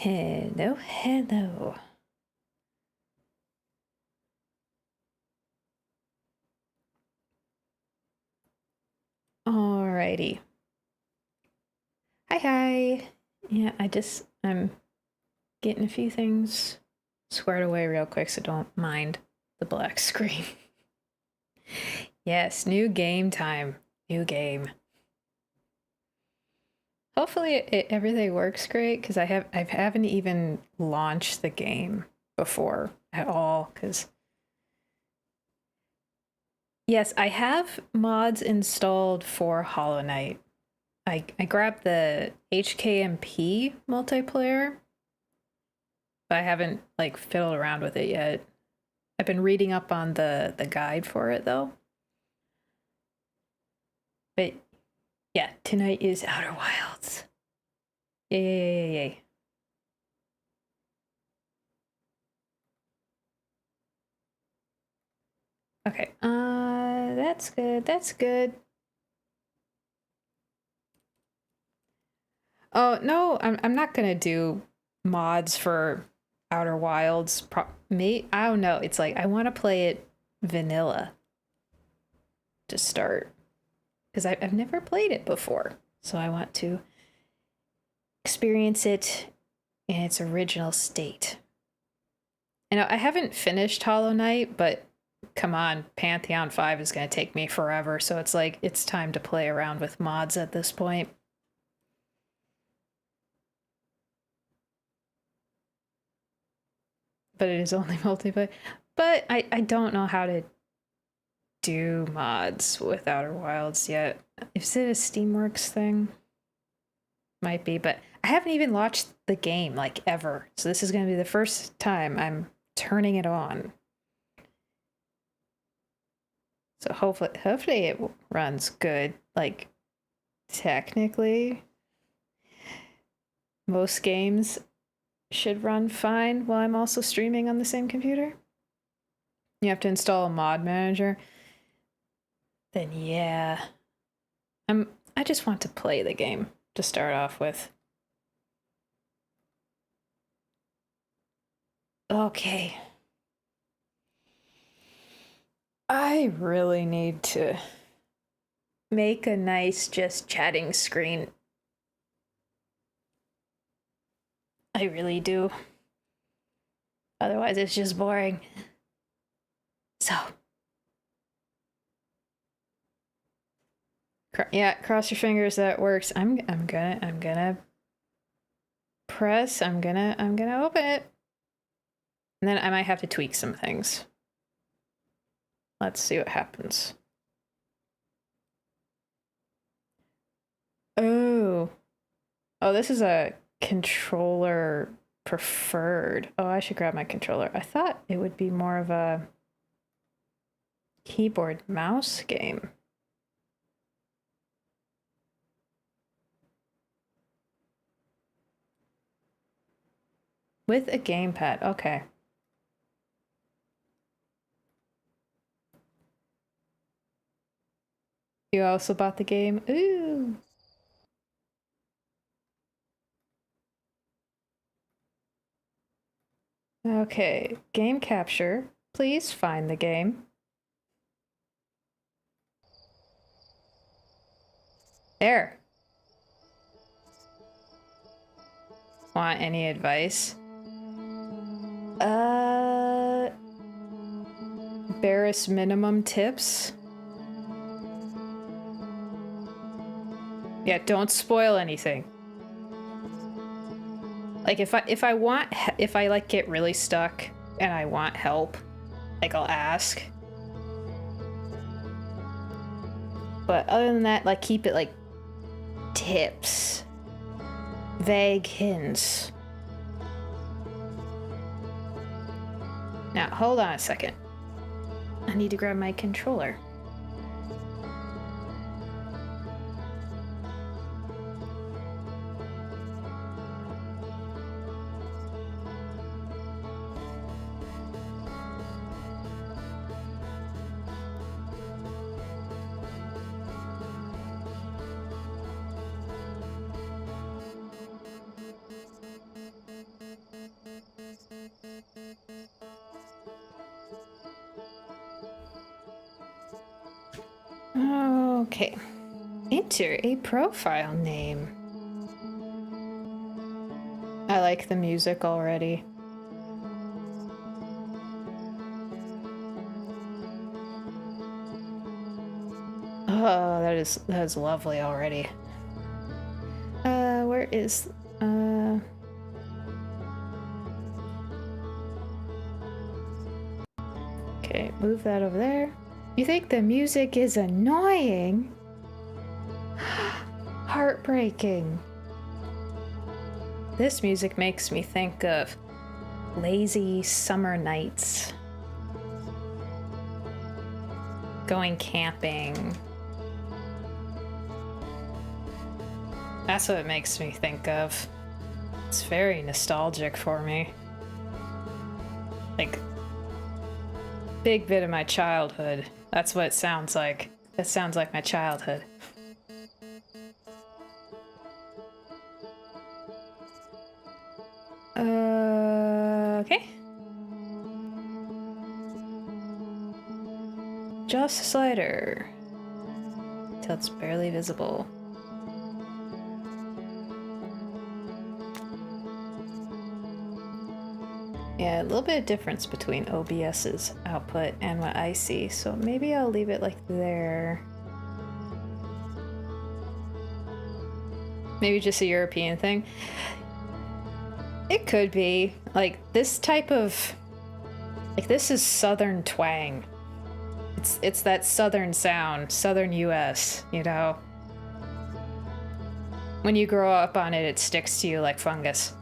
Hello, hello. Alrighty. Hi. Yeah, I'm getting a few things squared away real quick, so don't mind the black screen. Yes, new game time. New game. Hopefully everything works great, because I haven't even launched the game before at all, because yes, I have mods installed for Hollow Knight. I grabbed the HKMP multiplayer, but I haven't like fiddled around with it yet. I've been reading up on the guide for it though. But yeah, tonight is Outer Wilds. Yay. Okay. That's good. That's good. Oh, no, I'm not going to do mods for Outer Wilds. I don't know. It's like I want to play it vanilla to start, because I've never played it before. So I want to experience it in its original state. And I haven't finished Hollow Knight, but come on, Pantheon 5 is going to take me forever. So it's like, it's time to play around with mods at this point. But it is only multiplayer. But I don't know how to do mods with Outer Wilds yet. Is it a Steamworks thing? Might be, but I haven't even launched the game like ever. So this is going to be the first time I'm turning it on. So hopefully it runs good. Like technically, most games should run fine while I'm also streaming on the same computer. You have to install a mod manager. Then yeah. I just want to play the game to start off with. Okay. I really need to make a nice just chatting screen. I really do. Otherwise it's just boring. So yeah, cross your fingers that works. I'm gonna press. I'm gonna open it. And then I might have to tweak some things. Let's see what happens. Oh, this is a controller preferred. Oh, I should grab my controller. I thought it would be more of a keyboard mouse game. With a gamepad, okay. You also bought the game? Ooh. Okay, game capture. Please find the game. There. Want any advice? Barest minimum tips. Yeah, don't spoil anything. Like if I like get really stuck and I want help, like I'll ask. But other than that, like keep it like tips, vague hints. Now, hold on a second. I need to grab my controller. Okay. Enter a profile name. I like the music already. Oh, that is lovely already. Where is okay, move that over there. You think the music is annoying? Heartbreaking. This music makes me think of lazy summer nights. Going camping. That's what it makes me think of. It's very nostalgic for me. Like, big bit of my childhood. That's what it sounds like. It sounds like my childhood. Okay. Just a slider. Till it's barely visible. Yeah, a little bit of difference between OBS's output and what I see, so maybe I'll leave it like there. Maybe just a European thing. It could be. Like, this type of... Like, this is Southern twang. It's that Southern sound, Southern US, you know? When you grow up on it, it sticks to you like fungus.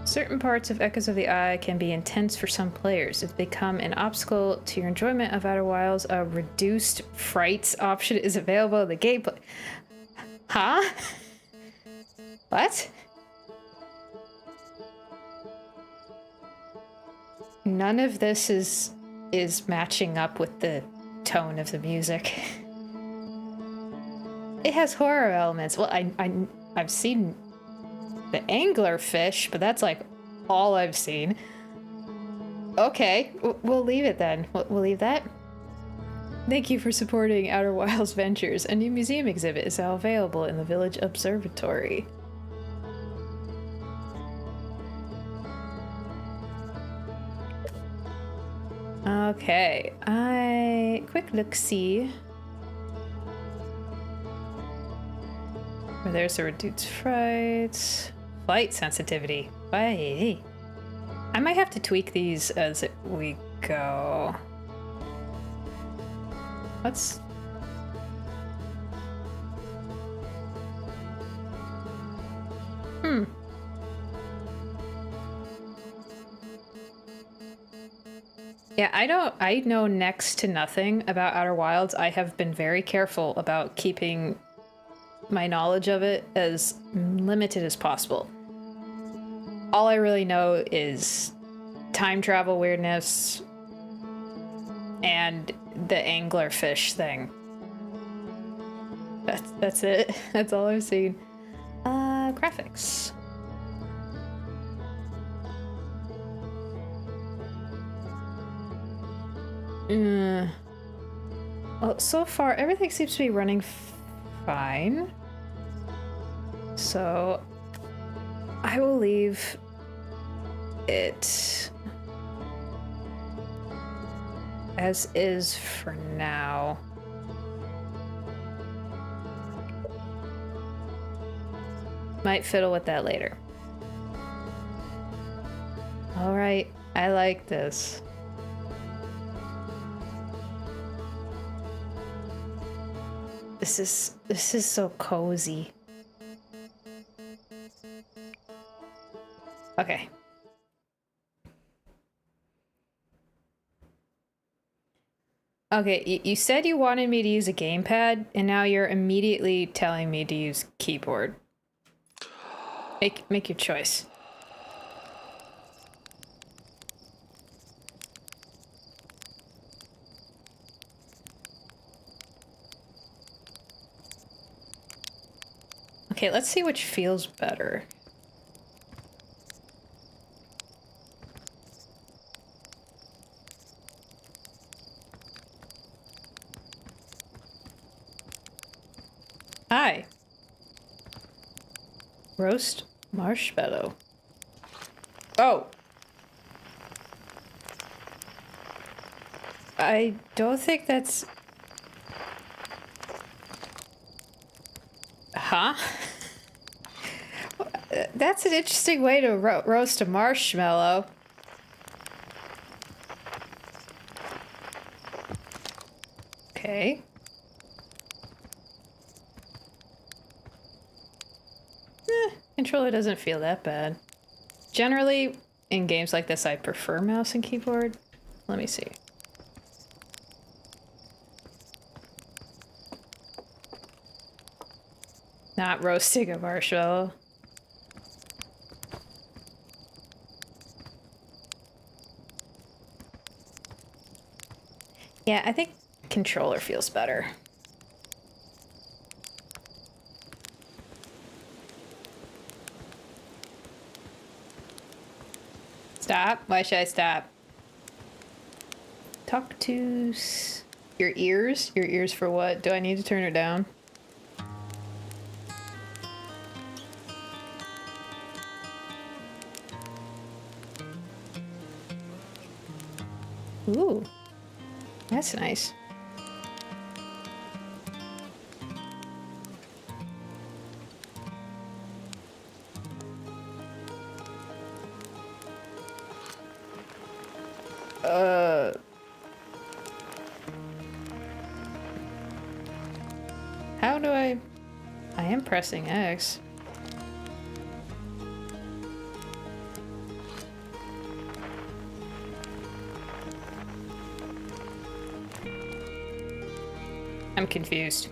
Certain parts of Echoes of the Eye can be intense for some players. If they become an obstacle to your enjoyment of Outer Wilds, a reduced frights option is available in the gameplay. Huh? What? None of this is matching up with the tone of the music. It has horror elements. Well, I've seen the anglerfish, but that's like all I've seen. Okay, we'll leave it then. We'll leave that. Thank you for supporting Outer Wilds Ventures. A new museum exhibit is now available in the Village Observatory. Okay, quick look-see. There's a reduced fright. Flight sensitivity. Bye. I might have to tweak these as we go. Let's... Yeah, I know next to nothing about Outer Wilds. I have been very careful about keeping my knowledge of it as limited as possible. All I really know is time travel weirdness and the anglerfish thing. That's it. That's all I've seen. Graphics. Well, so far everything seems to be running fine. So I will leave it as is for now. Might fiddle with that later. All right, I like this. This is so cozy. Okay. Okay, you said you wanted me to use a gamepad, and now you're immediately telling me to use keyboard. Make your choice. Okay, let's see which feels better. Hi. Roast marshmallow. Oh. I don't think that's... Huh? That's an interesting way to roast a marshmallow. Okay. Controller doesn't feel that bad. Generally, in games like this, I prefer mouse and keyboard. Let me see. Not roasting a marshmallow. Yeah, I think controller feels better. Stop? Why should I stop? Talk to your ears? Your ears for what? Do I need to turn it down? Ooh, that's nice. How do I am pressing X. I'm confused.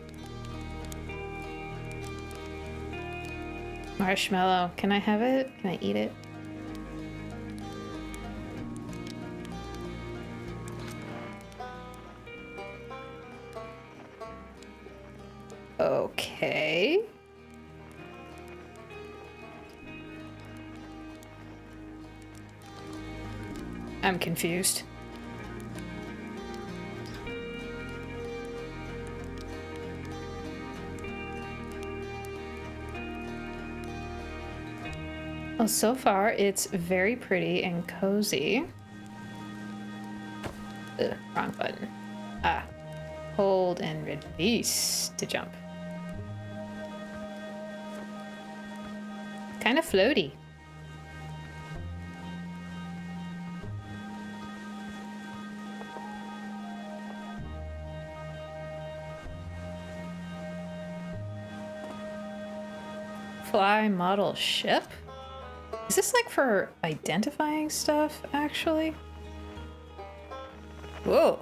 Marshmallow. Can I have it? Can I eat it? Okay. I'm confused. Well, so far it's very pretty and cozy. Ugh, wrong button. Ah. Hold and release to jump. Kind of floaty. Fly model ship? Is this like for identifying stuff, actually? Whoa.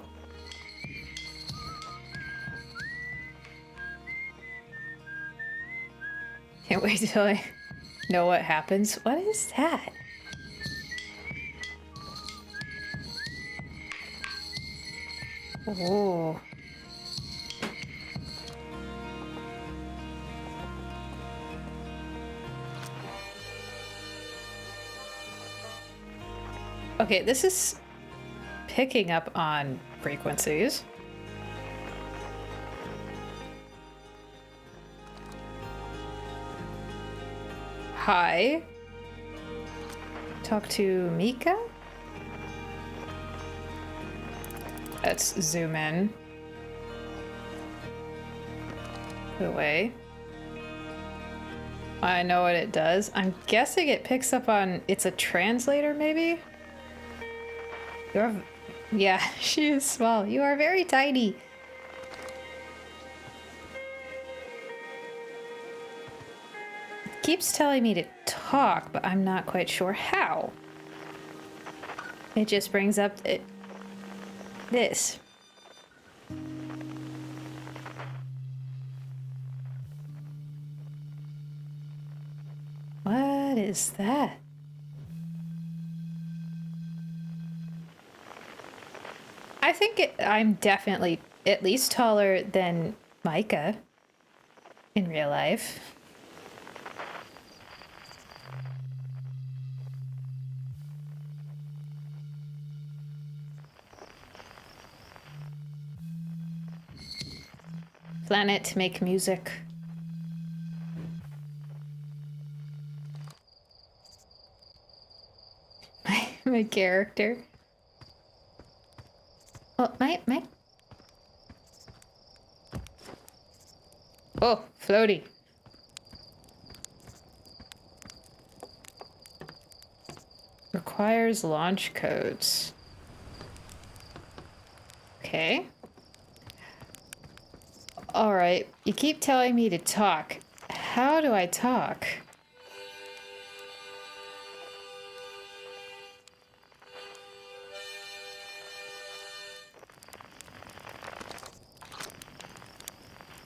Can't wait till I know what happens. What is that? Oh. Okay, this is picking up on frequencies. Hi. Talk to Mika? Let's zoom in. Put away. I know what it does. I'm guessing it picks up on... It's a translator, maybe? You're... Yeah, she is small. You are very tiny. It keeps telling me to talk, but I'm not quite sure how. It just brings up this. What is that? I think I'm definitely at least taller than Micah in real life. Planet, make music. My character. Oh, my. Oh, floaty. Requires launch codes. Okay. Alright, you keep telling me to talk. How do I talk?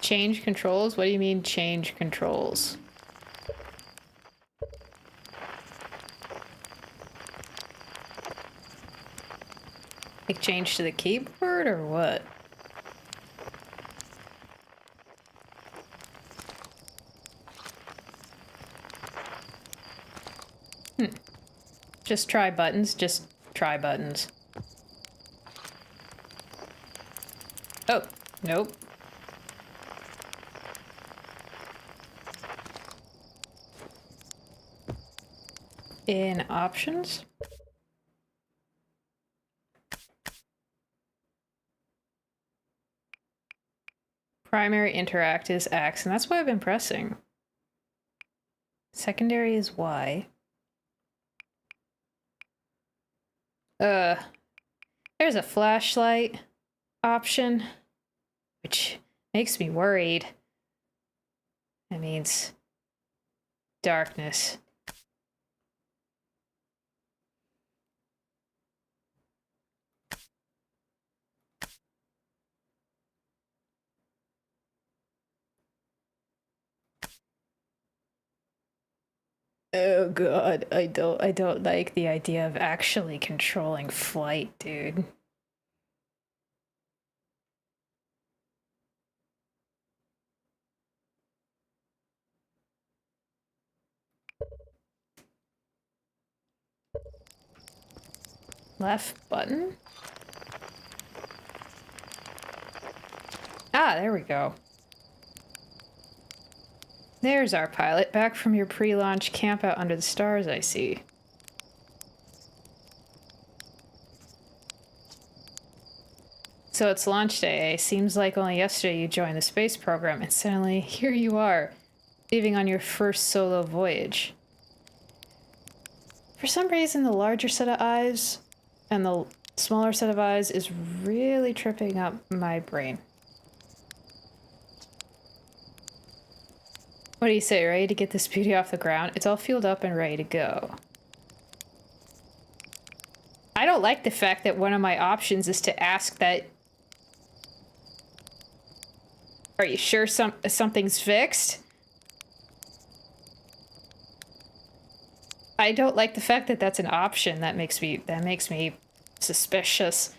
Change controls? What do you mean change controls? Like change to the keyboard or what? Just try buttons, just try buttons. Oh, nope. In options? Primary interact is X, and that's what I've been pressing. Secondary is Y. There's a flashlight option, which makes me worried. That means darkness. Oh god, I don't like the idea of actually controlling flight, dude. Left button? Ah, there we go. There's our pilot, back from your pre-launch campout under the stars, I see. So it's launch day, eh? Seems like only yesterday you joined the space program, and suddenly here you are, leaving on your first solo voyage. For some reason, the larger set of eyes and the smaller set of eyes is really tripping up my brain. What do you say, ready to get this beauty off the ground? It's all fueled up and ready to go. I don't like the fact that one of my options is to ask that... Are you sure something's fixed? I don't like the fact that that's an option. That makes me suspicious.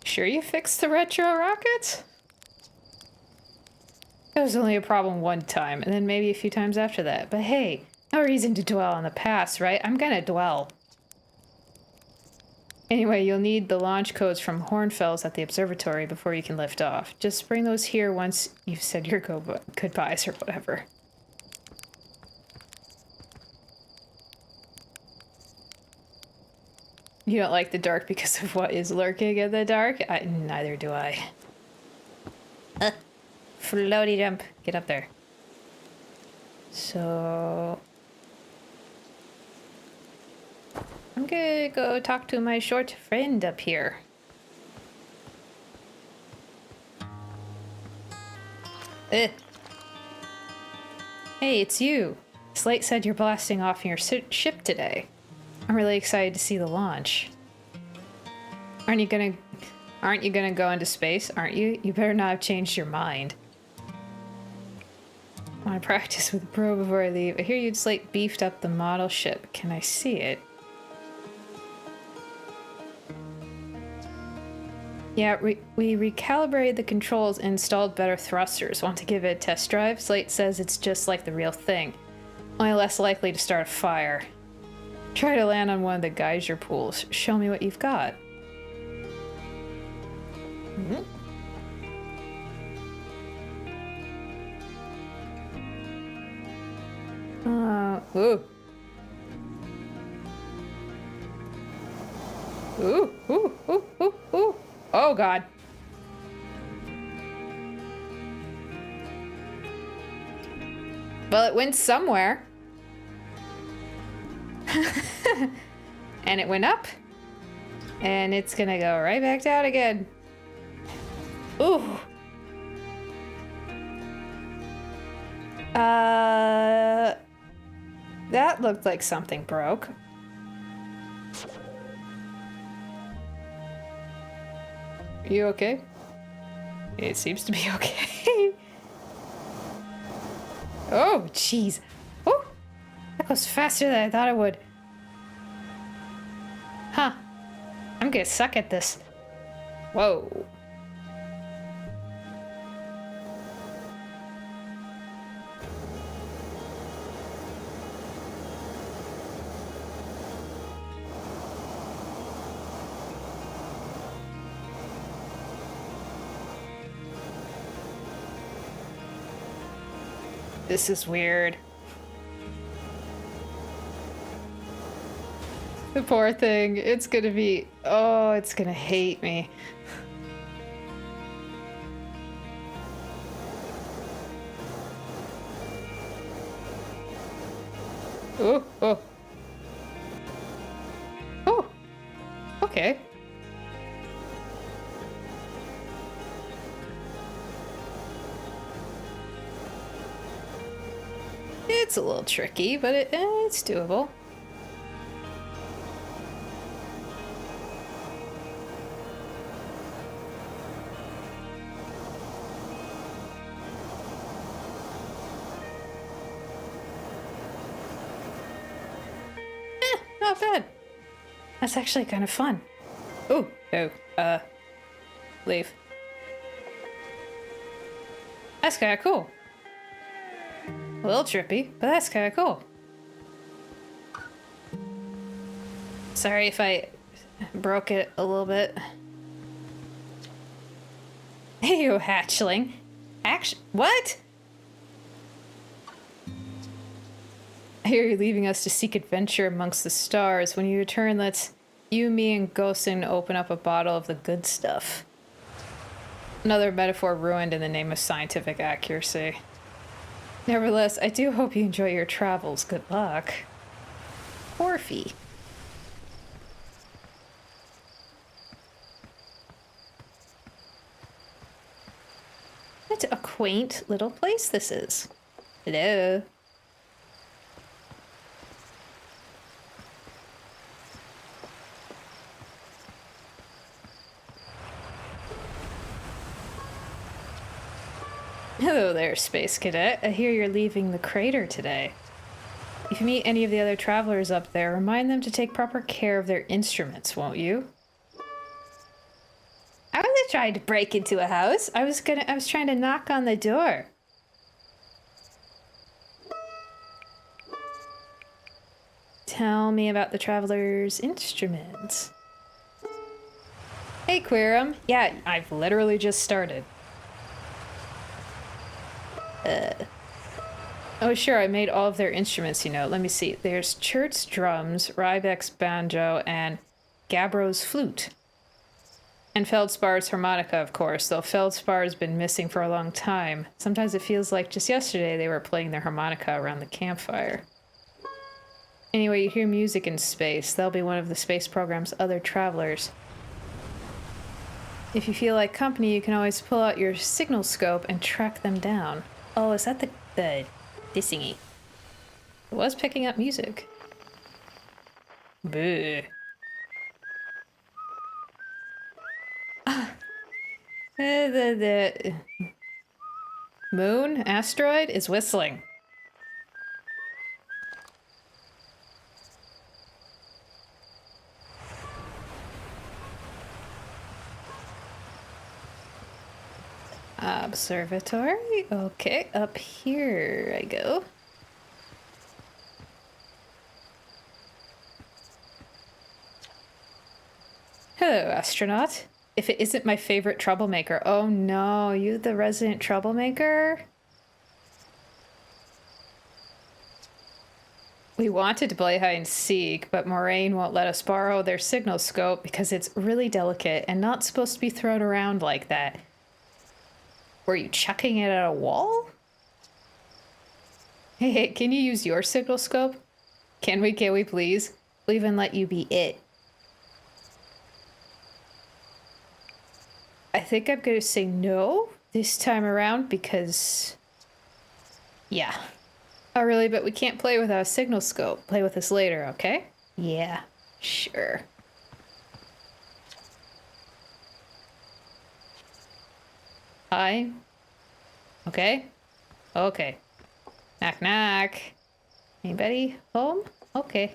Sure you fixed the retro rockets? It was only a problem one time, and then maybe a few times after that. But hey, no reason to dwell on the past, right? I'm gonna dwell. Anyway, you'll need the launch codes from Hornfels at the observatory before you can lift off. Just bring those here once you've said your goodbyes or whatever. You don't like the dark because of what is lurking in the dark? Neither do I. Floaty jump. Get up there. So... I'm gonna go talk to my short friend up here. Hey, it's you. Slate said you're blasting off in your ship today. I'm really excited to see the launch. Aren't you gonna go into space, aren't you? You better not have changed your mind. I want to practice with Bro before I leave. I hear you'd Slate beefed up the model ship. Can I see it? Yeah, we recalibrated the controls and installed better thrusters. Want to give it a test drive? Slate says it's just like the real thing. Only less likely to start a fire. Try to land on one of the geyser pools. Show me what you've got. Mm-hmm. Ooh. Oh god. Well, it went somewhere. And it went up. And it's gonna go right back down again. Ooh. That looked like something broke. Are you okay? It seems to be okay. Oh, jeez. Oh, that goes faster than I thought it would. Huh. I'm gonna suck at this. Whoa. This is weird. The poor thing. It's gonna be... Oh, it's gonna hate me. Oh, oh. Oh. Okay. It's a little tricky, but it's doable. Not bad. That's actually kind of fun. Ooh, oh, leave. That's kind of cool. A little trippy, but that's kind of cool. Sorry if I broke it a little bit. Hey, you hatchling. What? I hear you're leaving us to seek adventure amongst the stars. When you return, let's you, me, and Gosen open up a bottle of the good stuff. Another metaphor ruined in the name of scientific accuracy. Nevertheless, I do hope you enjoy your travels. Good luck. Orphe. What a quaint little place this is. Hello. Hello there, Space Cadet. I hear you're leaving the crater today. If you meet any of the other travelers up there, remind them to take proper care of their instruments, won't you? I wasn't trying to break into a house. I was trying to knock on the door. Tell me about the travelers' instruments. Hey, Quirum. Yeah, I've literally just started. Oh, sure, I made all of their instruments, you know. Let me see. There's Chert's drums, Rybek's banjo, and Gabbro's flute. And Feldspar's harmonica, of course, though Feldspar been missing for a long time. Sometimes it feels like just yesterday they were playing their harmonica around the campfire. Anyway, you hear music in space. They'll be one of the space program's other travelers. If you feel like company, you can always pull out your signal scope and track them down. Oh, is that the thingy? It was picking up music. Boo. The moon asteroid is whistling. Observatory. Okay, up here I go. Hello, astronaut. If it isn't my favorite troublemaker. Oh no, you the resident troublemaker? We wanted to play hide and seek, but Moraine won't let us borrow their signal scope because it's really delicate and not supposed to be thrown around like that. Were you chucking it at a wall? Hey, can you use your signal scope? Can we please? We'll even let you be it. I think I'm gonna say no this time around because... yeah. Oh, really? But we can't play without a signal scope. Play with us later, okay? Yeah, sure. Hi. Okay. Okay. Knock, knock. Anybody home? Okay.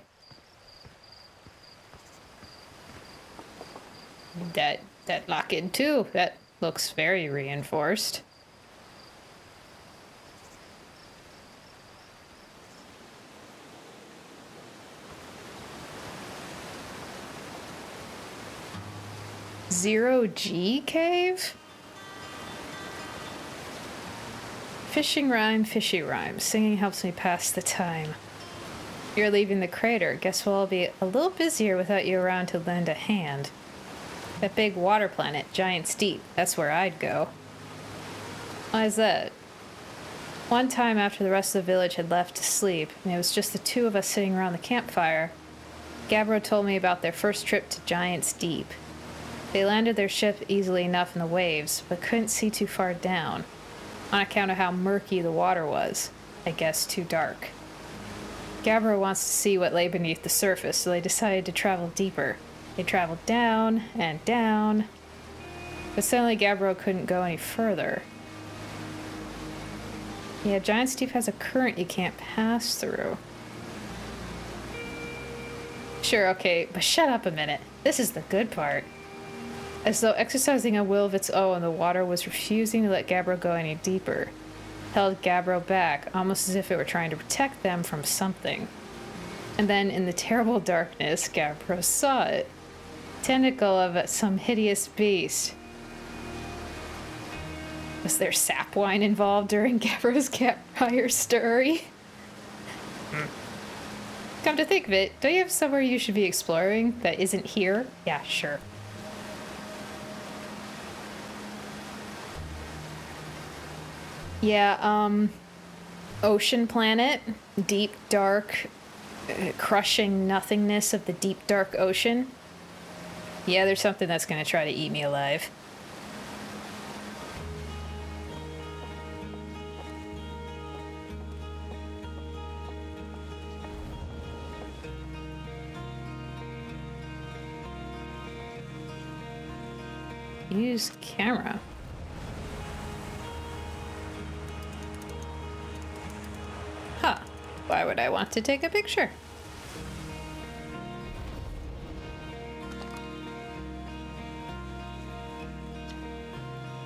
That lock in too. That looks very reinforced. Zero G cave? Fishing rhyme, fishy rhyme. Singing helps me pass the time. You're leaving the crater. Guess we'll all be a little busier without you around to lend a hand. That big water planet, Giant's Deep. That's where I'd go. Why is that? One time after the rest of the village had left to sleep, and it was just the two of us sitting around the campfire, Gabbro told me about their first trip to Giant's Deep. They landed their ship easily enough in the waves, but couldn't see too far down, on account of how murky the water was. I guess too dark. Gabbro wants to see what lay beneath the surface, so they decided to travel deeper. They traveled down and down, but suddenly Gabbro couldn't go any further. Yeah, Giant's Deep has a current you can't pass through. Sure, okay, but shut up a minute. This is the good part. As though exercising a will of its own, the water was refusing to let Gabbro go any deeper. Held Gabbro back, almost as if it were trying to protect them from something. And then, in the terrible darkness, Gabbro saw it. Tentacle of some hideous beast. Was there sap wine involved during Gabbro's campfire story? Come to think of it, don't you have somewhere you should be exploring that isn't here? Yeah, sure. Yeah, ocean planet, deep, dark, crushing nothingness of the deep, dark ocean. Yeah, there's something that's gonna try to eat me alive. Use camera. Huh. Why would I want to take a picture?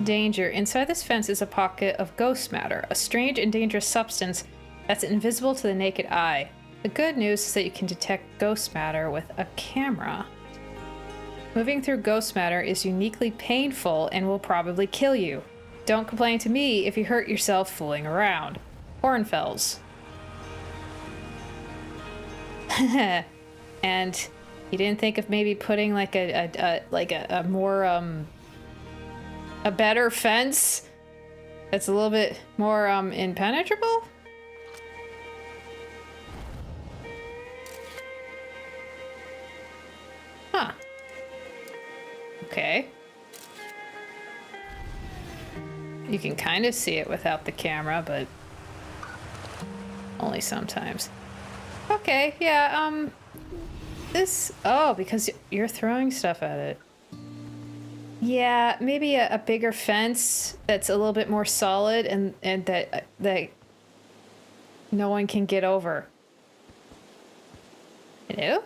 Danger. Inside this fence is a pocket of ghost matter, a strange and dangerous substance that's invisible to the naked eye. The good news is that you can detect ghost matter with a camera. Moving through ghost matter is uniquely painful and will probably kill you. Don't complain to me if you hurt yourself fooling around. Hornfells. And you didn't think of maybe putting like a more a better fence that's a little bit more impenetrable? Huh. Okay. You can kind of see it without the camera, but only sometimes. Okay, yeah, this... oh, because you're throwing stuff at it. Yeah, maybe a bigger fence that's a little bit more solid and that no one can get over. Hello?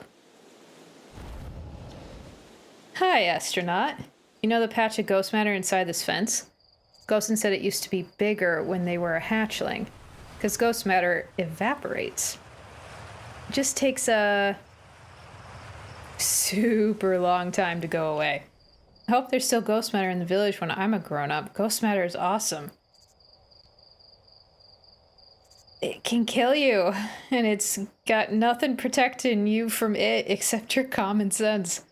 Hi, astronaut. You know the patch of ghost matter inside this fence? Ghostin said it used to be bigger when they were a hatchling, because ghost matter evaporates. It just takes a super long time to go away. I hope there's still ghost matter in the village when I'm a grown-up. Ghost matter is awesome. It can kill you, and it's got nothing protecting you from it except your common sense.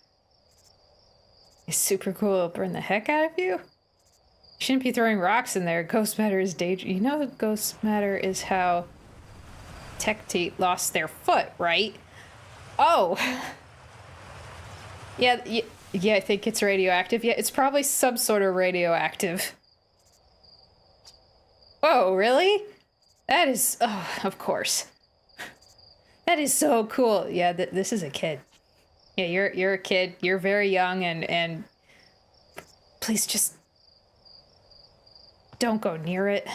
It's super cool. It'll burn the heck out of you. Shouldn't be throwing rocks in there. Ghost matter is dangerous. You know, ghost matter is how Tektite lost their foot, right? Oh. Yeah, I think it's radioactive. Yeah, it's probably some sort of radioactive. Oh, really? That is, oh, of course. That is so cool. Yeah, this is a kid. Yeah, you're a kid. You're very young, and please just don't go near it.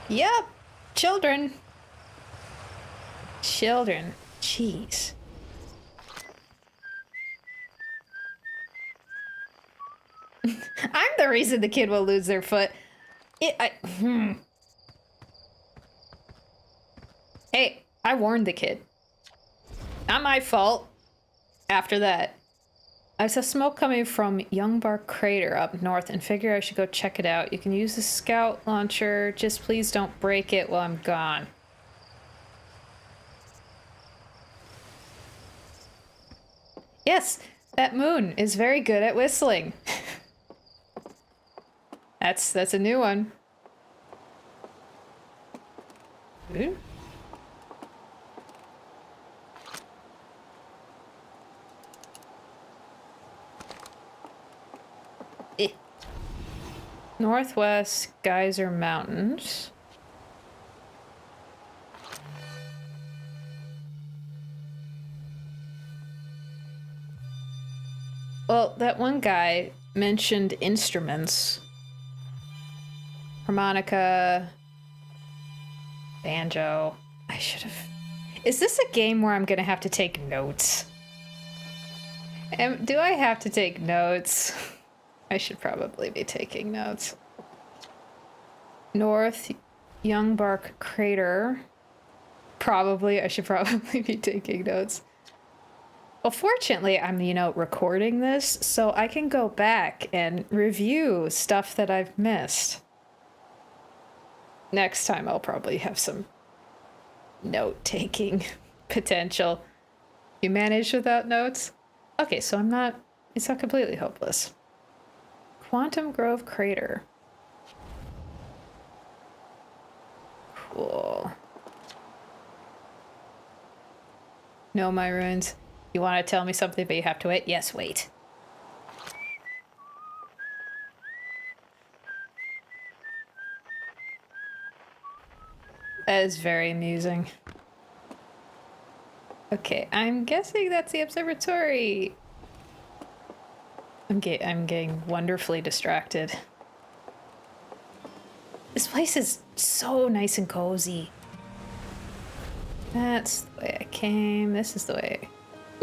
Yep, children. Children. Jeez. I'm the reason the kid will lose their foot. Hey, I warned the kid. Not my fault. After that, I saw smoke coming from Youngbark Crater up north and figure I should go check it out. You can use the scout launcher. Just please don't break it while I'm gone. Yes, that moon is very good at whistling. That's a new one. Ooh. Northwest Geyser Mountains. Well, that one guy mentioned instruments. Harmonica, banjo. I should have... Is this a game where I'm gonna have to take notes? Do I have to take notes? I should probably be taking notes. North Youngbark Crater. Probably, I should probably be taking notes. Well, fortunately, I'm, recording this, so I can go back and review stuff that I've missed. Next time, I'll probably have some note-taking potential. You managed without notes? Okay, so it's not completely hopeless. Quantum Grove Crater. Cool. No, my runes. You want to tell me something, but you have to wait? Yes, wait. That is very amusing. Okay, I'm guessing that's the observatory. I'm getting wonderfully distracted. This place is so nice and cozy. That's the way I came. This is the way.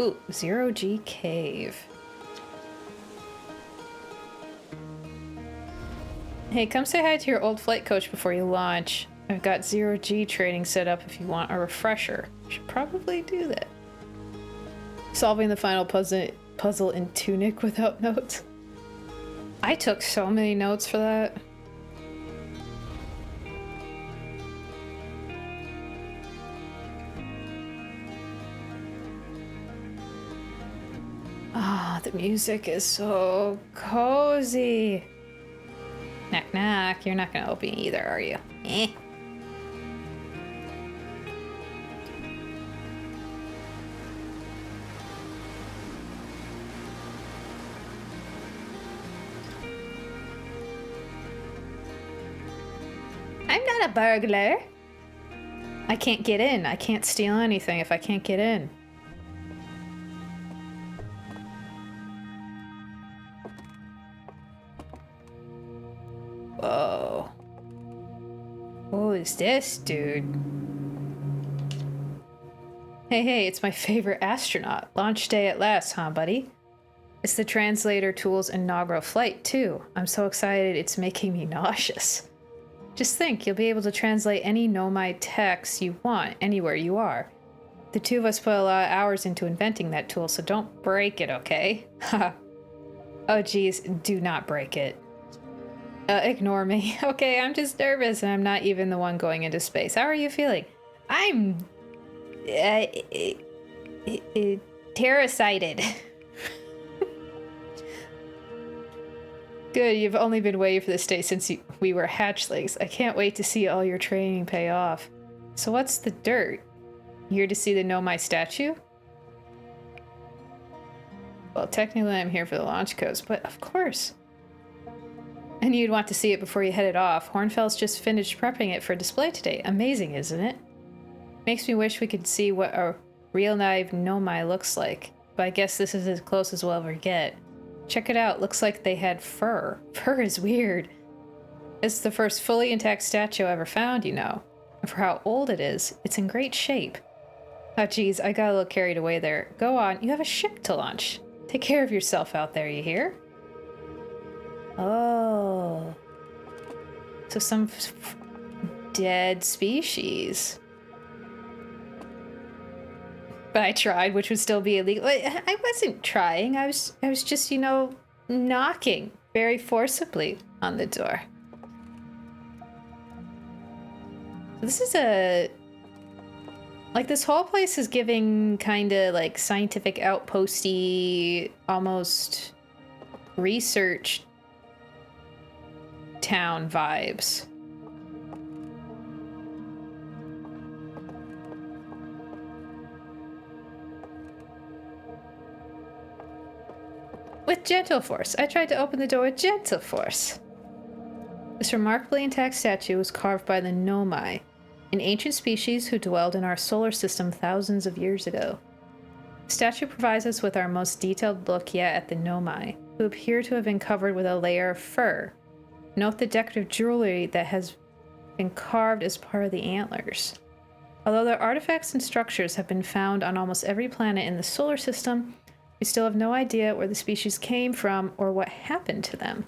Ooh, Zero G Cave. Hey, come say hi to your old flight coach before you launch. I've got Zero G training set up if you want a refresher. Should probably do that. Solving the final puzzle in Tunic without notes. I took so many notes for that. Ah, the music is so cozy. Knock knock, you're not gonna open either, are you? Eh. I'm not a burglar. I can't get in. I can't steal anything if I can't get in. Whoa. Who is this dude? Hey, it's my favorite astronaut. Launch day at last, huh, buddy? It's the translator tool's inaugural flight, too. I'm so excited it's making me nauseous. Just think, you'll be able to translate any Nomai text you want anywhere you are. The two of us put a lot of hours into inventing that tool, so don't break it, okay? Haha. Oh, geez, do not break it. Ignore me. Okay, I'm just nervous and I'm not even the one going into space. How are you feeling? I'm... terror-sighted. Good, you've only been waiting for this day since we were hatchlings. I can't wait to see all your training pay off. So what's the dirt? Here to see the Nomai statue? Well, technically I'm here for the launch codes, but of course. And you'd want to see it before you headed off. Hornfels just finished prepping it for display today. Amazing, isn't it? Makes me wish we could see what a real live Nomai looks like. But I guess this is as close as we'll ever get. Check it out. Looks like they had fur. Fur is weird. It's the first fully intact statue ever found, you know. And for how old it is, it's in great shape. Oh, geez, I got a little carried away there. Go on. You have a ship to launch. Take care of yourself out there, you hear? Oh. So some dead species. But I tried, which would still be illegal. I wasn't trying. I was just, you know, knocking very forcibly on the door. This is a... Like, this whole place is giving kind of, like, scientific outposty, almost research town vibes. With gentle force. I tried to open the door with gentle force. This remarkably intact statue was carved by the Nomai, an ancient species who dwelled in our solar system thousands of years ago. The statue provides us with our most detailed look yet at the Nomai, who appear to have been covered with a layer of fur. Note the decorative jewelry that has been carved as part of the antlers. Although their artifacts and structures have been found on almost every planet in the solar system, we still have no idea where the species came from or what happened to them.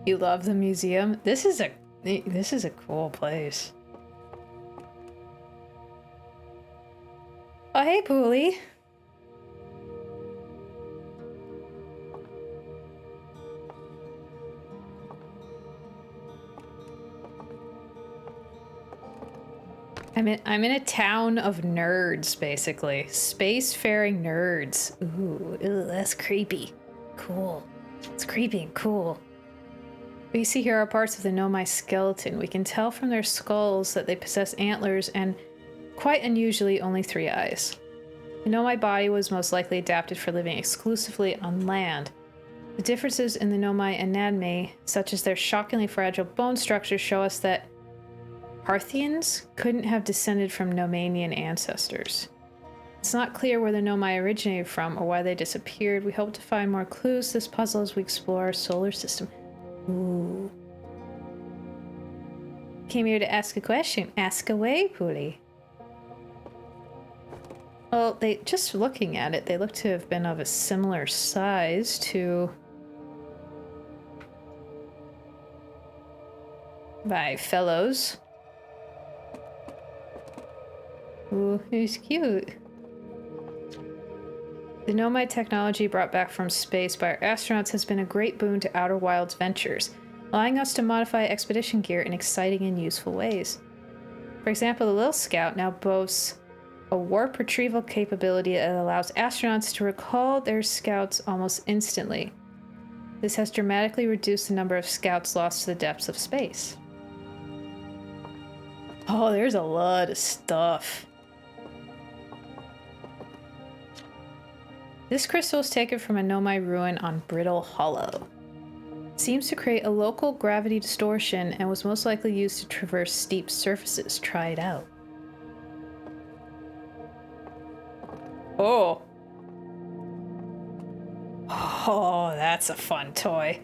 You love the museum? This is a cool place. Oh, hey, Poolie. I'm in a town of nerds, basically. Spacefaring nerds. Ooh, that's creepy. Cool. It's creepy and cool. What you see here are parts of the Nomai skeleton. We can tell from their skulls that they possess antlers and, quite unusually, only 3 eyes. The Nomai body was most likely adapted for living exclusively on land. The differences in the Nomai anatomy, such as their shockingly fragile bone structure, show us that Parthians couldn't have descended from Nomanian ancestors. It's not clear where the Nomai originated from or why they disappeared. We hope to find more clues to this puzzle as we explore our solar system. Ooh. Came here to ask a question. Ask away, Poolie. Well, just looking at it, they look to have been of a similar size to my fellows. Ooh, he's cute. The Nomai technology brought back from space by our astronauts has been a great boon to Outer Wilds ventures, allowing us to modify expedition gear in exciting and useful ways. For example, the Little Scout now boasts a warp retrieval capability that allows astronauts to recall their scouts almost instantly. This has dramatically reduced the number of scouts lost to the depths of space. Oh, there's a lot of stuff. This crystal is taken from a Nomai ruin on Brittle Hollow. It seems to create a local gravity distortion and was most likely used to traverse steep surfaces. Try it out. Oh. Oh, that's a fun toy.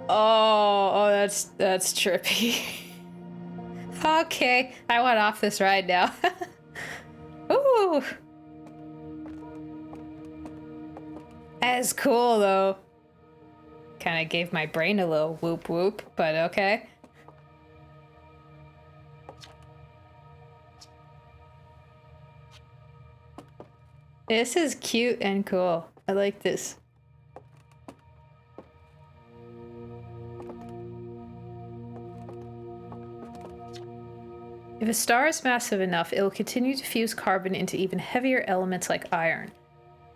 Oh, that's trippy. Okay, I want off this ride now. Ooh. That's cool, though. Kind of gave my brain a little whoop whoop, but okay. This is cute and cool. I like this. If a star is massive enough, it will continue to fuse carbon into even heavier elements like iron.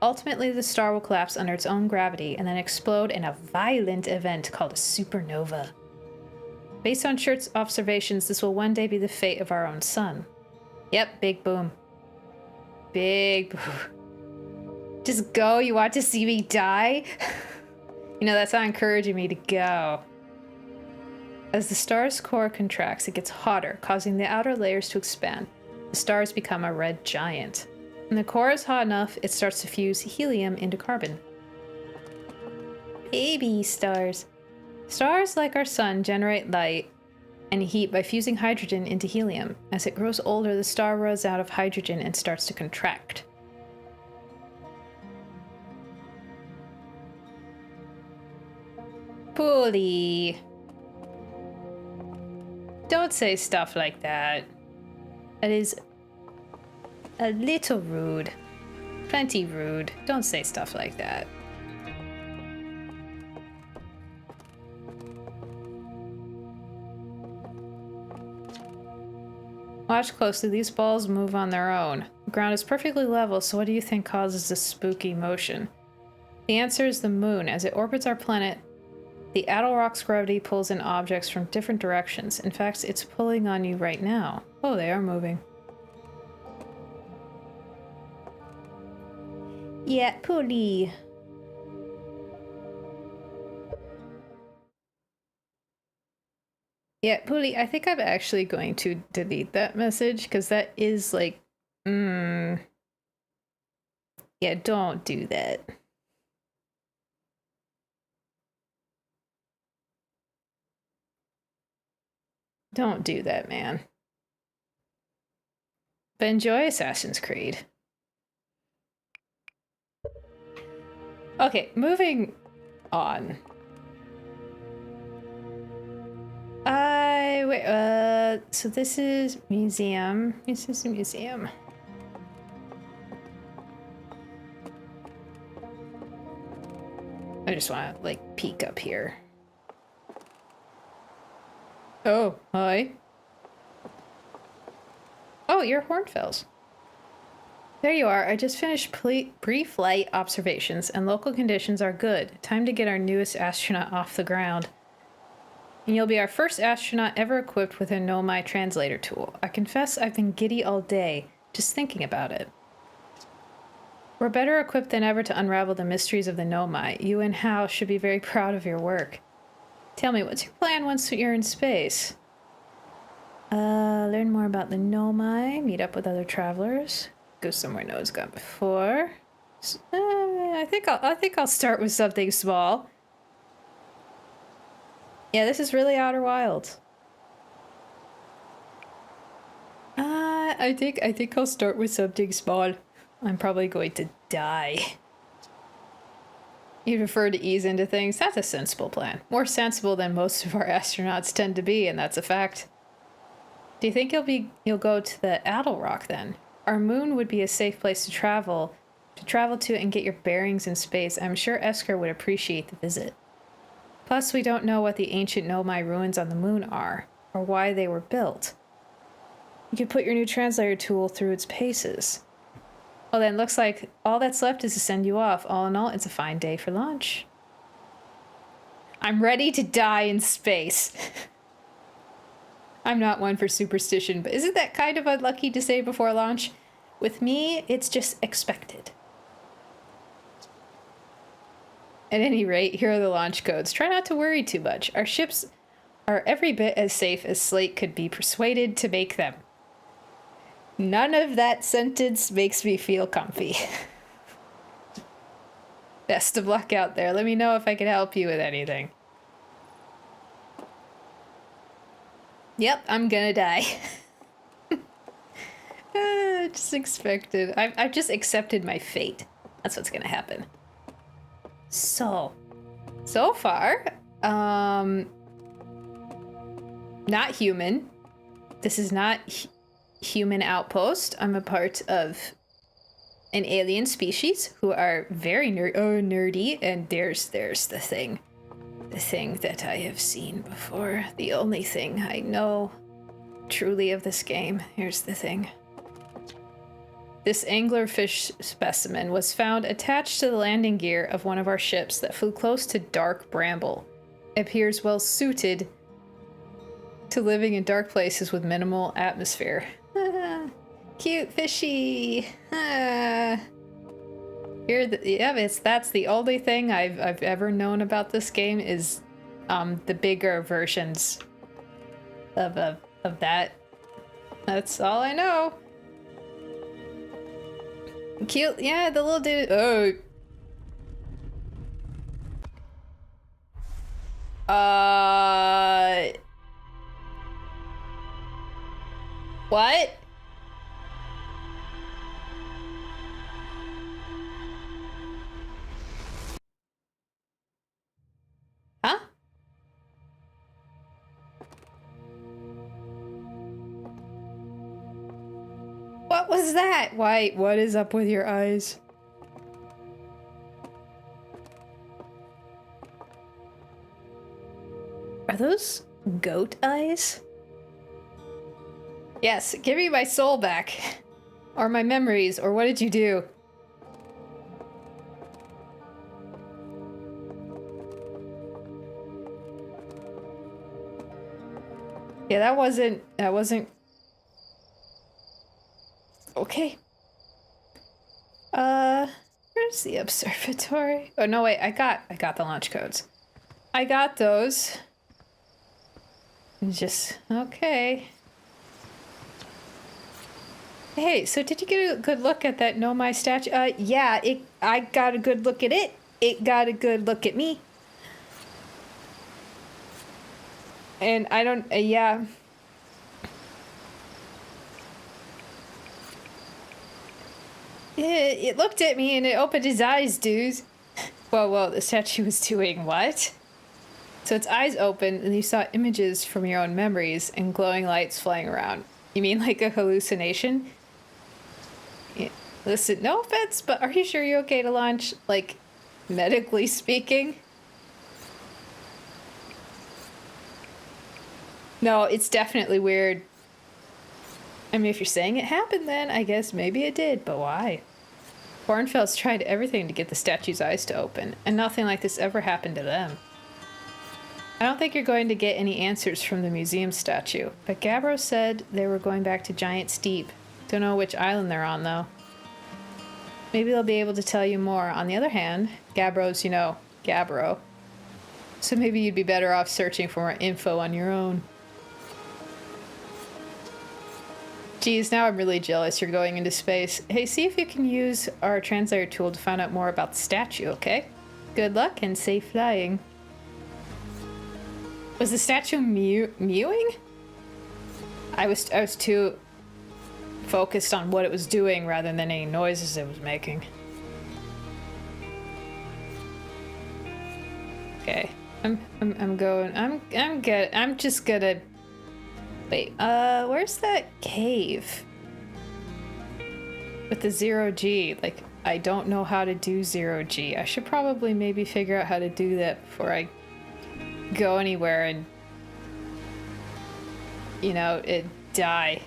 Ultimately, the star will collapse under its own gravity and then explode in a violent event called a supernova. Based on Schurt's observations, this will one day be the fate of our own sun. Yep, big boom. Big boom. Just go, you want to see me die? You know, that's not encouraging me to go. As the star's core contracts, it gets hotter, causing the outer layers to expand. The stars become a red giant. When the core is hot enough, it starts to fuse helium into carbon. Baby stars. Stars, like our sun, generate light and heat by fusing hydrogen into helium. As it grows older, the star runs out of hydrogen and starts to contract. Pulley. Don't say stuff like that. That is a little rude. Plenty rude. Don't say stuff like that. Watch closely. These balls move on their own. The ground is perfectly level, so what do you think causes this spooky motion? The answer is the moon. As it orbits our planet, the Attlerock's gravity pulls in objects from different directions. In fact, it's pulling on you right now. Oh, they are moving. Yeah, pulley. Yeah, pulley, I think I'm actually going to delete that message because that is like, yeah, don't do that. Don't do that, man. But enjoy Assassin's Creed. Okay, moving on. So this is museum. This is a museum. I just want to, like, peek up here. Oh, hi. Oh, you're Hornfels. There you are. I just finished pre-flight observations, and local conditions are good. Time to get our newest astronaut off the ground. And you'll be our first astronaut ever equipped with a Nomai translator tool. I confess I've been giddy all day, just thinking about it. We're better equipped than ever to unravel the mysteries of the Nomai. You and Hal should be very proud of your work. Tell me, what's your plan once you're in space? Learn more about the Nomai, meet up with other travelers, go somewhere no one's gone before. I think I'll start with something small. Yeah, this is really Outer Wilds. I think I'll start with something small. I'm probably going to die. You prefer to ease into things? That's a sensible plan. More sensible than most of our astronauts tend to be, and that's a fact. Do you think you'll go to the Attlerock then? Our moon would be a safe place to travel to and get your bearings in space. I'm sure Esker would appreciate the visit. Plus, we don't know what the ancient Nomai ruins on the moon are, or why they were built. You could put your new translator tool through its paces. Well then, looks like all that's left is to send you off. All in all, it's a fine day for launch. I'm ready to die in space. I'm not one for superstition, but isn't that kind of unlucky to say before launch? With me, it's just expected. At any rate, here are the launch codes. Try not to worry too much. Our ships are every bit as safe as Slate could be persuaded to make them. None of that sentence makes me feel comfy. Best of luck out there. Let me know if I can help you with anything. Yep, I'm gonna die. Just expected. I've just accepted my fate. That's what's gonna happen. So far, not human. This is not human outpost. I'm a part of an alien species who are very nerdy, and there's the thing. The thing that I have seen before. The only thing I know truly of this game. Here's the thing. This anglerfish specimen was found attached to the landing gear of one of our ships that flew close to dark bramble. It appears well suited to living in dark places with minimal atmosphere. Cute fishy. That's the only thing I've ever known about this game is the bigger versions of that. That's all I know. Cute, yeah, the little dude. Oh. What? Huh? What was that? Why, what is up with your eyes? Are those goat eyes? Yes, give me my soul back. Or my memories, or what did you do? Yeah, that wasn't... Okay. Where's the observatory? Oh, no, wait, I got the launch codes. I got those. Just, okay. Hey, so did you get a good look at that Nomai statue? Yeah, I got a good look at it. It got a good look at me. And I don't, yeah. It looked at me and it opened its eyes, dude. Whoa, the statue was doing what? So its eyes opened and you saw images from your own memories and glowing lights flying around. You mean like a hallucination? Yeah. Listen, no offense, but are you sure you're okay to launch? Like, medically speaking? No, it's definitely weird. I mean, if you're saying it happened then, I guess maybe it did, but why? Bornfeld's tried everything to get the statue's eyes to open, and nothing like this ever happened to them. I don't think you're going to get any answers from the museum statue, but Gabbro said they were going back to Giant's Deep. Don't know which island they're on, though. Maybe they'll be able to tell you more. On the other hand, Gabbro's, you know, Gabbro. So maybe you'd be better off searching for more info on your own. Geez, now I'm really jealous you're going into space. Hey, see if you can use our translator tool to find out more about the statue, okay? Good luck and safe flying. Was the statue mewing? I was too focused on what it was doing rather than any noises it was making. Okay, I'm going. I'm good. I'm just gonna. Wait, where's that cave? With the 0G, like, I don't know how to do 0G. I should probably maybe figure out how to do that before I go anywhere and, you know, die.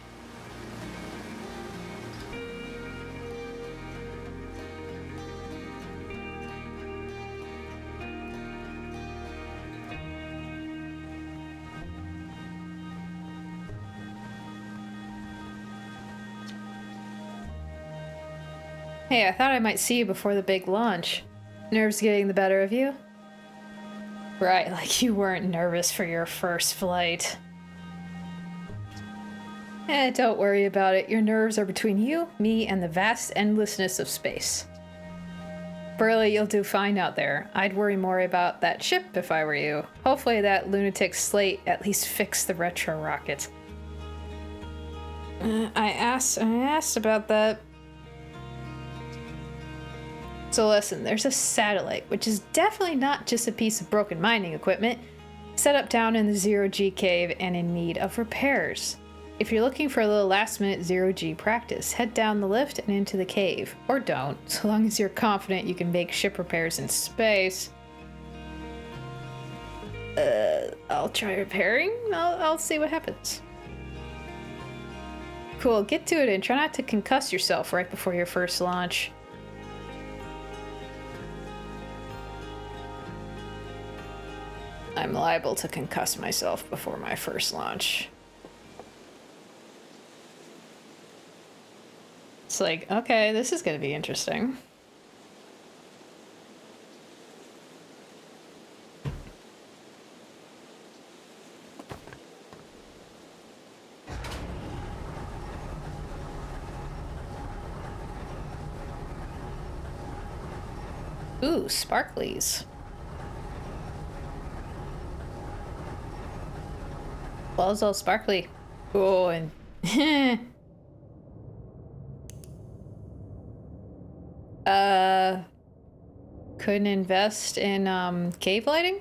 Hey, I thought I might see you before the big launch. Nerves getting the better of you? Right, like you weren't nervous for your first flight. Don't worry about it. Your nerves are between you, me, and the vast endlessness of space. Burley, you'll do fine out there. I'd worry more about that ship if I were you. Hopefully that lunatic Slate at least fixed the retro rockets. I asked about that. So listen, there's a satellite, which is definitely not just a piece of broken mining equipment, set up down in the 0G cave and in need of repairs. If you're looking for a little last-minute zero-G practice, head down the lift and into the cave. Or don't, so long as you're confident you can make ship repairs in space. I'll try repairing. I'll see what happens. Cool, get to it and try not to concuss yourself right before your first launch. I'm liable to concuss myself before my first launch. It's like, okay, this is gonna be interesting. Ooh, sparklies. Well, it's all sparkly. Oh, and couldn't invest in cave lighting?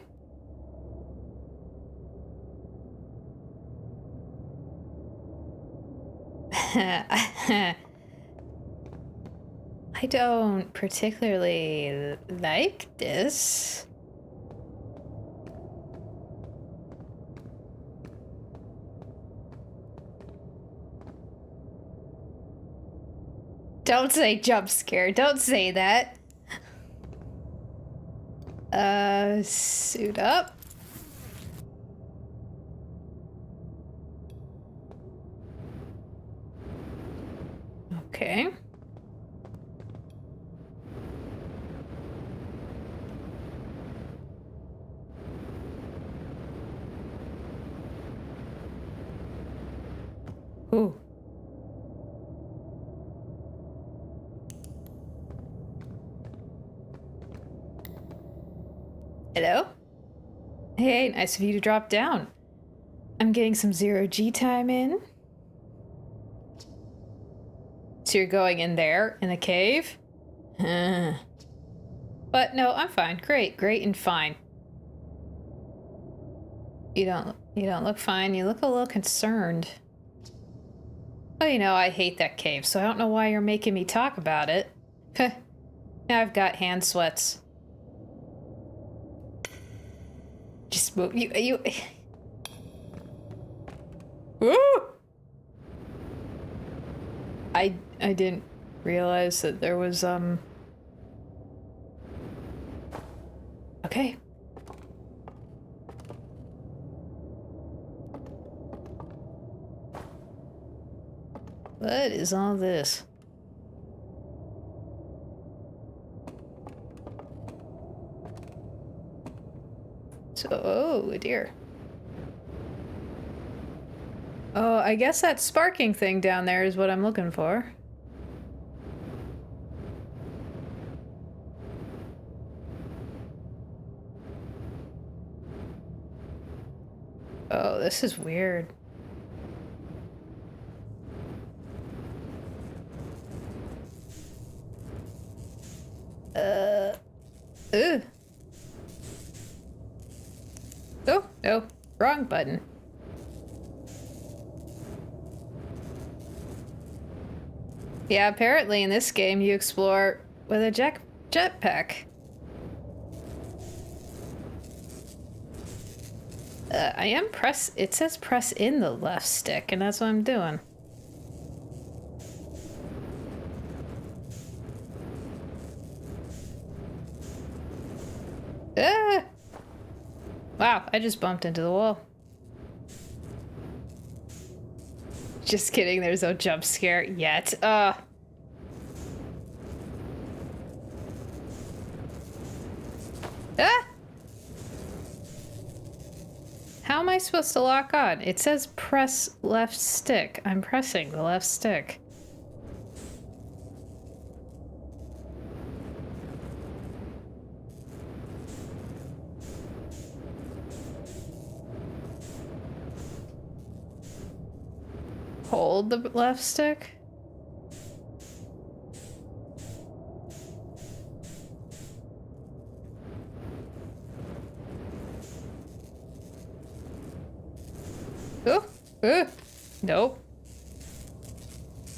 I don't particularly like this. Don't say jump scare. Don't say that. Suit up. Okay. Ooh. Hello? Hey, nice of you to drop down. I'm getting some zero-G time in. So you're going in there, in the cave? But no, I'm fine. Great and fine. You don't look fine. You look a little concerned. Oh, you know, I hate that cave, so I don't know why you're making me talk about it. Now I've got hand sweats. Just move. You. Woo! I didn't realize that there was, Okay. What is all this? So, oh dear. Oh, I guess that sparking thing down there is what I'm looking for. Oh, this is weird. Ugh. Oh, no. Wrong button. Yeah, apparently in this game you explore with a jetpack. It says press in the left stick, and that's what I'm doing. Ah! Wow, I just bumped into the wall. Just kidding, there's no jump scare yet. Ah! How am I supposed to lock on? It says press left stick. I'm pressing the left stick. Hold the left stick? Oh! Nope.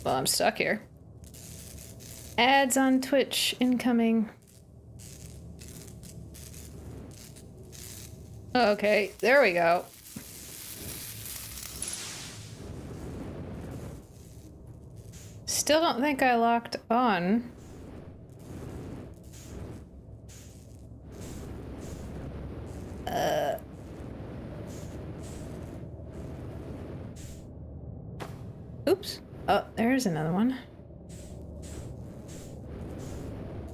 Well, I'm stuck here. Ads on Twitch incoming. Okay, there we go. Still don't think I locked on. Oops. Oh, there's another one.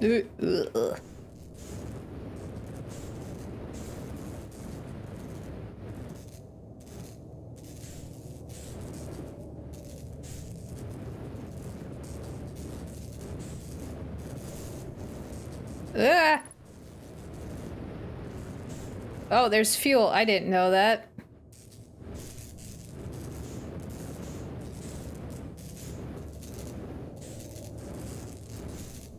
Ugh. Ah! Oh, there's fuel. I didn't know that.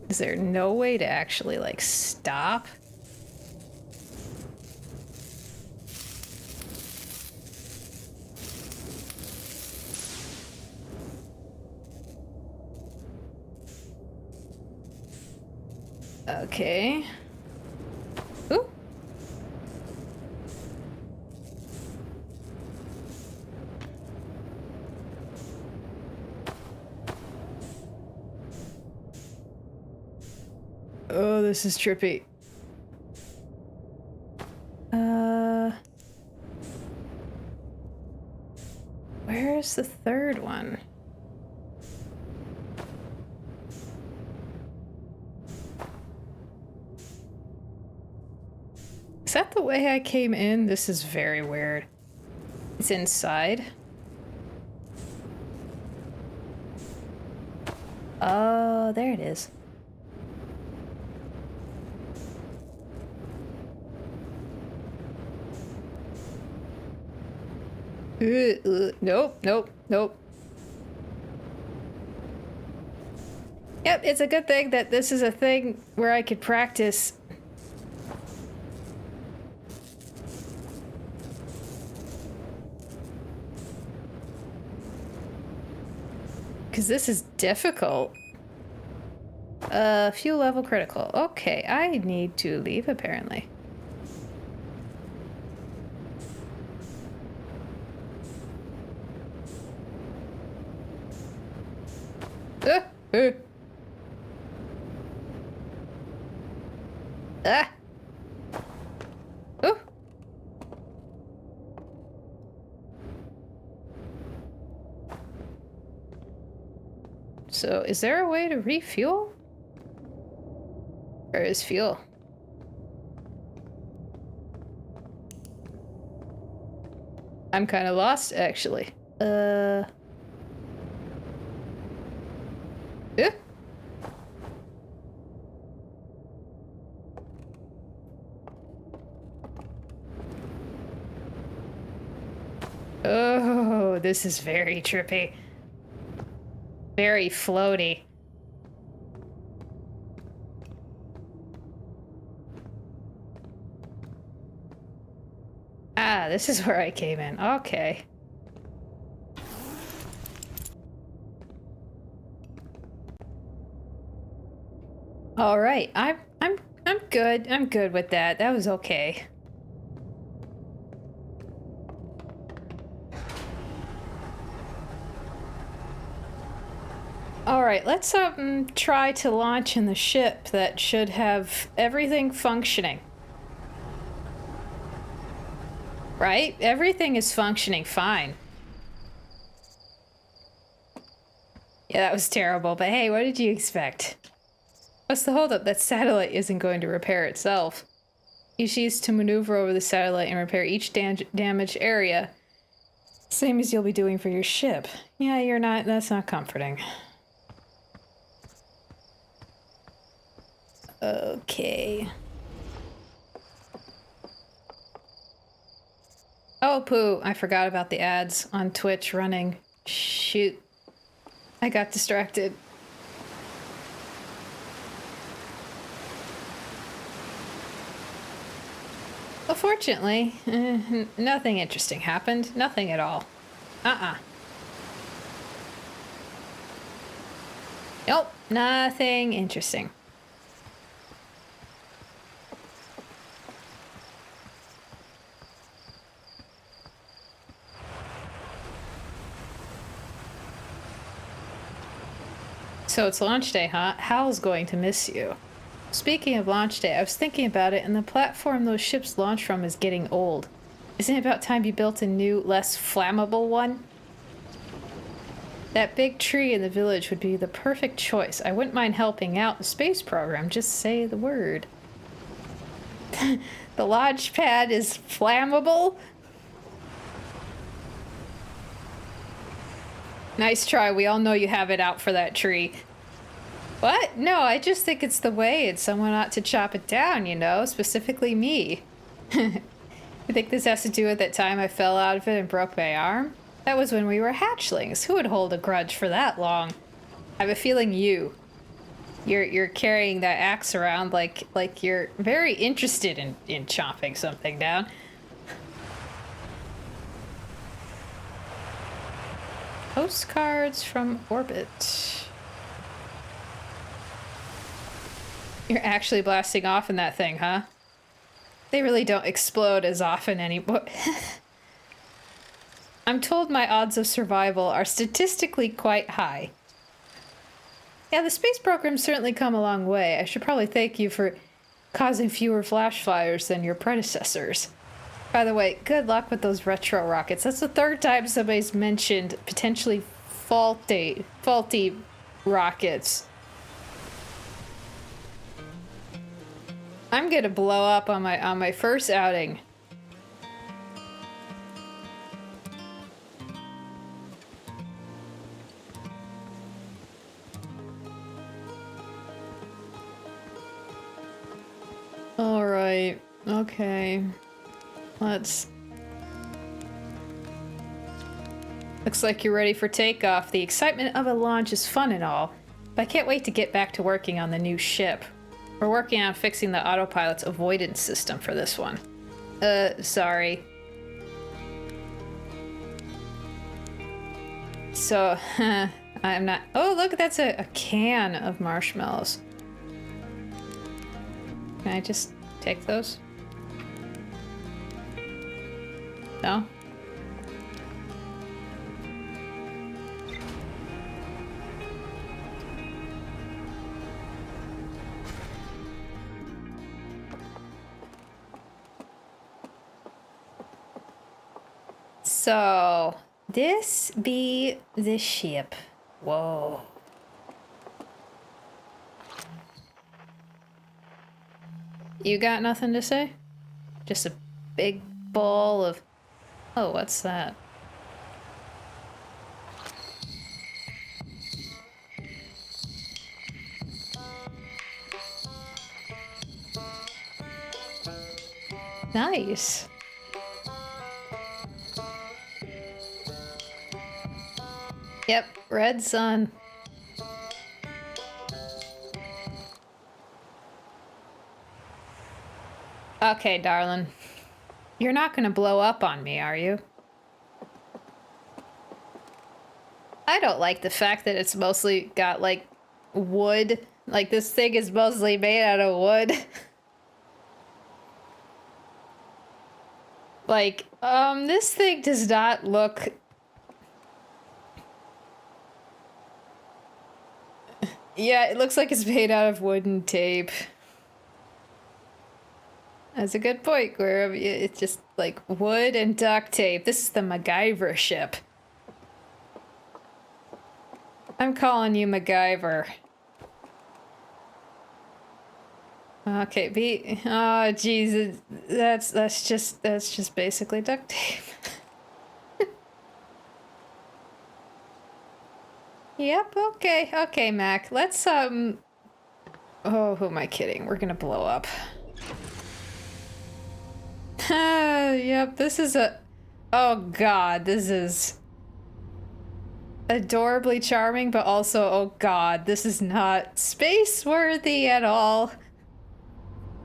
Is there no way to actually, like, stop? Okay. Ooh. Oh, this is trippy. Where's the third one? Is that the way I came in? This is very weird. It's inside. Oh, there it is. Nope, nope, nope. Yep, it's a good thing that this is a thing where I could practice. Because this is difficult. Fuel level critical. Okay, I need to leave apparently. Ah! Ooh! So, is there a way to refuel? Where is fuel? I'm kind of lost, actually. Oh, this is very trippy. Very floaty. Ah, this is where I came in. Okay. All right. I'm good. I'm good with that. That was okay. Alright, let's try to launch in the ship that should have everything functioning. Right? Everything is functioning fine. Yeah, that was terrible, but hey, what did you expect? What's the holdup? That satellite isn't going to repair itself. You choose to maneuver over the satellite and repair each damaged area. Same as you'll be doing for your ship. Yeah, you're not. That's not comforting. Okay. Oh, poo. I forgot about the ads on Twitch running. Shoot. I got distracted. Well, fortunately, nothing interesting happened. Nothing at all. Uh-uh. Nope, nothing interesting. So it's launch day, huh? Hal's going to miss you. Speaking of launch day, I was thinking about it, and the platform those ships launch from is getting old. Isn't it about time you built a new, less flammable one? That big tree in the village would be the perfect choice. I wouldn't mind helping out the space program. Just say the word. The launch pad is flammable? Nice try. We all know you have it out for that tree. What? No, I just think it's the way, and someone ought to chop it down, you know? Specifically me. You think this has to do with that time I fell out of it and broke my arm? That was when we were hatchlings. Who would hold a grudge for that long? I have a feeling you. You're carrying that axe around like you're very interested in chopping something down. Postcards from orbit. You're actually blasting off in that thing, huh? They really don't explode as often anymore. I'm told my odds of survival are statistically quite high. Yeah, the space program's certainly come a long way. I should probably thank you for causing fewer flash fires than your predecessors. By the way, good luck with those retro rockets. That's the third time somebody's mentioned potentially faulty rockets. I'm gonna blow up on my first outing. All right. Okay. Let's... Looks like you're ready for takeoff. The excitement of a launch is fun and all, but I can't wait to get back to working on the new ship. We're working on fixing the autopilot's avoidance system for this one. Sorry. So, I'm not... Oh, look, that's a can of marshmallows. Can I just take those? No? So, this be the ship. Whoa. You got nothing to say? Just a big ball of... Oh, what's that? Nice. Yep, red sun. Okay, darling. You're not gonna blow up on me, are you? I don't like the fact that it's mostly got, like, wood. Like, this thing is mostly made out of wood. Like, this thing does not look... Yeah, it looks like it's made out of wooden tape. That's a good point, Guerra. It's just like wood and duct tape. This is the MacGyver ship. I'm calling you MacGyver. Okay, oh Jesus, that's just basically duct tape. Yep, okay, Mac. Let's oh, who am I kidding? We're gonna blow up. Yep, this is a... Oh god, this is... adorably charming, but also, oh god, this is not space-worthy at all.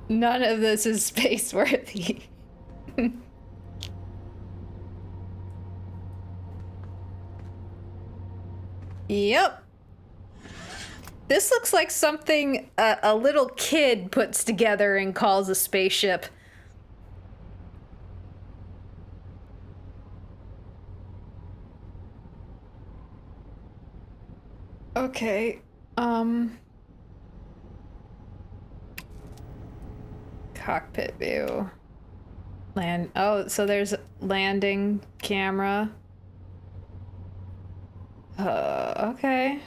None of this is space-worthy. Yep. This looks like something a little kid puts together and calls a spaceship. Okay, cockpit view. Land. Oh, so there's landing camera. Okay.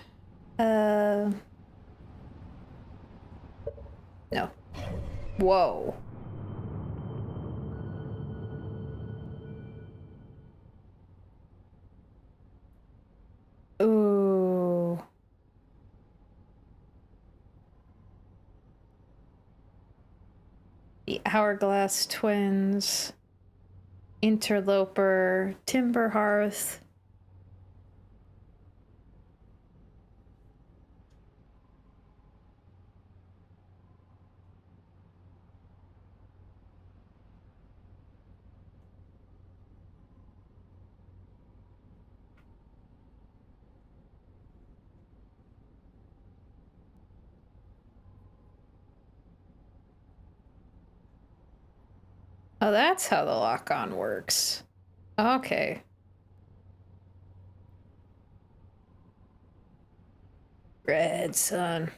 No. Whoa. Ooh. The Hourglass Twins. Interloper. Timber Hearth. Oh, that's how the lock-on works. Okay. Red Sun.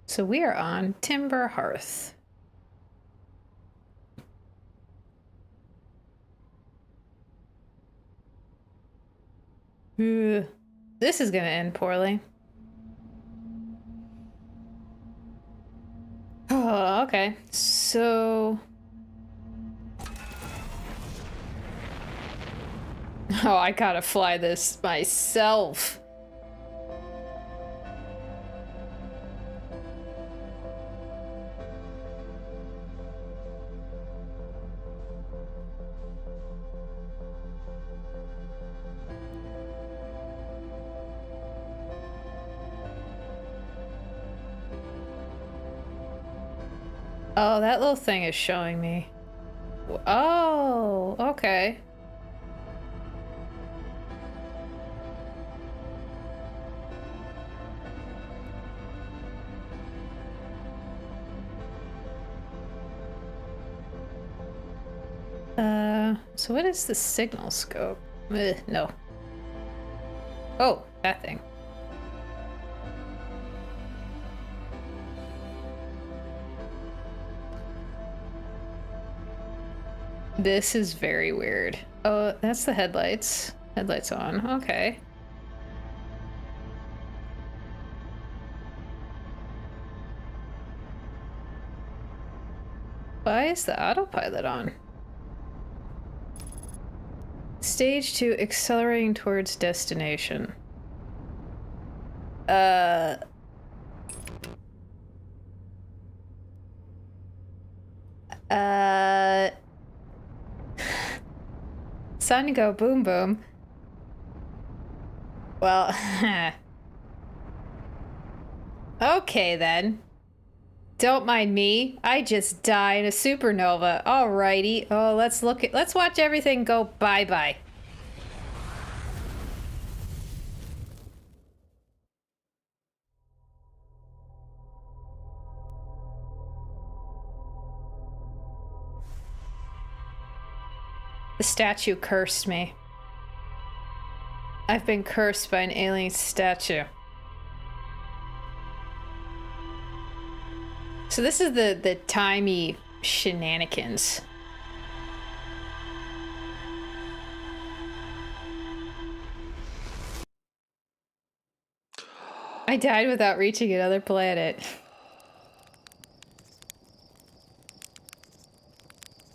So we are on Timber Hearth. This is gonna end poorly. Oh, okay. So... Oh, I gotta fly this myself. Oh, that little thing is showing me. Oh, okay. So what is the signal scope? No. Oh, that thing. This is very weird. Oh, that's the headlights. Headlights on. Okay. Why is the autopilot on? Stage 2, accelerating towards destination. It's time to go boom boom. Well, okay then. Don't mind me. I just die in a supernova. Alrighty. Oh, let's watch everything go bye-bye. The statue cursed me. I've been cursed by an alien statue. So this is the timey shenanigans. I died without reaching another planet.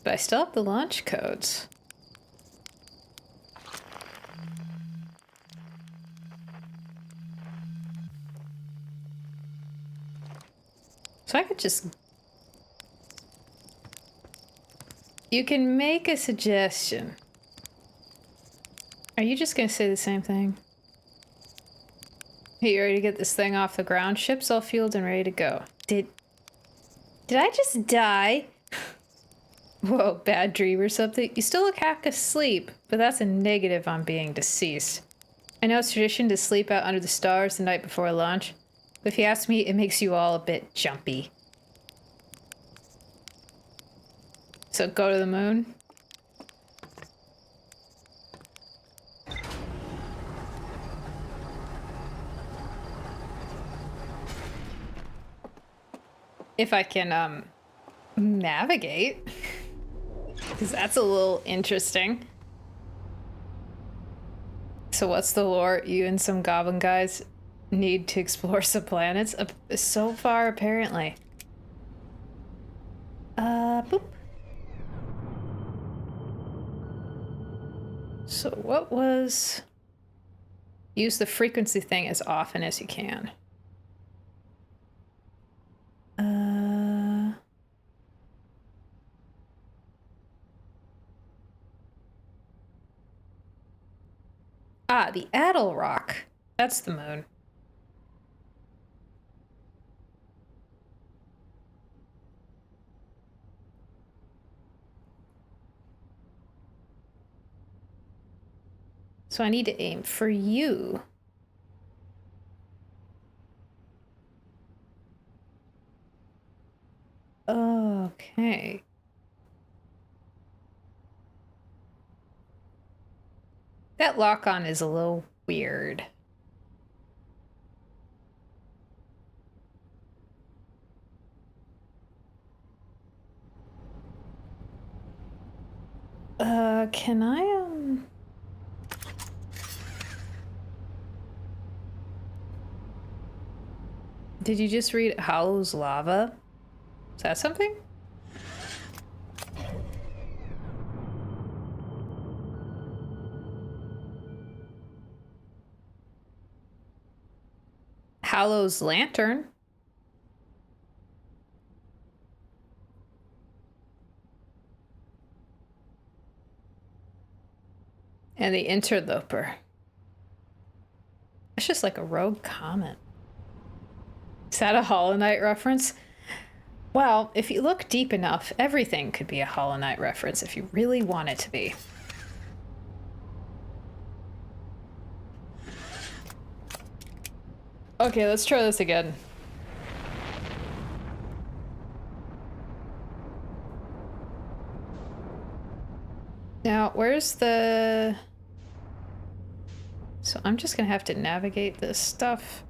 But I still have the launch codes. So I could just... You can make a suggestion. Are you just gonna say the same thing? Hey, you ready to get this thing off the ground? Ship's all fueled and ready to go. Did I just die? Whoa, bad dream or something? You still look half asleep, but that's a negative on being deceased. I know it's tradition to sleep out under the stars the night before launch, but if you ask me, it makes you all a bit jumpy. So go to the moon. If I can, navigate. Because that's a little interesting. So what's the lore? You and some goblin guys need to explore some planets? So far, apparently. Boop. So what was... Use the frequency thing as often as you can. Ah, the Adel Rock. That's the moon. So I need to aim for you. Okay. That lock-on is a little weird. Can I, Did you just read Hollow's Lava? Is that something? Hallow's Lantern. And the Interloper. It's just like a rogue comment. Is that a Hollow Knight reference? Well, if you look deep enough, everything could be a Hollow Knight reference if you really want it to be. Okay, let's try this again. Now, where's the... So I'm just gonna have to navigate this stuff.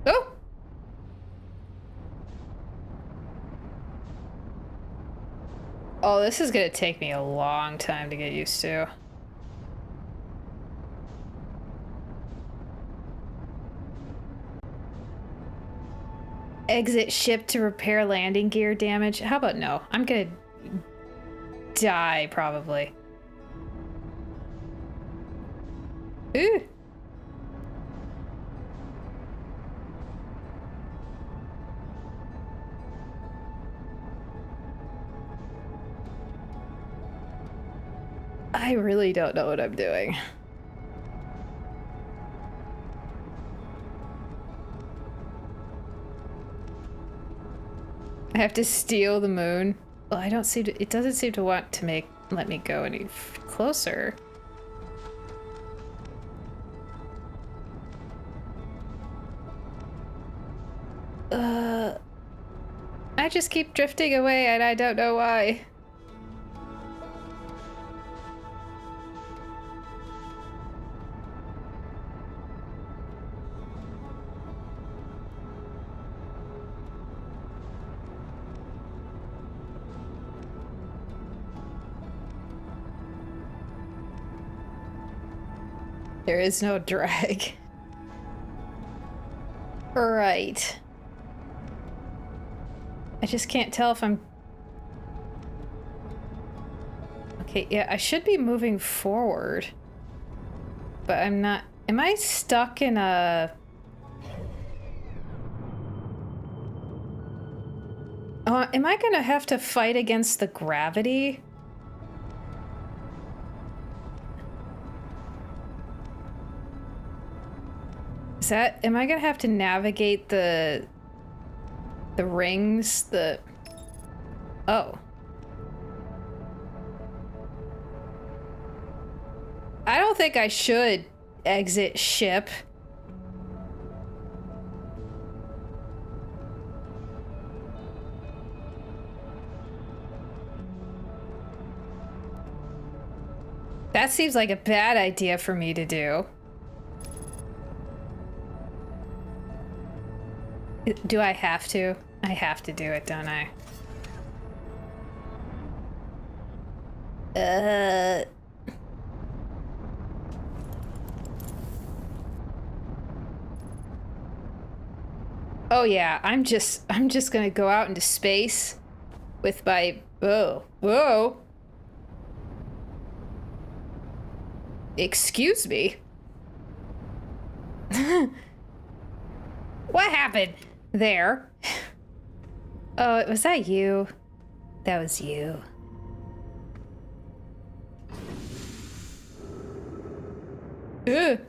Oh! Oh, this is gonna take me a long time to get used to. Exit ship to repair landing gear damage. How about no? I'm gonna die, probably. Ooh. I really don't know what I'm doing. I have to steal the moon. Well, I don't seem to, it doesn't seem to want to let me go any closer. I just keep drifting away and I don't know why. There is no drag. Right. I just can't tell if I'm... Okay, yeah, I should be moving forward. But I'm not... Am I stuck in a... Oh, am I gonna have to fight against the gravity? Is that... Am I gonna have to navigate the rings? Oh. I don't think I should exit ship. That seems like a bad idea for me to do. Do I have to? I have to do it, don't I? Oh yeah, I'm just gonna go out into space with my... Whoa. Excuse me? What happened there? Oh, was that you? That was you. Ugh.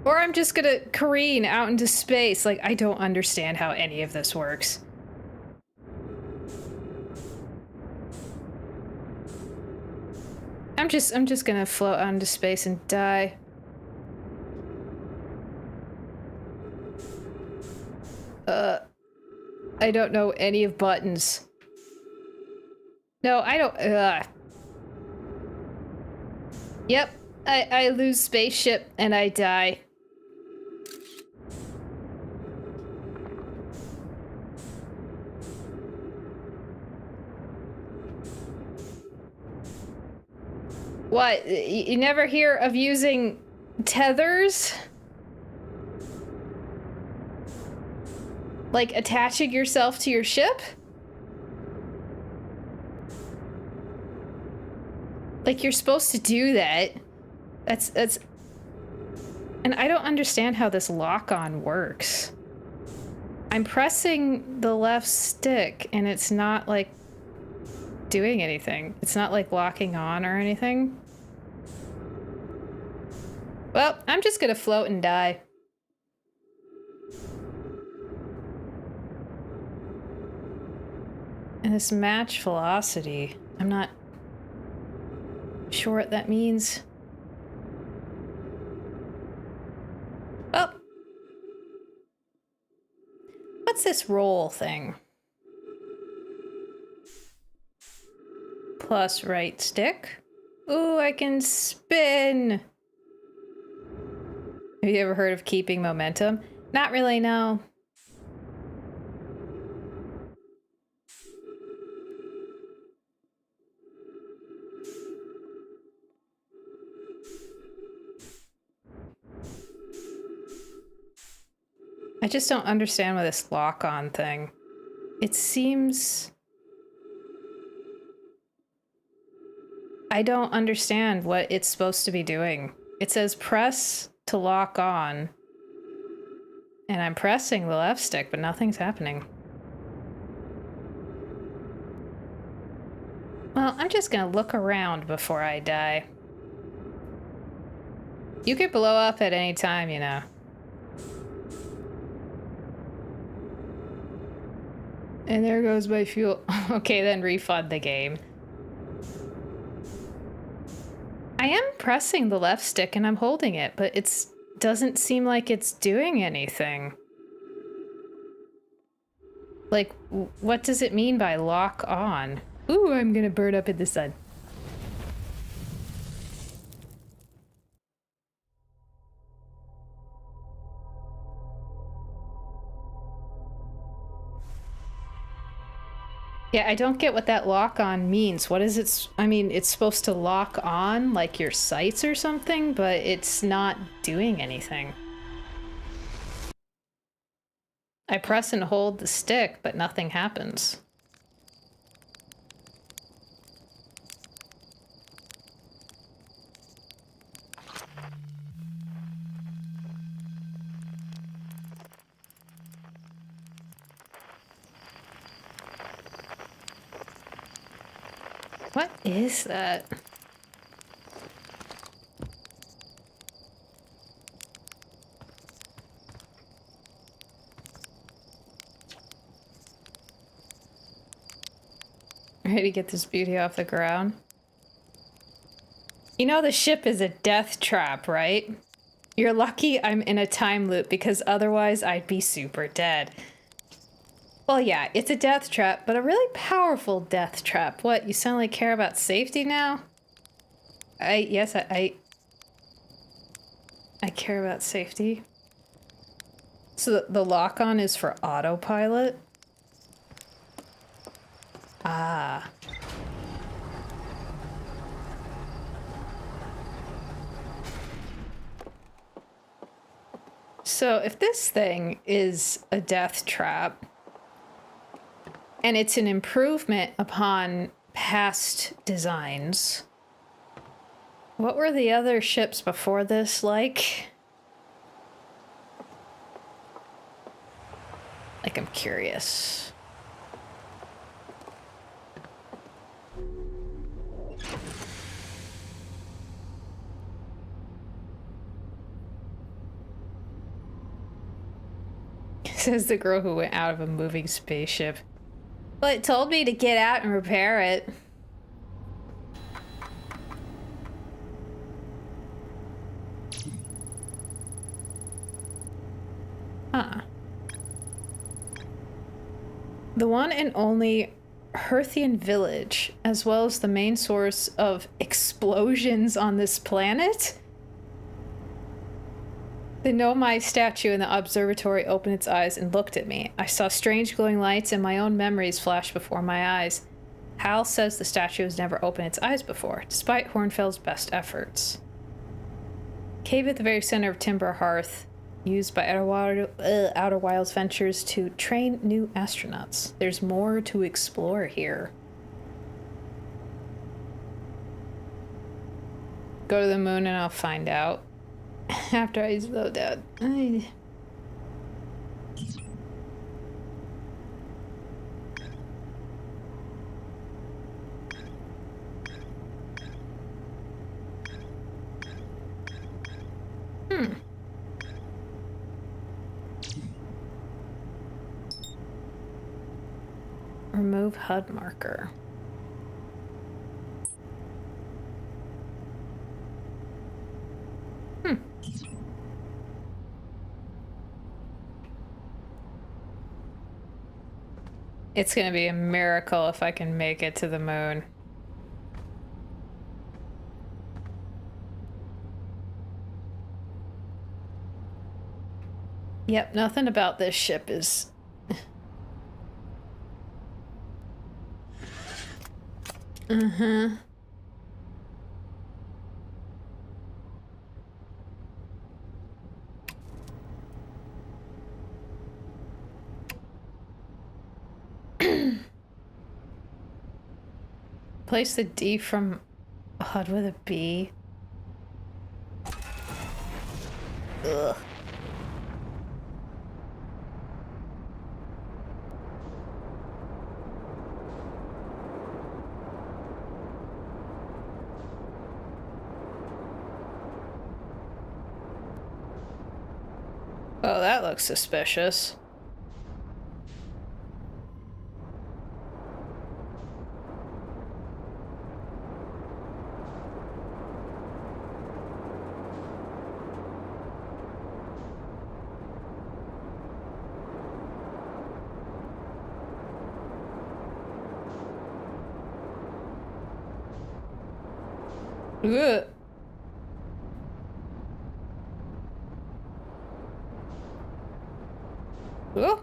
Or I'm just gonna careen out into space. Like, I don't understand how any of this works. I'm just gonna float out into space and die. I don't know any of buttons. No, I don't. Yep, I lose spaceship and I die. What? You never hear of using tethers? Like attaching yourself to your ship? Like you're supposed to do that. That's... And I don't understand how this lock-on works. I'm pressing the left stick and it's not like doing anything. It's not like locking on or anything. Well, I'm just gonna float and die. And this match velocity, I'm not sure what that means. Oh! What's this roll thing? Plus right stick. Ooh, I can spin! Have you ever heard of keeping momentum? Not really, no. I just don't understand with this lock-on thing. It seems... I don't understand what it's supposed to be doing. It says press to lock on. And I'm pressing the left stick, but nothing's happening. Well, I'm just gonna look around before I die. You could blow up at any time, you know. And there goes my fuel. Okay, then refund the game. I am pressing the left stick and I'm holding it, but it doesn't seem like it's doing anything. Like, what does it mean by lock on? Ooh, I'm gonna burn up in the sun. Yeah, I don't get what that lock on means. What is it? I mean, it's supposed to lock on like your sights or something, but it's not doing anything. I press and hold the stick, but nothing happens. What is that? Ready to get this beauty off the ground? You know the ship is a death trap, right? You're lucky I'm in a time loop because otherwise I'd be super dead. Well, yeah, it's a death trap, but a really powerful death trap. What, you sound like care about safety now? Yes, I care about safety. So the lock-on is for autopilot? Ah. So if this thing is a death trap, and it's an improvement upon past designs, what were the other ships before this like? Like, I'm curious. Says the girl who went out of a moving spaceship. Well, it told me to get out and repair it. Huh. The one and only Hearthian village, as well as the main source of explosions on this planet? The Nomai statue in the observatory opened its eyes and looked at me. I saw strange glowing lights and my own memories flash before my eyes. Hal says the statue has never opened its eyes before, despite Hornfell's best efforts. Cave at the very center of Timber Hearth, used by Outer Wilds Ventures to train new astronauts. There's more to explore here. Go to the moon and I'll find out. After I slow down. Remove HUD marker. It's gonna be a miracle if I can make it to the moon. Yep, nothing about this ship is... Uh-huh. Place the D from HUD with a B. Ugh. Oh, that looks suspicious. Ugh. Ugh.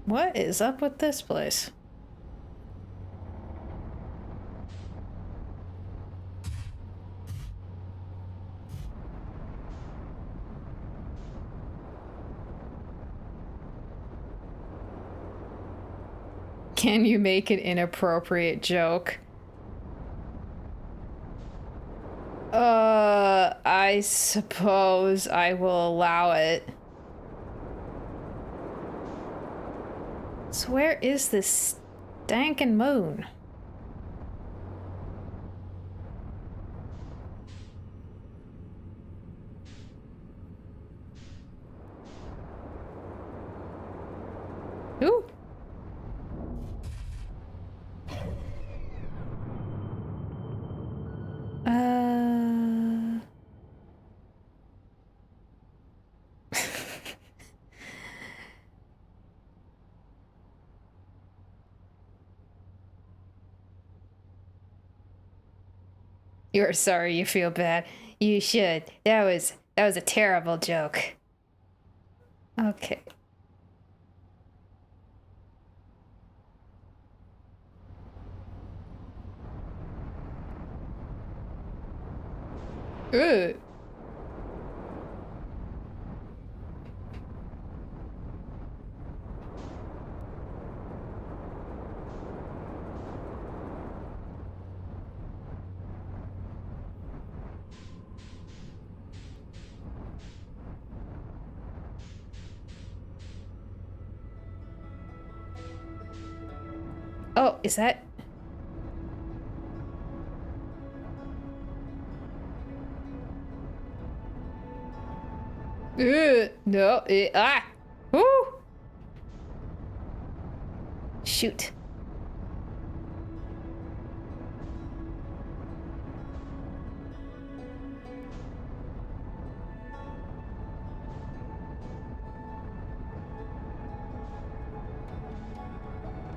What is up with this place? Can you make an inappropriate joke? I suppose I will allow it. So where is this stankin' moon? Ooh. You're sorry you feel bad. You should. That was a terrible joke. Okay. Ooh. Oh, is that... No. Ah! Woo! Shoot.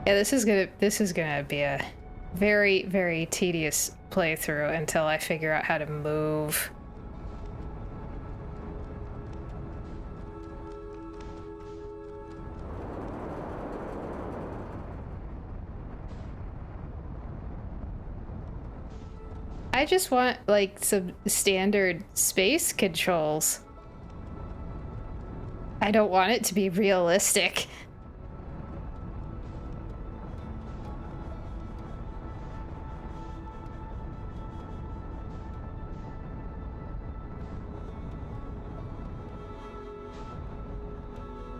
Yeah, this is gonna be a very, very tedious playthrough until I figure out how to move. I just want, like, some standard space controls. I don't want it to be realistic.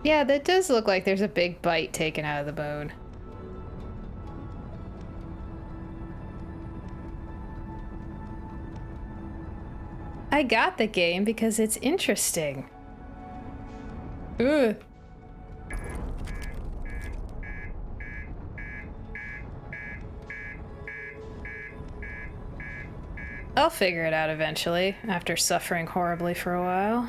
Yeah, that does look like there's a big bite taken out of the bone. I got the game because it's interesting. Ooh. I'll figure it out eventually, after suffering horribly for a while.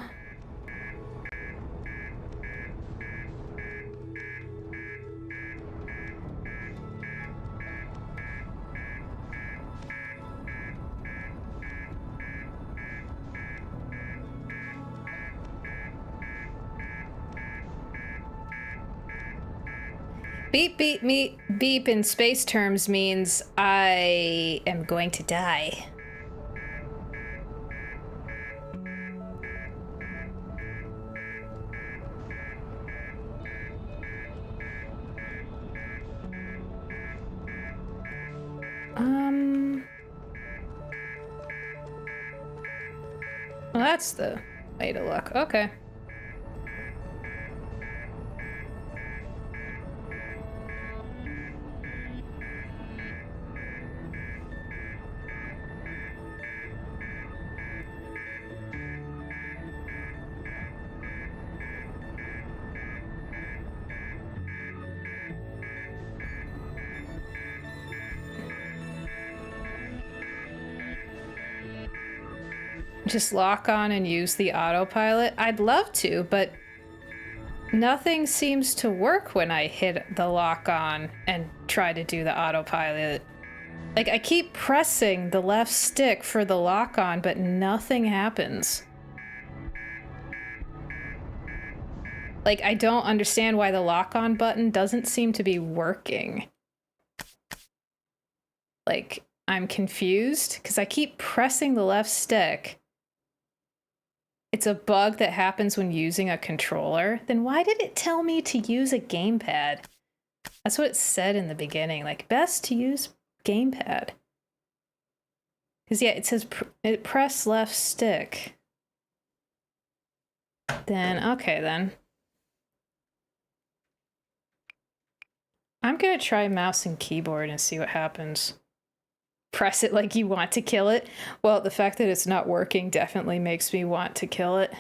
Beep, beep, meep, beep in space terms means I am going to die. Well, that's the way to look. Okay. Just lock on and use the autopilot? I'd love to, but nothing seems to work when I hit the lock on and try to do the autopilot. Like, I keep pressing the left stick for the lock on, but nothing happens. Like, I don't understand why the lock on button doesn't seem to be working. Like, I'm confused because I keep pressing the left stick. It's a bug that happens when using a controller. Then why did it tell me to use a gamepad? That's what it said in the beginning, like, best to use gamepad. Because, yeah, it says press left stick. Then, okay, then. I'm gonna try mouse and keyboard and see what happens. Press it like you want to kill it. Well, the fact that it's not working definitely makes me want to kill it.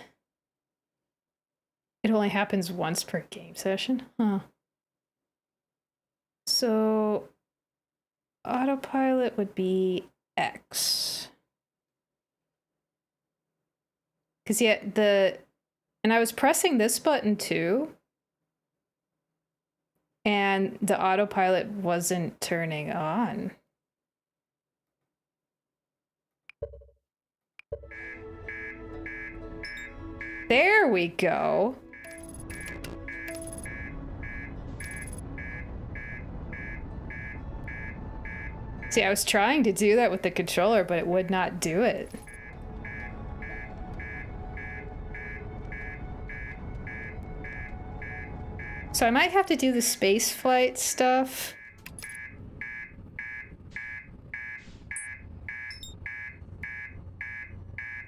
It only happens once per game session? Huh. So, autopilot would be X. Because, yeah, and I was pressing this button too, and the autopilot wasn't turning on. There we go. See, I was trying to do that with the controller, but it would not do it. So I might have to do the space flight stuff.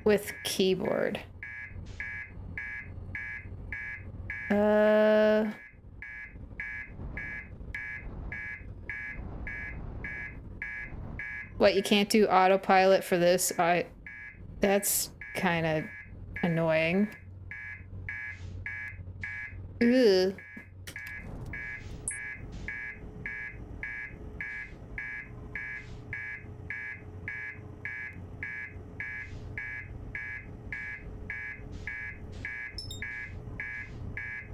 With keyboard. What, you can't do autopilot for this? That's kind of annoying. Ugh.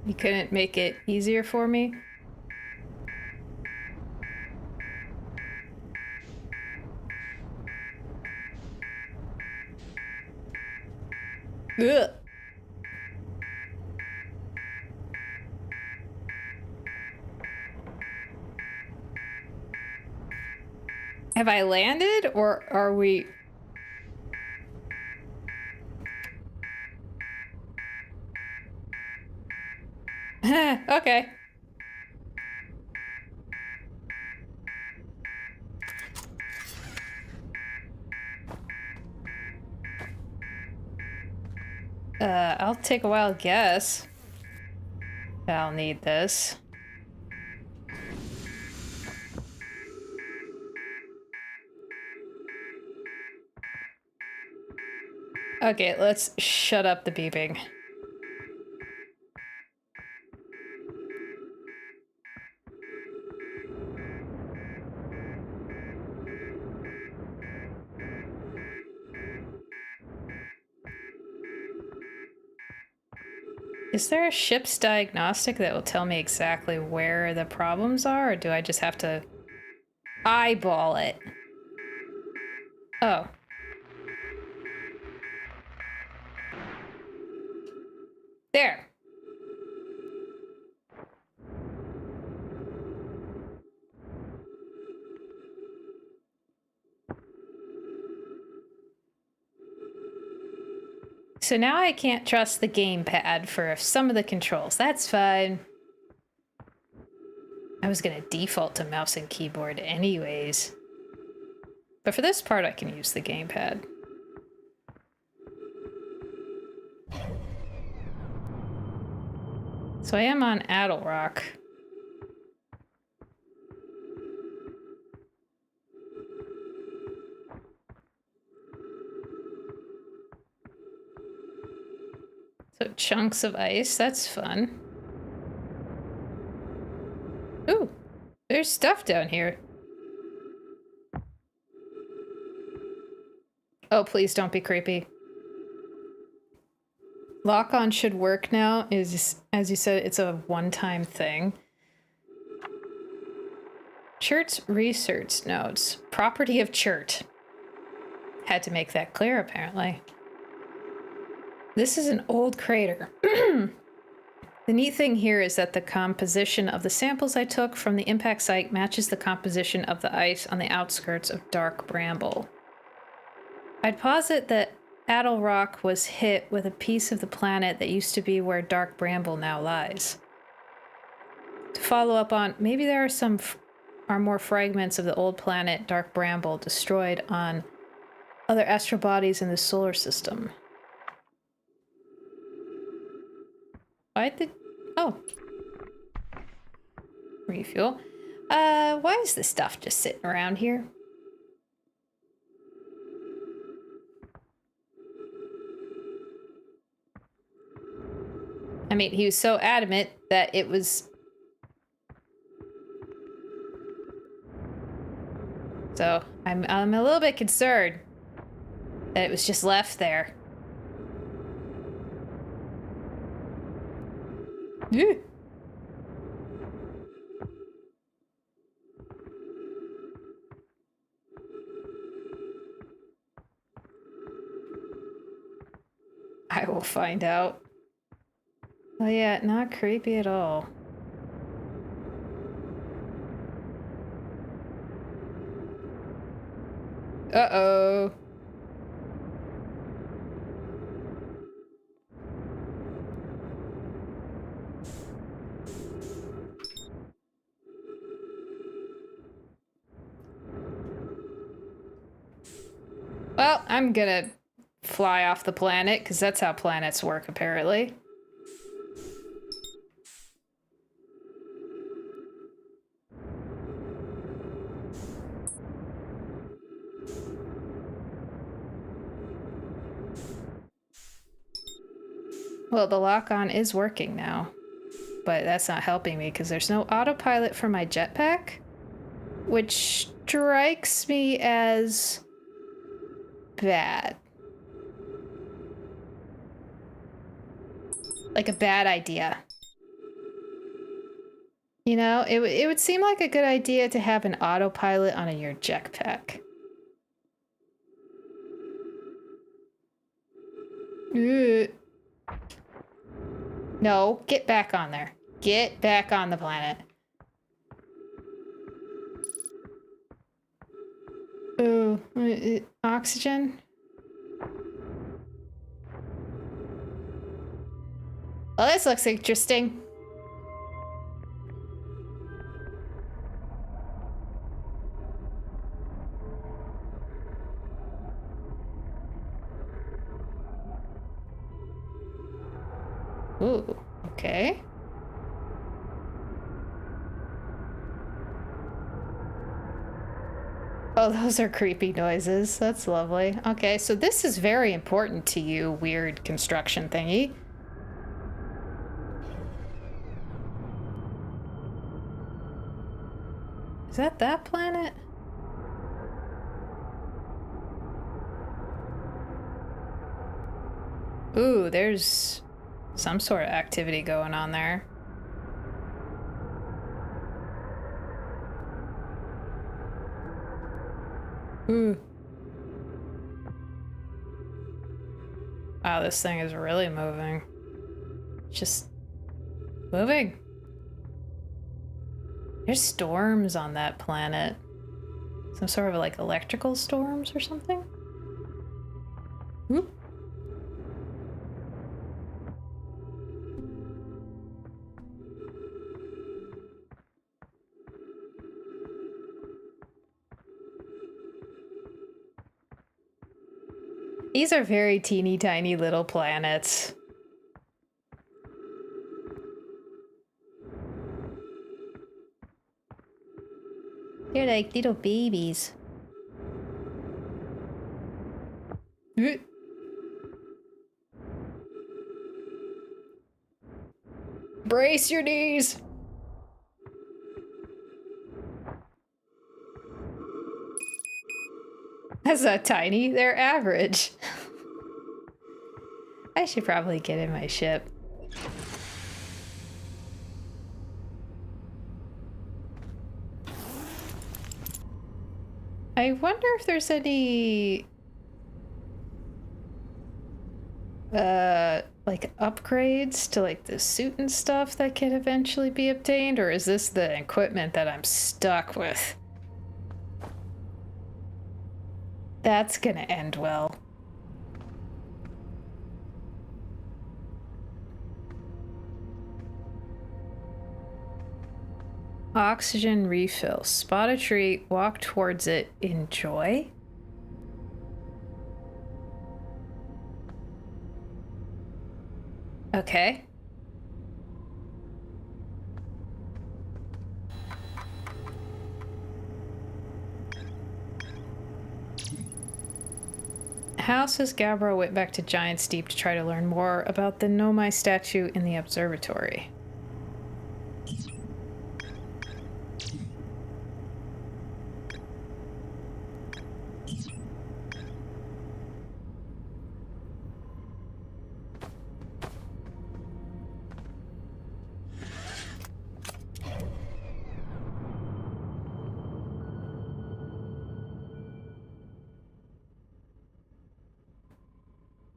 You couldn't make it easier for me? Ugh. Have I landed, or are we... Okay. I'll take a wild guess. I'll need this. Okay, let's shut up the beeping. Is there a ship's diagnostic that will tell me exactly where the problems are, or do I just have to eyeball it? Oh. There. So now I can't trust the gamepad for some of the controls. That's fine. I was gonna default to mouse and keyboard anyways. But for this part, I can use the gamepad. So I am on Addlerock. So chunks of ice, that's fun. Ooh, there's stuff down here. Oh, please don't be creepy. Lock-on should work now. Is, as you said, it's a one-time thing. Chirt's research notes. Property of Chirt. Had to make that clear, apparently. This is an old crater. The neat thing here is that the composition of the samples I took from the impact site matches the composition of the ice on the outskirts of Dark Bramble. I'd posit that Addlerock was hit with a piece of the planet that used to be where Dark Bramble now lies. To follow up on, maybe there are more fragments of the old planet Dark Bramble destroyed on other astral bodies in the solar system. Oh. Refuel. Why is this stuff just sitting around here? I mean, he was so adamant that it was... So, I'm a little bit concerned that it was just left there. I will find out. Oh yeah, not creepy at all. Uh-oh. Well, I'm gonna fly off the planet, because that's how planets work, apparently. Well, the lock-on is working now, but that's not helping me because there's no autopilot for my jetpack, which strikes me as bad. Like a bad idea. You know, it would seem like a good idea to have an autopilot on your jetpack. No, get back on there. Get back on the planet. Ooh, oxygen? Well, this looks interesting. Ooh, okay. Oh, those are creepy noises. That's lovely. Okay, so this is very important to you, weird construction thingy. Is that planet? Ooh, there's some sort of activity going on there. Ooh. Wow, this thing is really moving. Just moving. There's storms on that planet. Some sort of like electrical storms or something? Whoop. These are very teeny tiny little planets. They're like little babies. Brace your knees! That's not tiny, they're average. I should probably get in my ship. I wonder if there's any like upgrades to like the suit and stuff that can eventually be obtained, or is this the equipment that I'm stuck with? That's gonna end well. Oxygen refill. Spot a tree, walk towards it, enjoy. Okay. How says Gabbro went back to Giant's Deep to try to learn more about the Nomai statue in the observatory.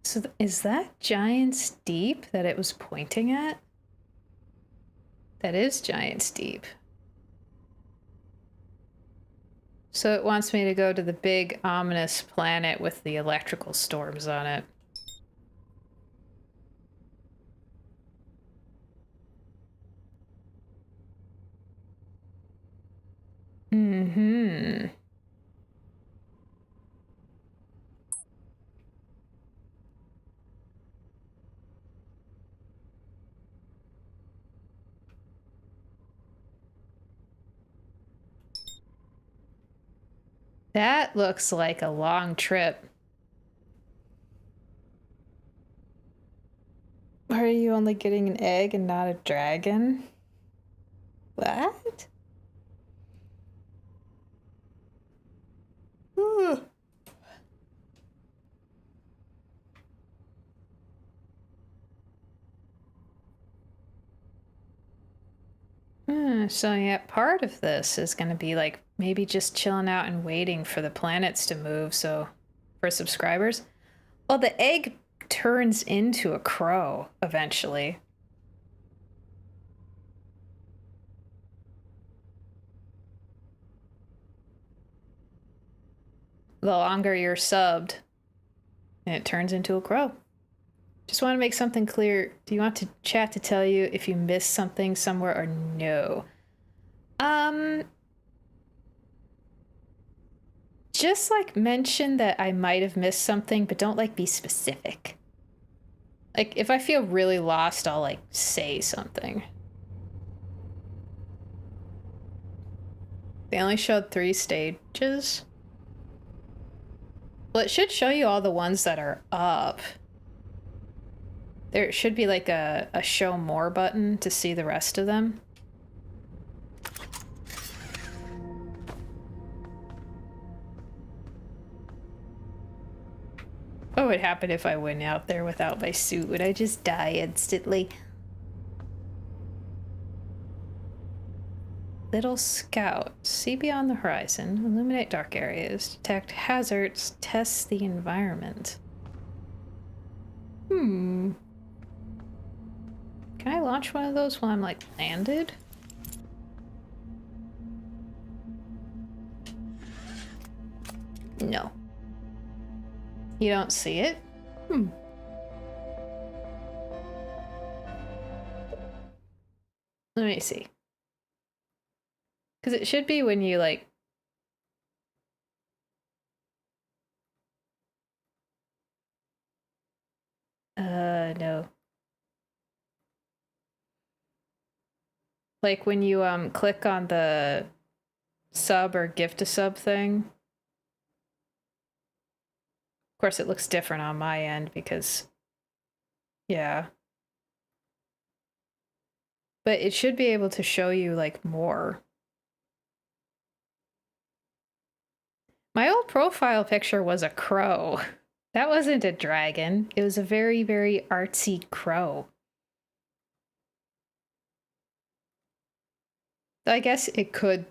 So is that Giant's Deep that it was pointing at? That is Giant's Deep. So it wants me to go to the big, ominous planet with the electrical storms on it. Mm-hmm. That looks like a long trip. Are you only getting an egg and not a dragon? What? So yeah, part of this is going to be like maybe just chilling out and waiting for the planets to move. So for subscribers, well, the egg turns into a crow eventually. The longer you're subbed, and it turns into a crow. Just want to make something clear. Do you want to chat to tell you if you missed something somewhere or no? Just like mention that I might have missed something, but don't like be specific. Like if I feel really lost, I'll like say something. They only showed 3 stages. Well, it should show you all the ones that are up. There should be like a show more button to see the rest of them. What would happen if I went out there without my suit? Would I just die instantly? Little Scout. See beyond the horizon. Illuminate dark areas. Detect hazards. Test the environment. Can I launch one of those while I'm like landed? No. You don't see it? Let me see. Because it should be when you like... no. Like when you click on the sub or gift a sub thing. Of course it looks different on my end because yeah. But it should be able to show you like more. My old profile picture was a crow. That wasn't a dragon. It was a very, very artsy crow. I guess it could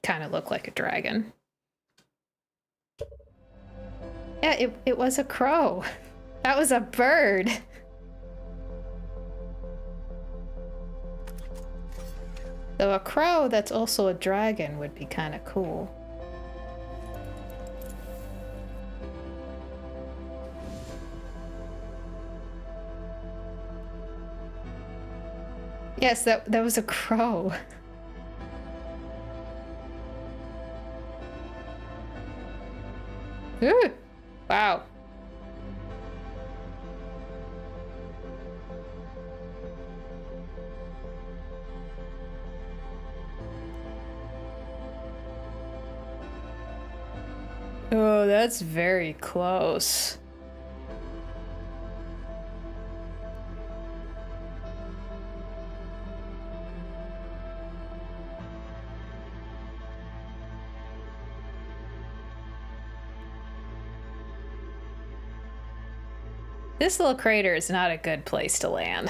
kind of look like a dragon. Yeah, it was a crow. That was a bird. Though a crow that's also a dragon would be kind of cool. Yes, that was a crow. Ooh, wow. Oh, that's very close. This little crater is not a good place to land.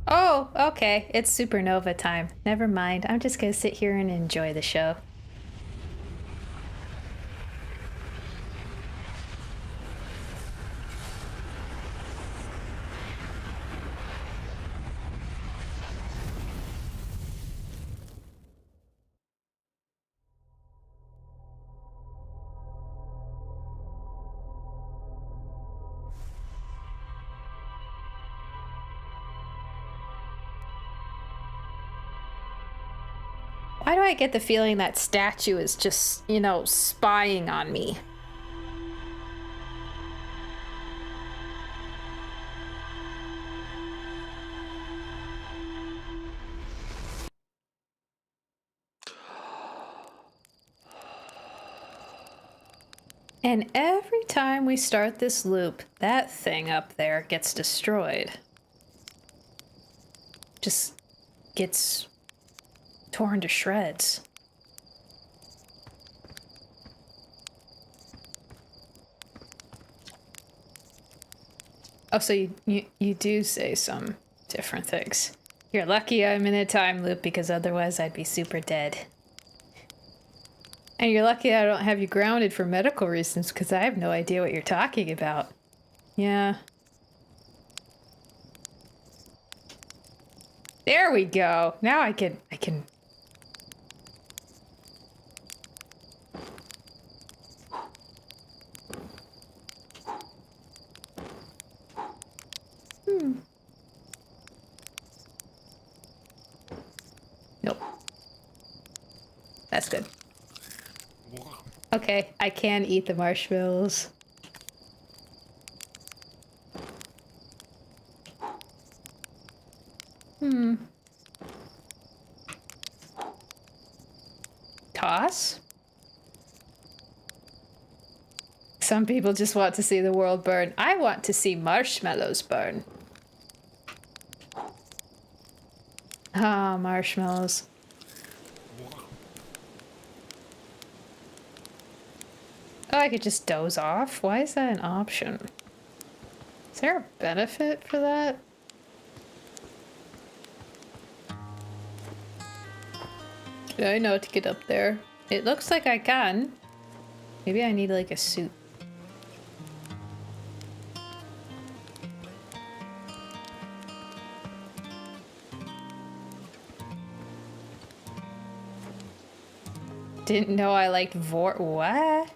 Oh, okay. It's supernova time. Never mind. I'm just gonna sit here and enjoy the show. Why do I get the feeling that statue is just, you know, spying on me? And every time we start this loop, that thing up there gets destroyed. Just gets torn to shreds. Oh, so you do say some different things. You're lucky I'm in a time loop because otherwise I'd be super dead. And you're lucky I don't have you grounded for medical reasons because I have no idea what you're talking about. Yeah. There we go. Now I can... Nope. That's good. Okay, I can eat the marshmallows. Toss? Some people just want to see the world burn. I want to see marshmallows burn. Ah, marshmallows. Oh, I could just doze off? Why is that an option? Is there a benefit for that? Do I know to get up there? It looks like I can. Maybe I need like a suit. Didn't know I liked what?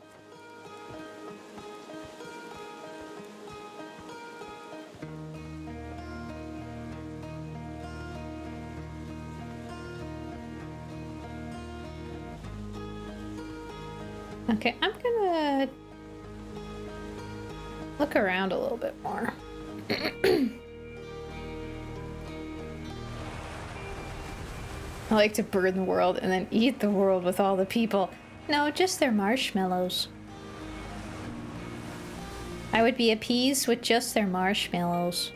Okay, I'm gonna look around a little bit more. I like to burn the world and then eat the world with all the people. No, just their marshmallows. I would be appeased with just their marshmallows.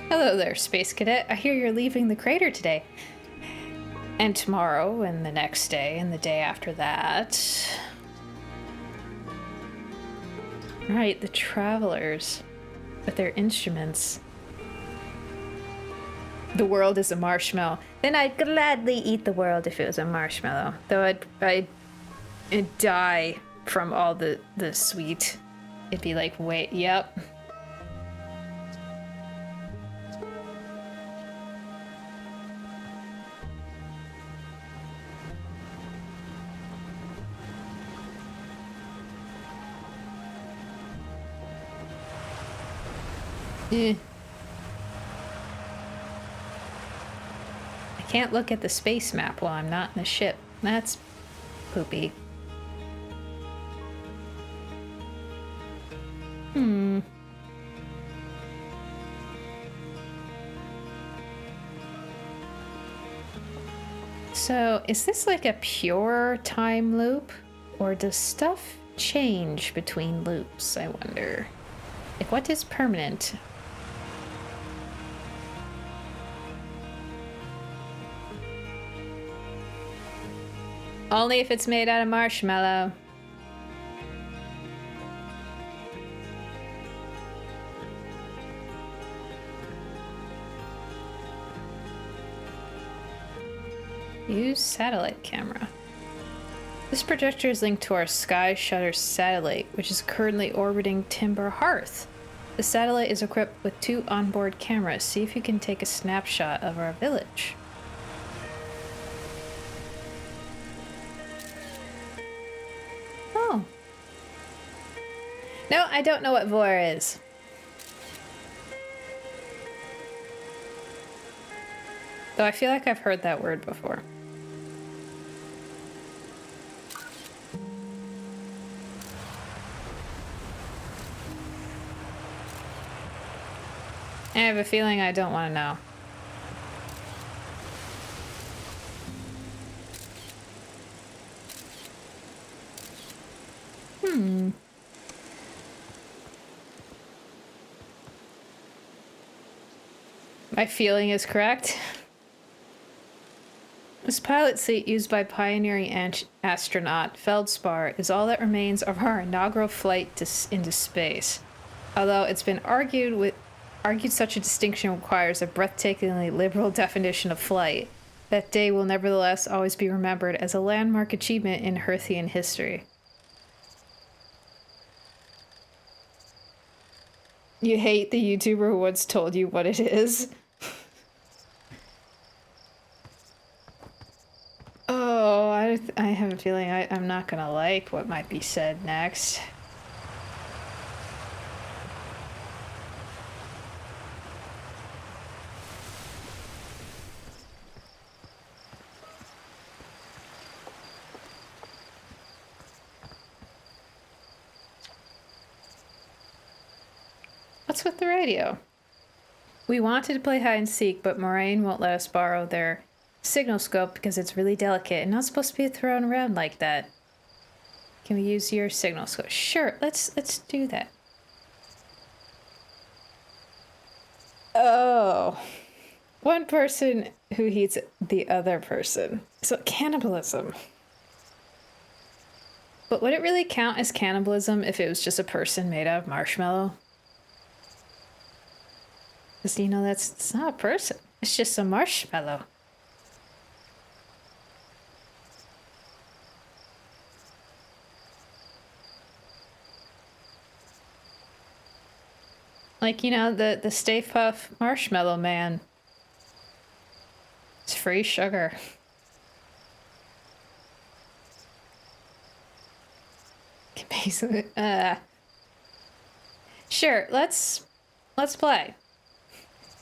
Hello there, Space Cadet. I hear you're leaving the crater today. And tomorrow, and the next day, and the day after that. Right, the travelers with their instruments. The world is a marshmallow. Then I'd gladly eat the world if it was a marshmallow. Though I'd die from all the sweet. It'd be like, wait, yep. I can't look at the space map while I'm not in the ship. That's poopy. So, is this like a pure time loop? Or does stuff change between loops, I wonder? Like, what is permanent? Only if it's made out of marshmallow. Use satellite camera. This projector is linked to our Sky Shutter satellite, which is currently orbiting Timber Hearth. The satellite is equipped with 2 onboard cameras. See if you can take a snapshot of our village. Oh. No, I don't know what Vor is. Though I feel like I've heard that word before. I have a feeling I don't want to know. My feeling is correct. This pilot seat used by pioneering astronaut Feldspar is all that remains of our inaugural flight into space. Although it's been argued such a distinction requires a breathtakingly liberal definition of flight, that day will nevertheless always be remembered as a landmark achievement in Hearthian history. You hate the YouTuber who once told you what it is? Oh, I have a feeling I'm not gonna like what might be said next. What's with the radio? We wanted to play hide and seek, but Moraine won't let us borrow their signal scope because it's really delicate and not supposed to be thrown around like that. Can we use your signal scope? Sure, let's do that. Oh. One person who eats the other person. So cannibalism. But would it really count as cannibalism if it was just a person made out of marshmallow? Because, you know, it's not a person. It's just a marshmallow. Like, you know, the Stay Puft Marshmallow Man. It's free sugar. Basically, sure, let's play.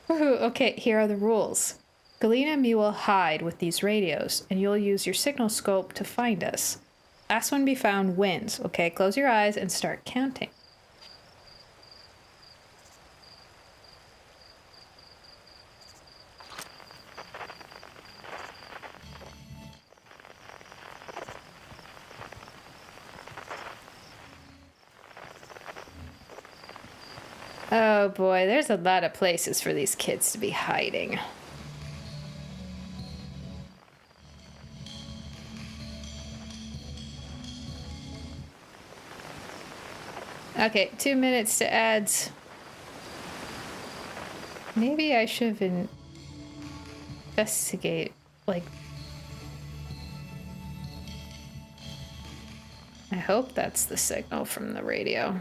Woohoo, okay, here are the rules. Galena and me will hide with these radios, and you'll use your signal scope to find us. Last one to be found wins, okay? Close your eyes and start counting. Oh boy, there's a lot of places for these kids to be hiding. Okay, 2 minutes to ads. Maybe I should investigate, like... I hope that's the signal from the radio.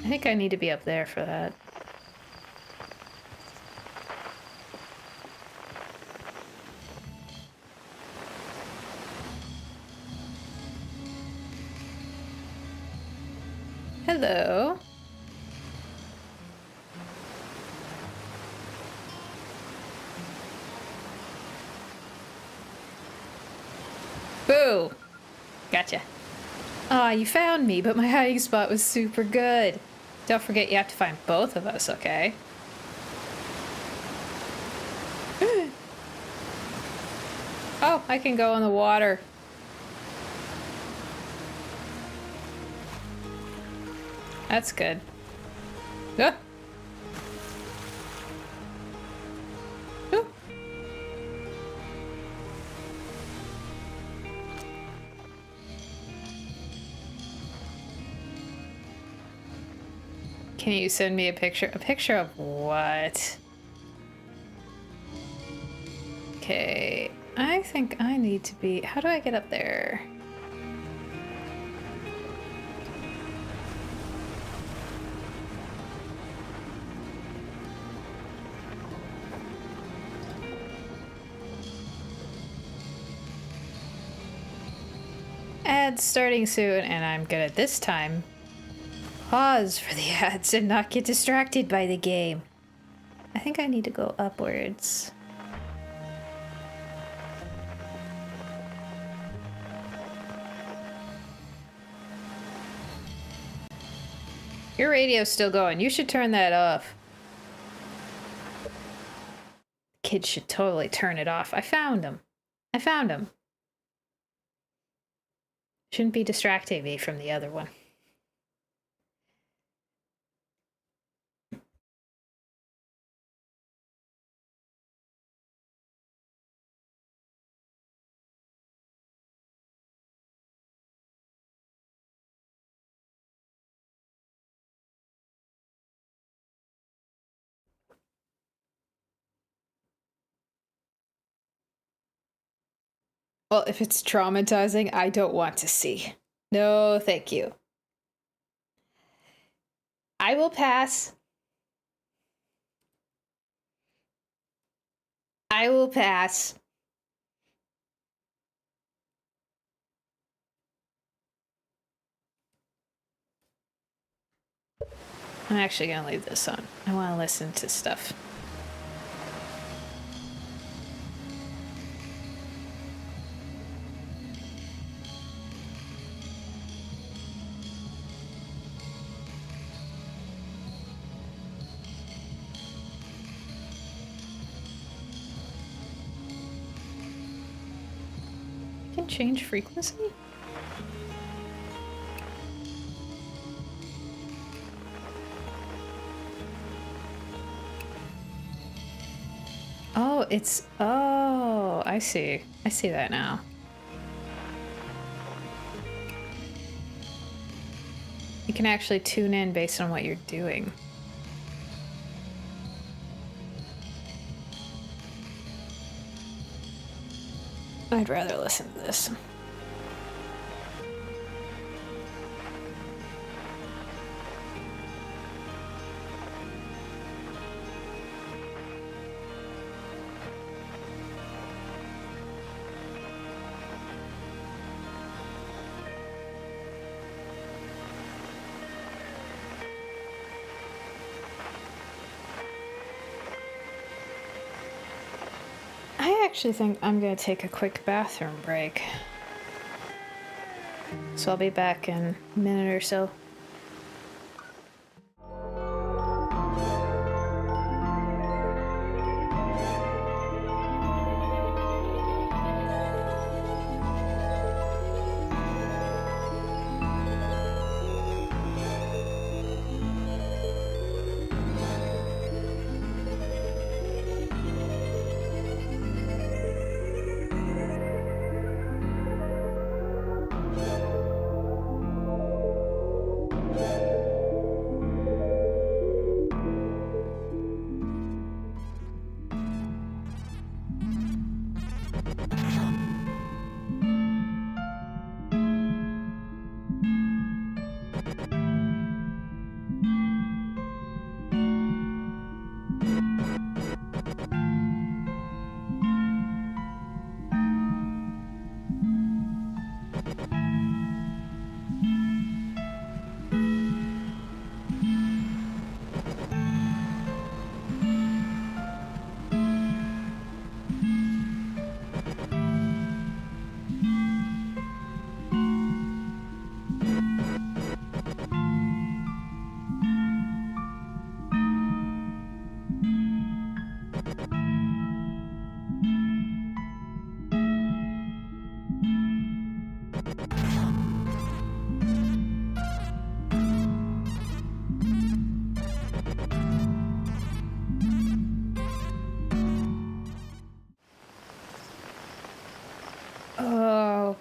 I think I need to be up there for that. Hello. Boo! Gotcha. Aw, you found me, but my hiding spot was super good. Don't forget you have to find both of us, okay? Oh, I can go in the water. That's good. Ah. Ooh. Can you send me a picture? A picture of what? Okay, I think I need to be... How do I get up there? ads starting soon, and I'm gonna this time pause for the ads and not get distracted by the game. I think I need to go upwards. Your radio's still going. You should turn that off. Kids should totally turn it off. I found him. I found him. Shouldn't be distracting me from the other one. Well, if it's traumatizing, I don't want to see. No, thank you. I will pass. I will pass. I'm actually gonna leave this on. I want to listen to stuff. I can change frequency? Oh, it's... Oh, I see. I see that now. You can actually tune in based on what you're doing. I'd rather listen to this. I actually think I'm gonna take a quick bathroom break. So I'll be back in a minute or so.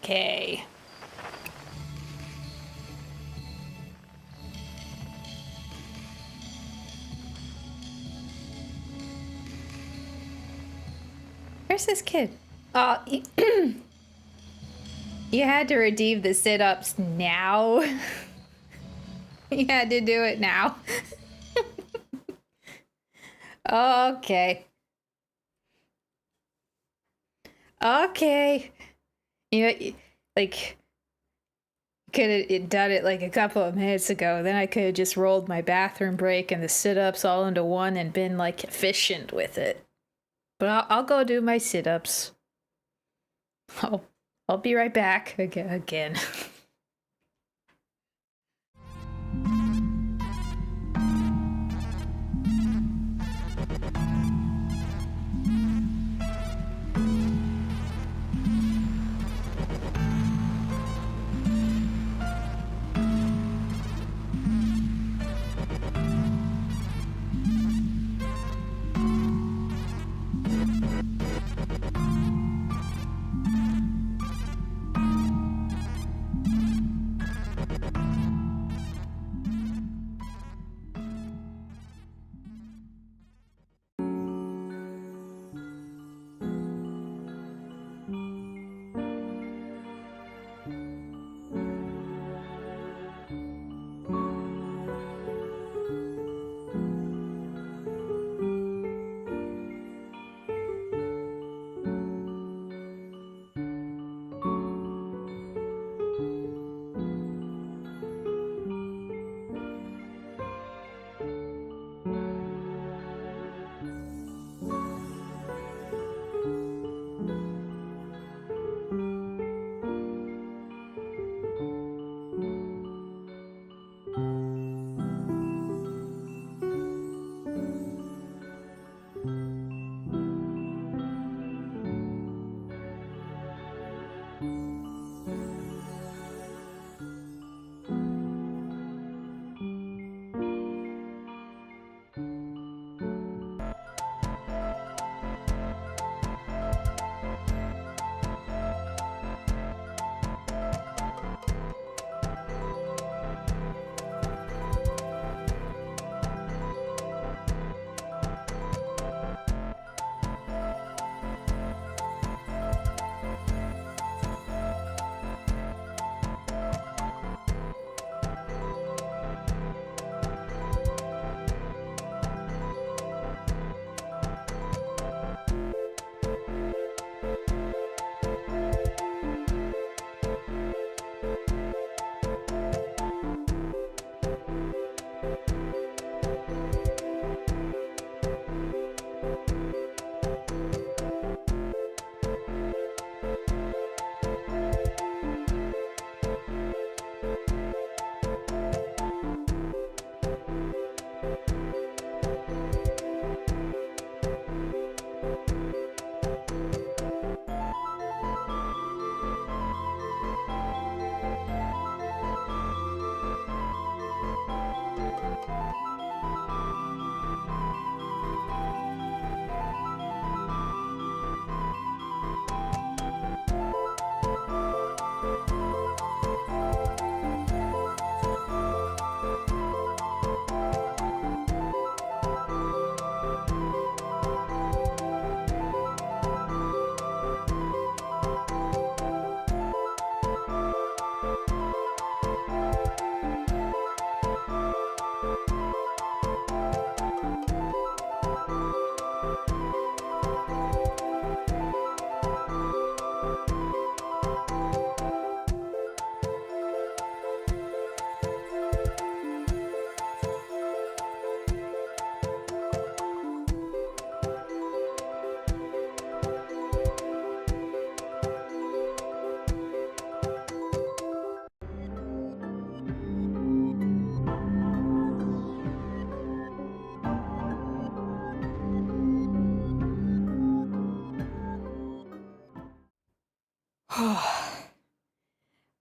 Okay. Where's this kid? You had to redeem the sit-ups now. You had to do it now. Okay. Okay. You know, like, could have done it like a couple of minutes ago. Then I could have just rolled my bathroom break and the sit-ups all into one and been like efficient with it. But I'll go do my sit-ups. I'll be right back again.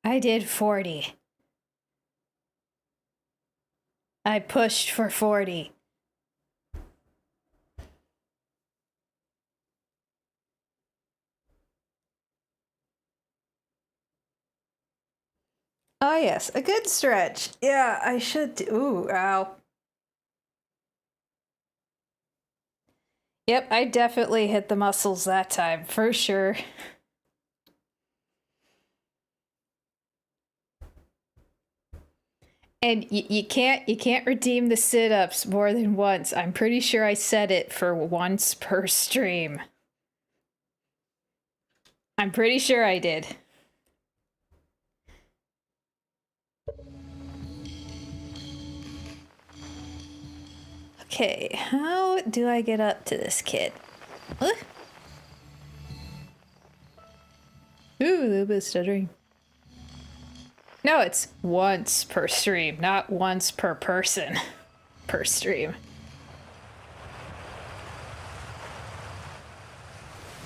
I did 40. I pushed for 40. Oh, yes, a good stretch. Yeah, I should. Ooh, ow. Yep, I definitely hit the muscles that time, for sure. And you can't redeem the sit-ups more than once. I'm pretty sure I said it for once per stream. I'm pretty sure I did. Okay, how do I get up to this kid? Ooh, a little bit of stuttering. No, it's once per stream, not once per person per stream.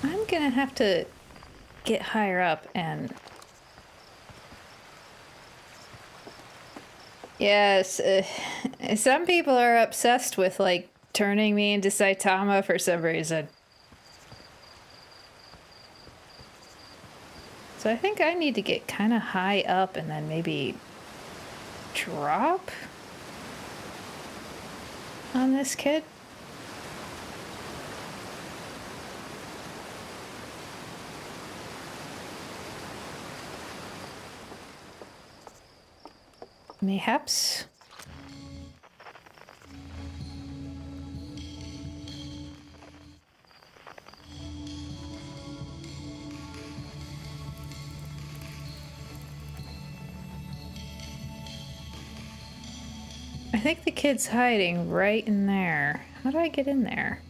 I'm gonna have to get higher up and... Yes, some people are obsessed with, like, turning me into Saitama for some reason. So I think I need to get kind of high up and then maybe drop on this kid. Mayhaps. I think the kid's hiding right in there. How do I get in there?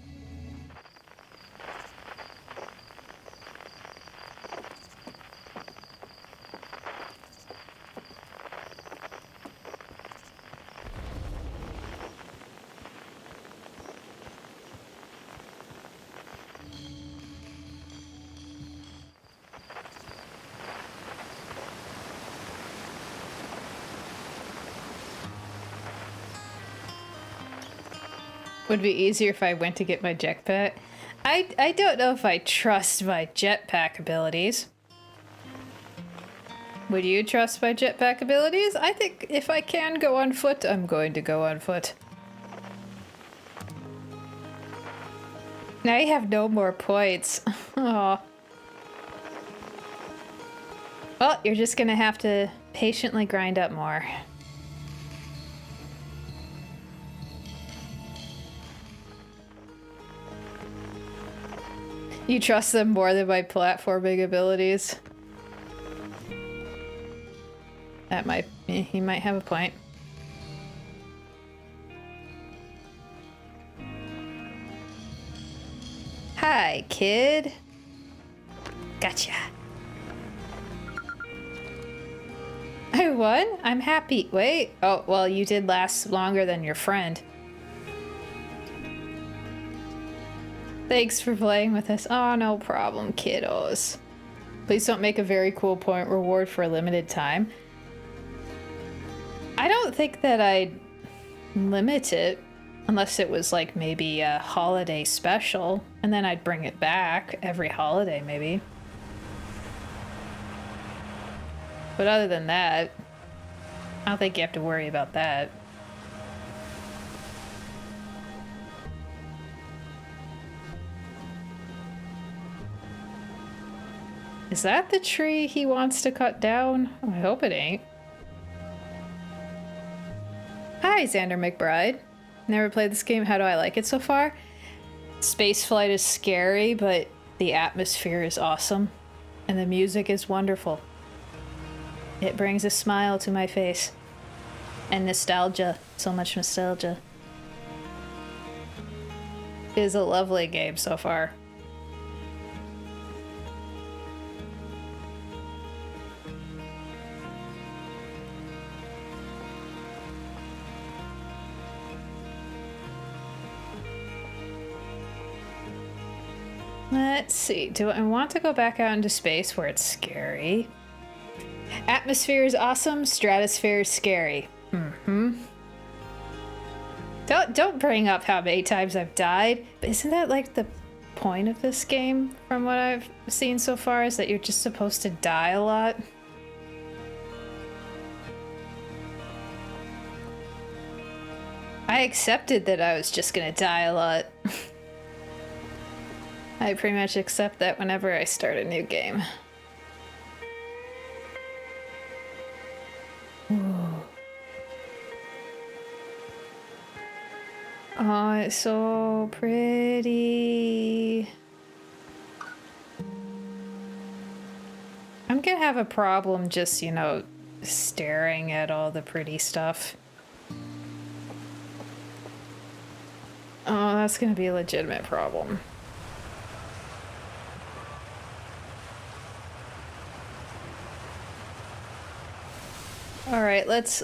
Would be easier if I went to get my jetpack. I don't know if I trust my jetpack abilities. Would you trust my jetpack abilities? I think if I can go on foot, I'm going to go on foot. Now you have no more points. Aw. Well, you're just gonna have to patiently grind up more. You trust them more than my platforming abilities? That might... he might have a point. Hi, kid. Gotcha. I won? I'm happy. Wait. Oh, well, you did last longer than your friend. Thanks for playing with us. Oh, no problem, kiddos. Please don't make a very cool point reward for a limited time. I don't think that I'd limit it unless it was like maybe a holiday special, and then I'd bring it back every holiday maybe. But other than that, I don't think you have to worry about that. Is that the tree he wants to cut down? Oh, I hope it ain't. Hi, Xander McBride. Never played this game. How do I like it so far? Spaceflight is scary, but the atmosphere is awesome. And the music is wonderful. It brings a smile to my face. And nostalgia. So much nostalgia. It is a lovely game so far. Let's see. Do I want to go back out into space where it's scary? Atmosphere is awesome. Stratosphere is scary. Mm-hmm. Don't bring up how many times I've died. But isn't that like the point of this game, from what I've seen so far, is that you're just supposed to die a lot? I accepted that I was just gonna die a lot. I pretty much accept that whenever I start a new game. Ooh. Oh, it's so pretty. I'm gonna have a problem just, you know, staring at all the pretty stuff. Oh, that's gonna be a legitimate problem. All right, let's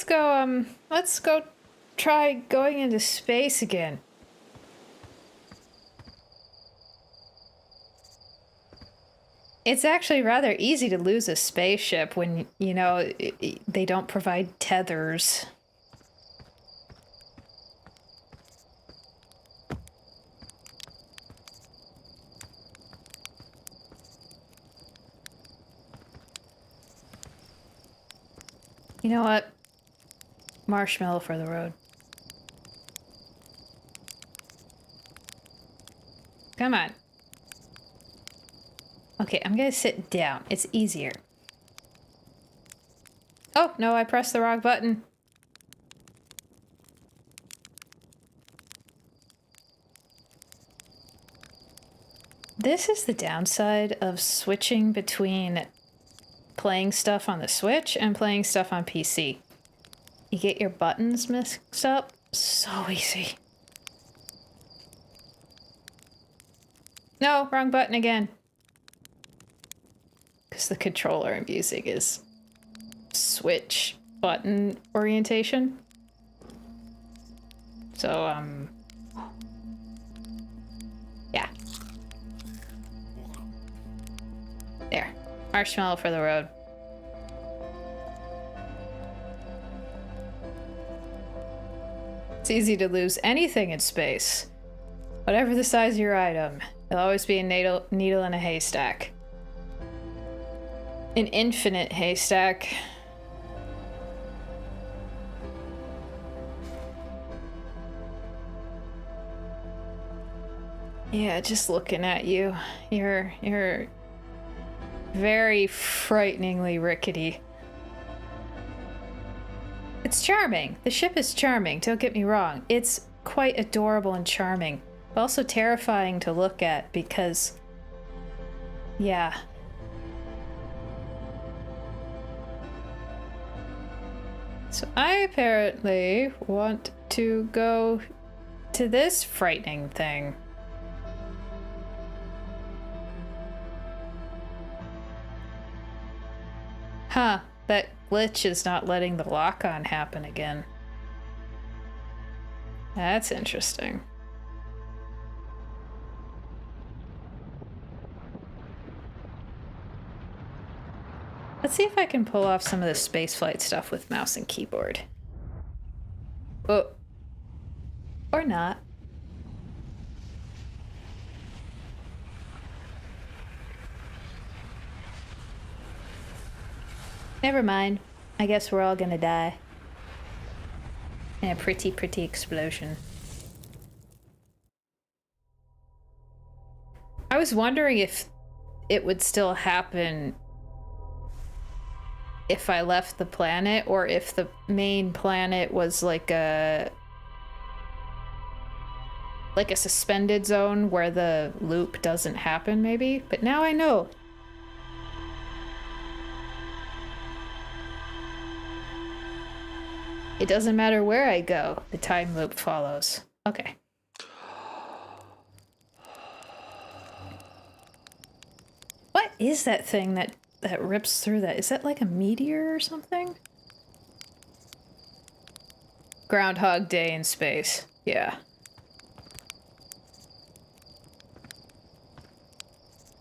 go try going into space again. It's actually rather easy to lose a spaceship when, you know, they don't provide tethers. You know what? Marshmallow for the road. Come on. Okay, I'm gonna sit down. It's easier. Oh, no, I pressed the wrong button. This is the downside of switching between playing stuff on the Switch and playing stuff on PC. You get your buttons mixed up so easy. No, wrong button again. Because the controller I'm using is Switch button orientation. So, yeah. There. Marshmallow for the road. It's easy to lose anything in space. Whatever the size of your item, there'll always be a needle in a haystack. An infinite haystack. Yeah, just looking at you, you're very frighteningly rickety. It's charming. The ship is charming, don't get me wrong. It's quite adorable and charming, but also terrifying to look at because, yeah. So I apparently want to go to this frightening thing. Huh, that glitch is not letting the lock-on happen again. That's interesting. Let's see if I can pull off some of the spaceflight stuff with mouse and keyboard. Oh. Or not. Never mind. I guess we're all gonna die. In a pretty explosion. I was wondering if it would still happen if I left the planet, or if the main planet was like a suspended zone where the loop doesn't happen, maybe. But now I know. It doesn't matter where I go, the time loop follows. Okay. What is that thing that rips through that? Is that like a meteor or something? Groundhog Day in space. Yeah.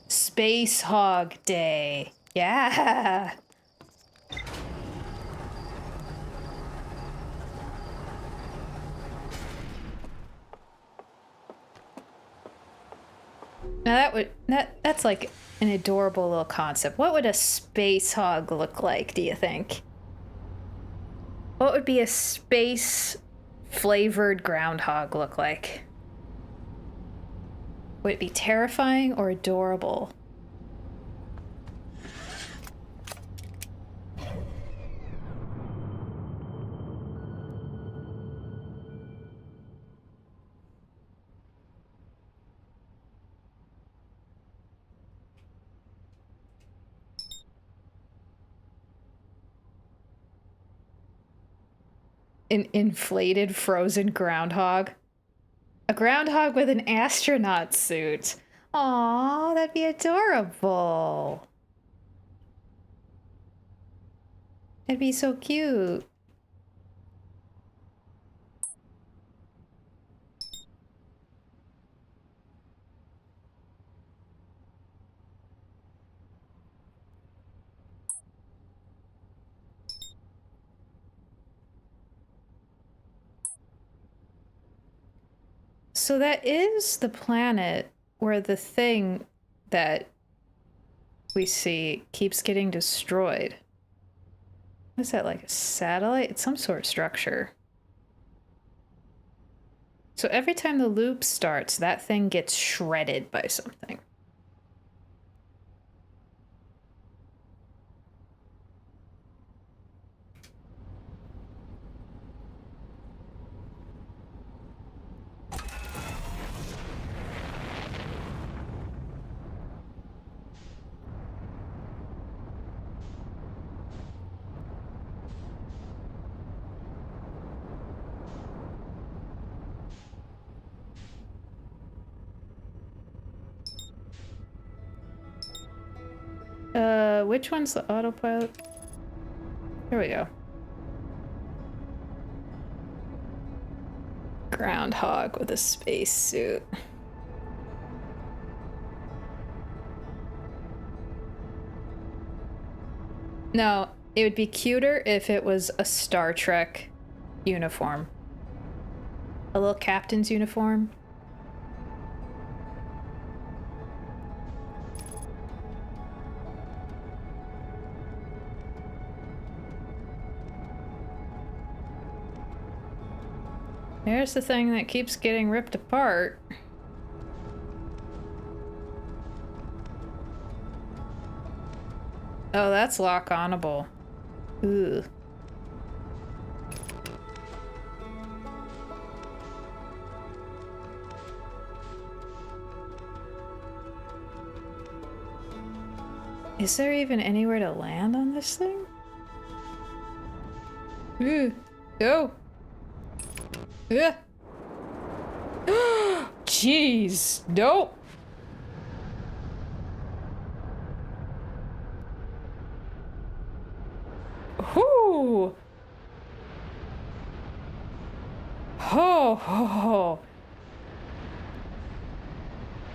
Space Hog Day. Yeah. Now that's like an adorable little concept. What would a space hog look like, do you think? What would be a space flavored groundhog look like? Would it be terrifying or adorable? An inflated frozen groundhog? A groundhog with an astronaut suit. Aw, that'd be adorable. That'd be so cute. So that is the planet where the thing that we see keeps getting destroyed. What is that, like a satellite? It's some sort of structure. So every time the loop starts, that thing gets shredded by something. Which one's the autopilot? There we go. Groundhog with a spacesuit. No, it would be cuter if it was a Star Trek uniform. A little captain's uniform. There's the thing that keeps getting ripped apart. Oh, that's lock-onable. Ooh. Is there even anywhere to land on this thing? Ooh. Go! Yeah. Jeez. Nope. Whoo. Ho ho ho.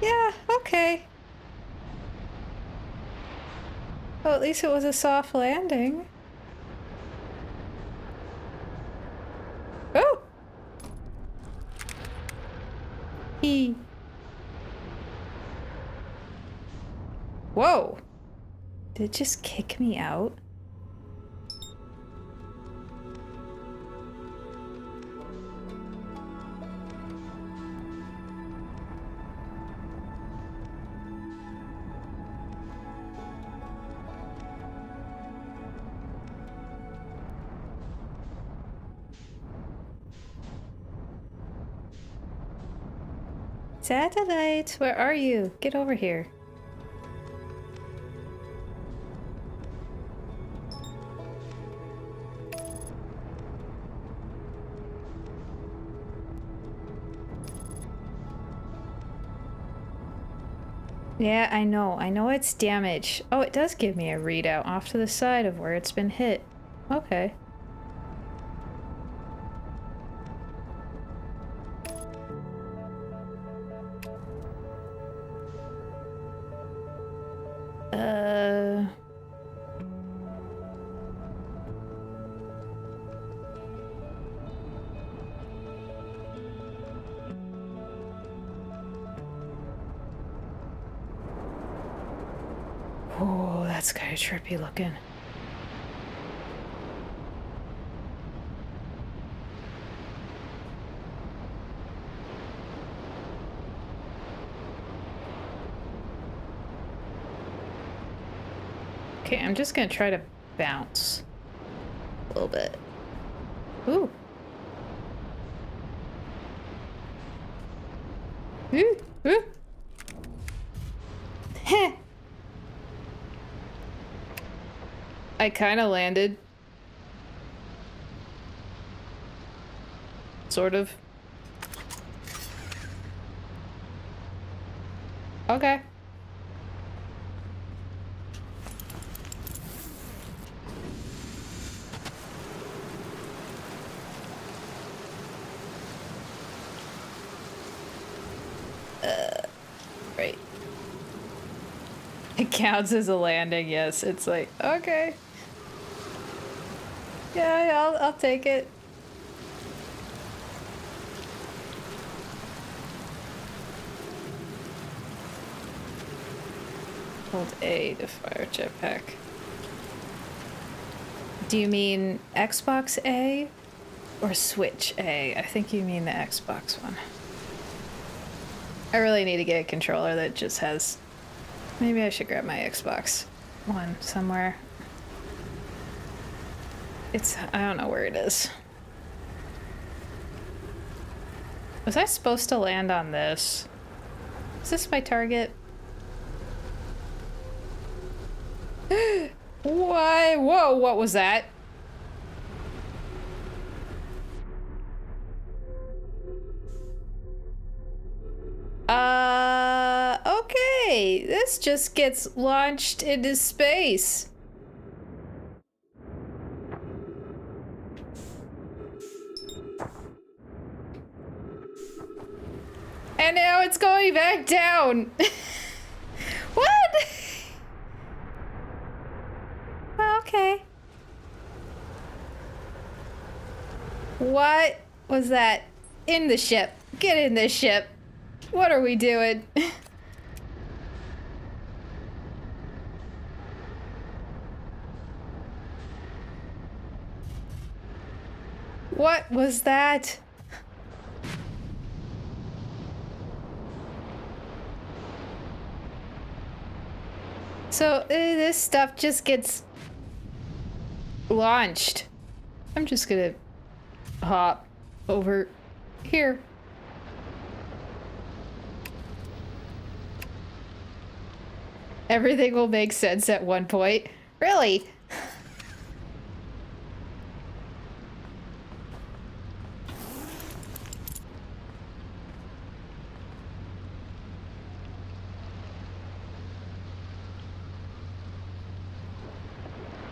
Yeah, okay. Well, at least it was a soft landing. Oh! Whoa! Did it just kick me out? Satellite, where are you? Get over here. Yeah, I know. I know it's damaged. Oh, it does give me a readout off to the side of where it's been hit. Okay. Oh, that's kind of trippy looking. Okay, I'm just gonna try to bounce a little bit. Ooh. Ooh, ooh. Heh. I kind of landed. Sort of. Okay. Right. It counts as a landing, yes. It's like, okay. Yeah, I'll take it. Hold A to fire jetpack. Do you mean Xbox A or Switch A? I think you mean the Xbox one. I really need to get a controller that just has... Maybe I should grab my Xbox one somewhere. I don't know where it is. Was I supposed to land on this? Is this my target? Why? Whoa, what was that? Okay. This just gets launched into space. And now it's going back down. What? Okay. What was that? In the ship. Get in the ship. What are we doing? What was that? So this stuff just gets launched. I'm just gonna hop over here. Everything will make sense at one point. Really?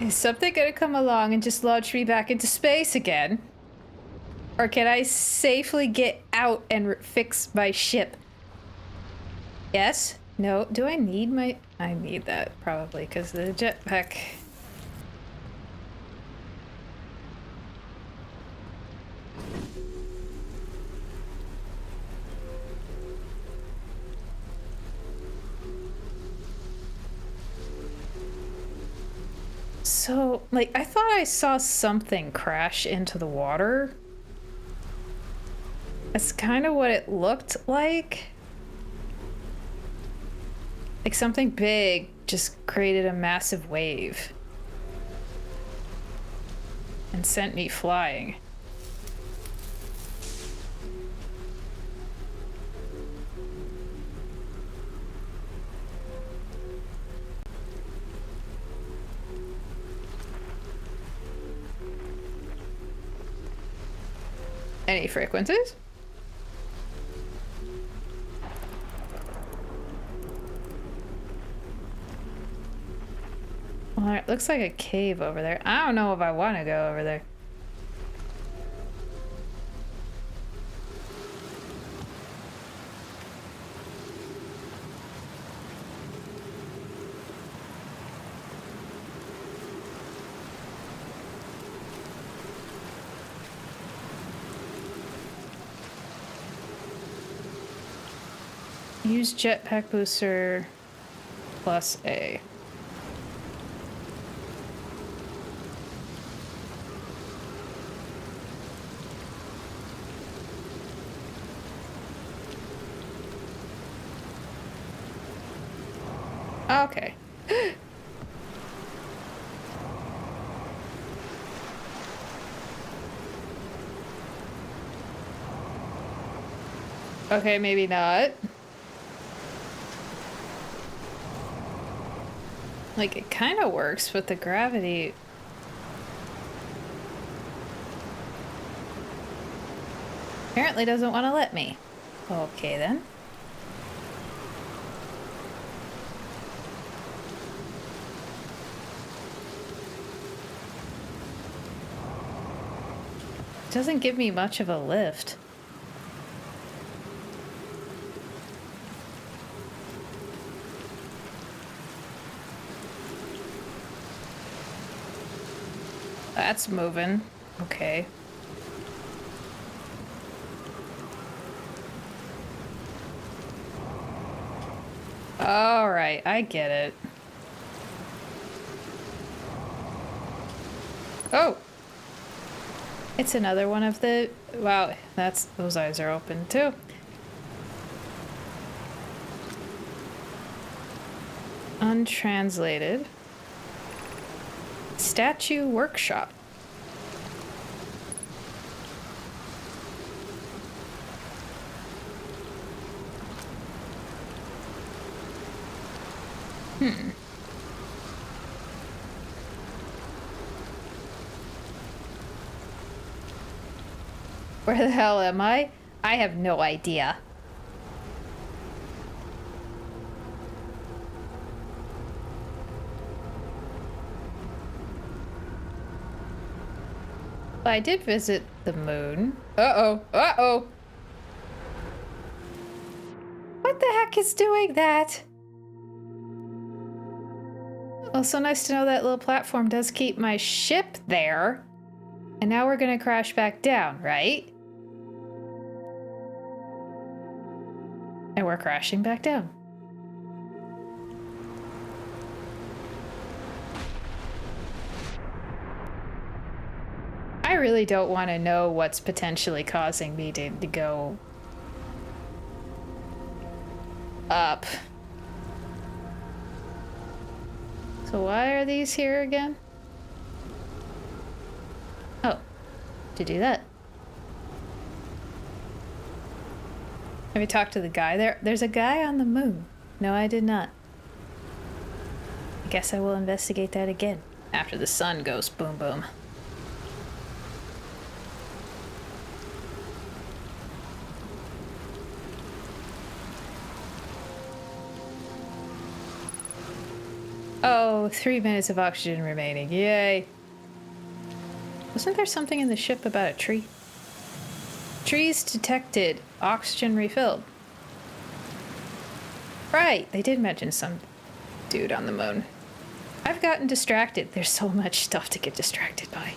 Is something gonna come along and just launch me back into space again? Or can I safely get out and fix my ship? Yes? No? Do I need my... I need that, probably, because the jetpack... So, like, I thought I saw something crash into the water. That's kind of what it looked like. Like something big just created a massive wave. And sent me flying. Any frequencies? Well, it looks like a cave over there. I don't know if I want to go over there. Use jetpack booster plus A. Okay. Okay, maybe not. Like, it kind of works, but the gravity... apparently doesn't want to let me. Okay, then. doesn't give me much of a lift. That's moving. Okay. All right, I get it. Oh! It's another one of the... Wow, those eyes are open too. Untranslated. Statue workshop. Where the hell am I? I have no idea. I did visit the moon. Uh-oh. Uh-oh. What the heck is doing that? Well, so nice to know that little platform does keep my ship there. And now we're gonna crash back down, right? And we're crashing back down. I really don't want to know what's potentially causing me to go up. So why are these here again? Oh, to do that. Have you talked to the guy there? There's a guy on the moon. No, I did not. I guess I will investigate that again after the sun goes boom boom. Oh, 3 minutes of oxygen remaining. Yay. Wasn't there something in the ship about a tree? Trees detected. Oxygen refilled. Right, they did mention some dude on the moon. I've gotten distracted. There's so much stuff to get distracted by.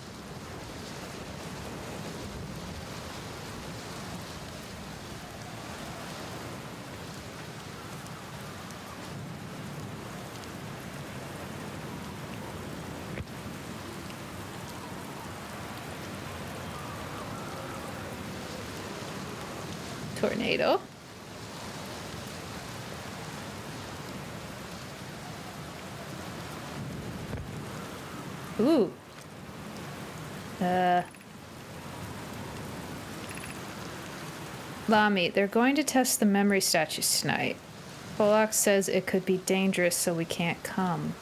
Tornado. Ooh. Lamy, they're going to test the memory statues tonight. Pollock says it could be dangerous, so we can't come.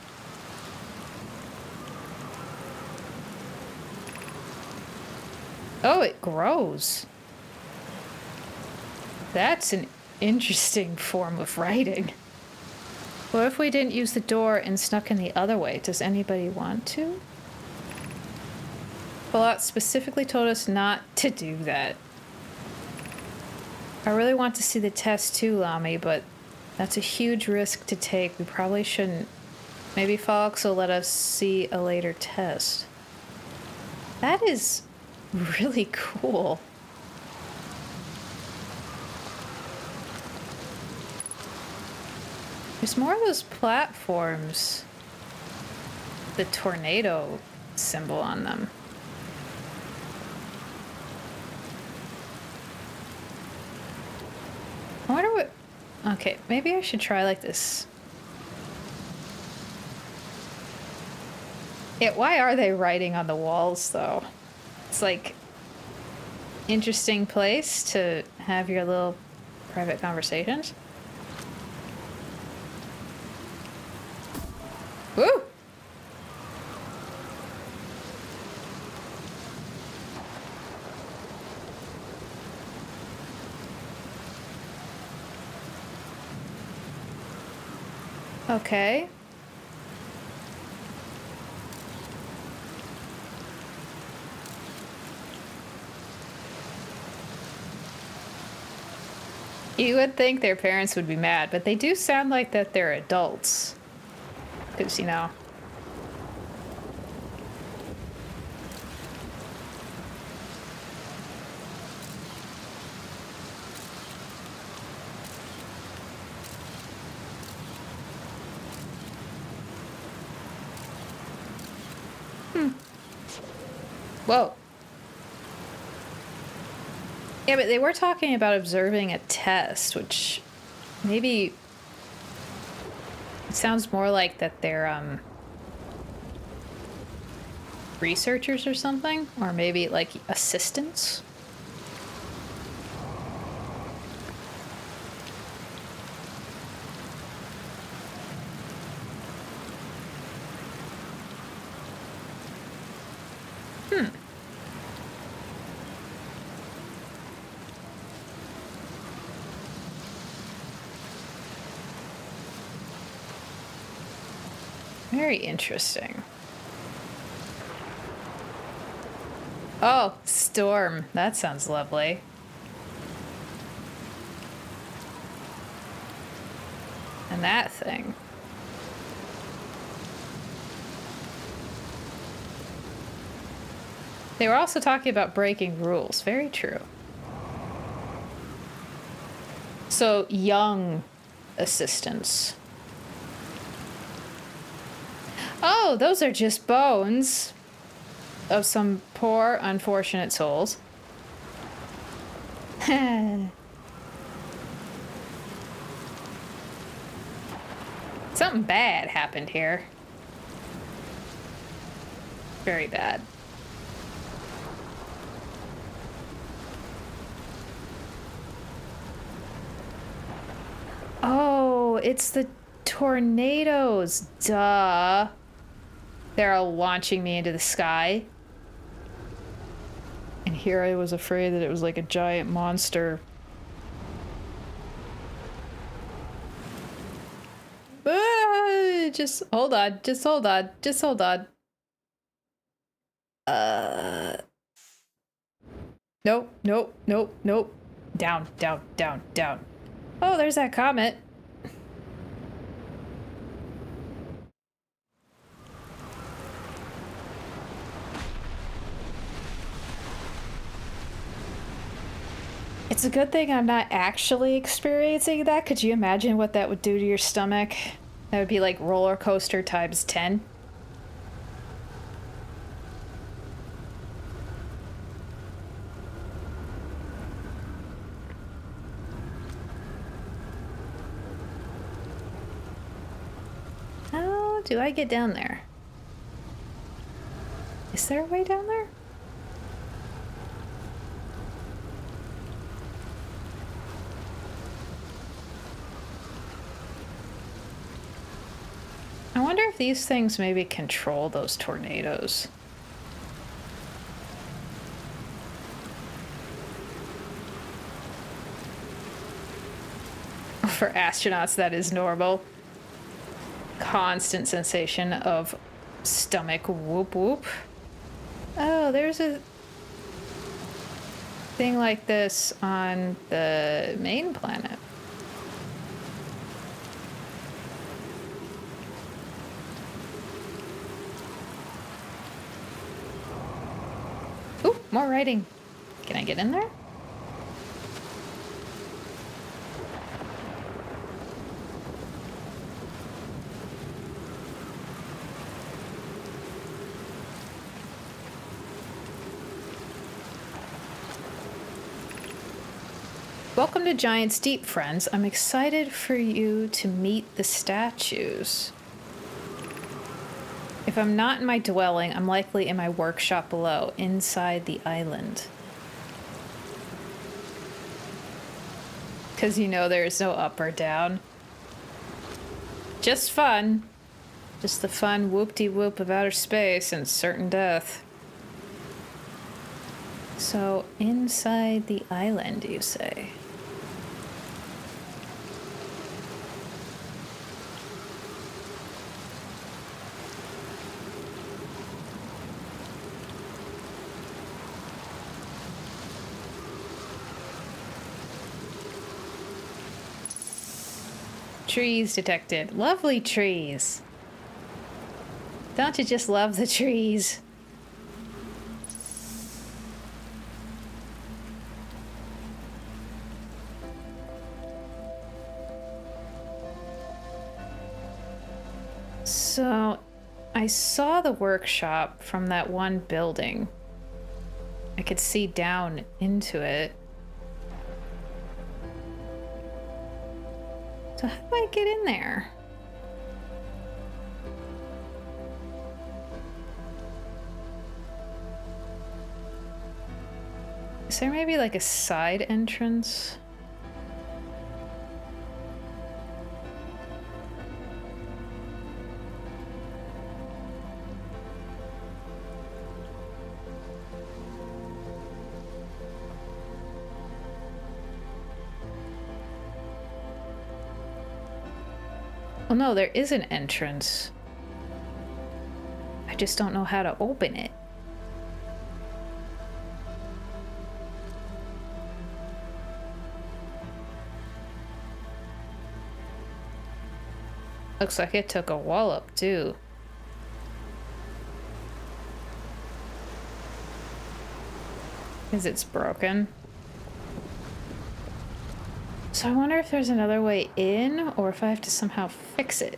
Oh, it grows. That's an interesting form of writing. What if we didn't use the door and snuck in the other way? Does anybody want to? Fallout specifically told us not to do that. I really want to see the test too, Lamy, but that's a huge risk to take. We probably shouldn't. Maybe Fox will let us see a later test. That is really cool. There's more of those platforms. The tornado symbol on them. I wonder what... Okay, maybe I should try like this. Yeah, why are they writing on the walls, though? It's like... interesting place to have your little private conversations. Woo! Okay. You would think their parents would be mad, but they do sound like that they're adults. Because, you know. Whoa. Yeah, but they were talking about observing a test, which maybe it sounds more like that they're researchers or something, or maybe like assistants. Very interesting. Oh, storm. That sounds lovely. And that thing. They were also talking about breaking rules. Very true. So, young assistants. Oh, those are just bones of some poor, unfortunate souls. Something bad happened here. Very bad. Oh, it's the tornadoes. Duh. They're all launching me into the sky. And here I was afraid that it was like a giant monster. Just hold on. Just hold on. Just hold on. Nope, nope, nope, nope. Down, down, down, down. Oh, there's that comet. It's a good thing I'm not actually experiencing that. Could you imagine what that would do to your stomach? That would be like roller coaster times 10. How do I get down there? Is there a way down there? I wonder if these things maybe control those tornadoes. For astronauts, that is normal. Constant sensation of stomach whoop whoop. Oh, there's a thing like this on the main planet. Ooh, more writing. Can I get in there? Welcome to Giant's Deep, friends. I'm excited for you to meet the statues. If I'm not in my dwelling, I'm likely in my workshop below, inside the island. Because you know there's no up or down. Just fun. Just the fun whoop-de-whoop of outer space and certain death. So, inside the island, you say? Trees detected. Lovely trees. Don't you just love the trees? So, I saw the workshop from that one building. I could see down into it. So how do I get in there? Is there maybe like a side entrance? Oh no, there is an entrance. I just don't know how to open it. Looks like it took a wallop too. Because it's broken. So I wonder if there's another way in, or if I have to somehow fix it.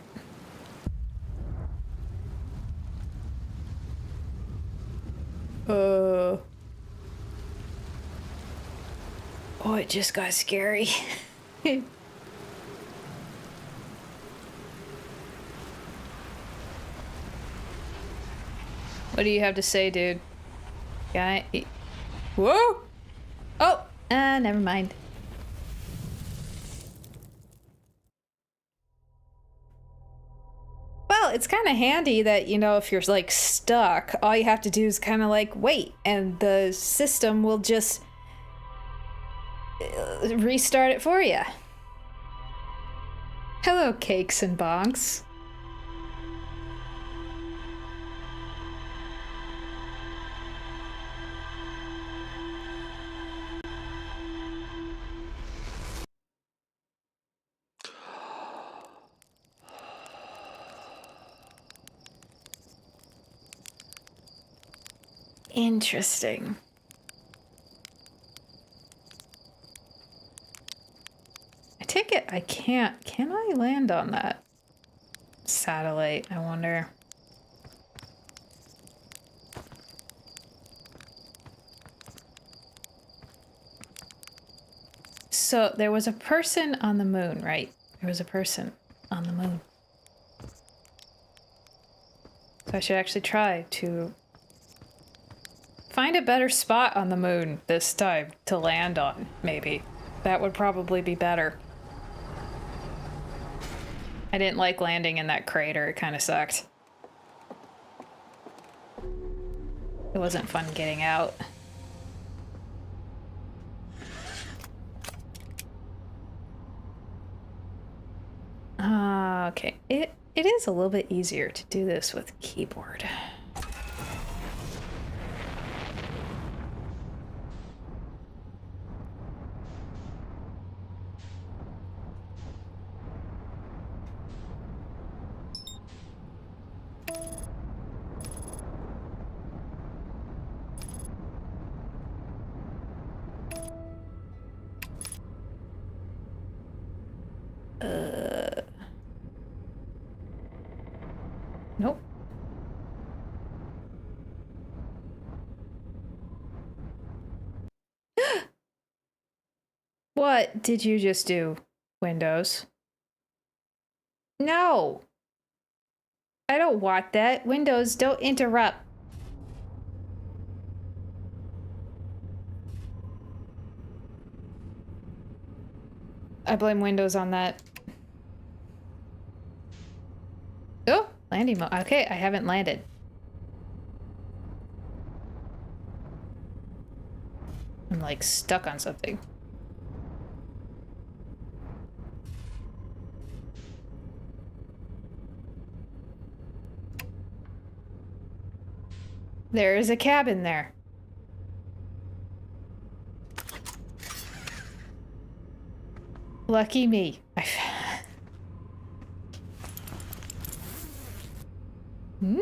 Oh, it just got scary. What do you have to say, dude? Guy. Whoa! Oh! Never mind. Well, it's kind of handy that, you know, if you're like stuck, all you have to do is kind of like wait, and the system will just restart it for you. Hello, cakes and bonks. Interesting. I take it I can't. Can I land on that satellite? I wonder. So there was a person on the moon, right? There was a person on the moon. So I should actually try to find a better spot on the moon this time to land on, maybe. That would probably be better. I didn't like landing in that crater, it kind of sucked. It wasn't fun getting out. Okay, it is a little bit easier to do this with keyboard. Nope. What did you just do, Windows? No! I don't want that. Windows, don't interrupt. I blame Windows on that. Oh, landing mode. Okay, I haven't landed. I'm like stuck on something. There is a cabin there. Lucky me. Hmm?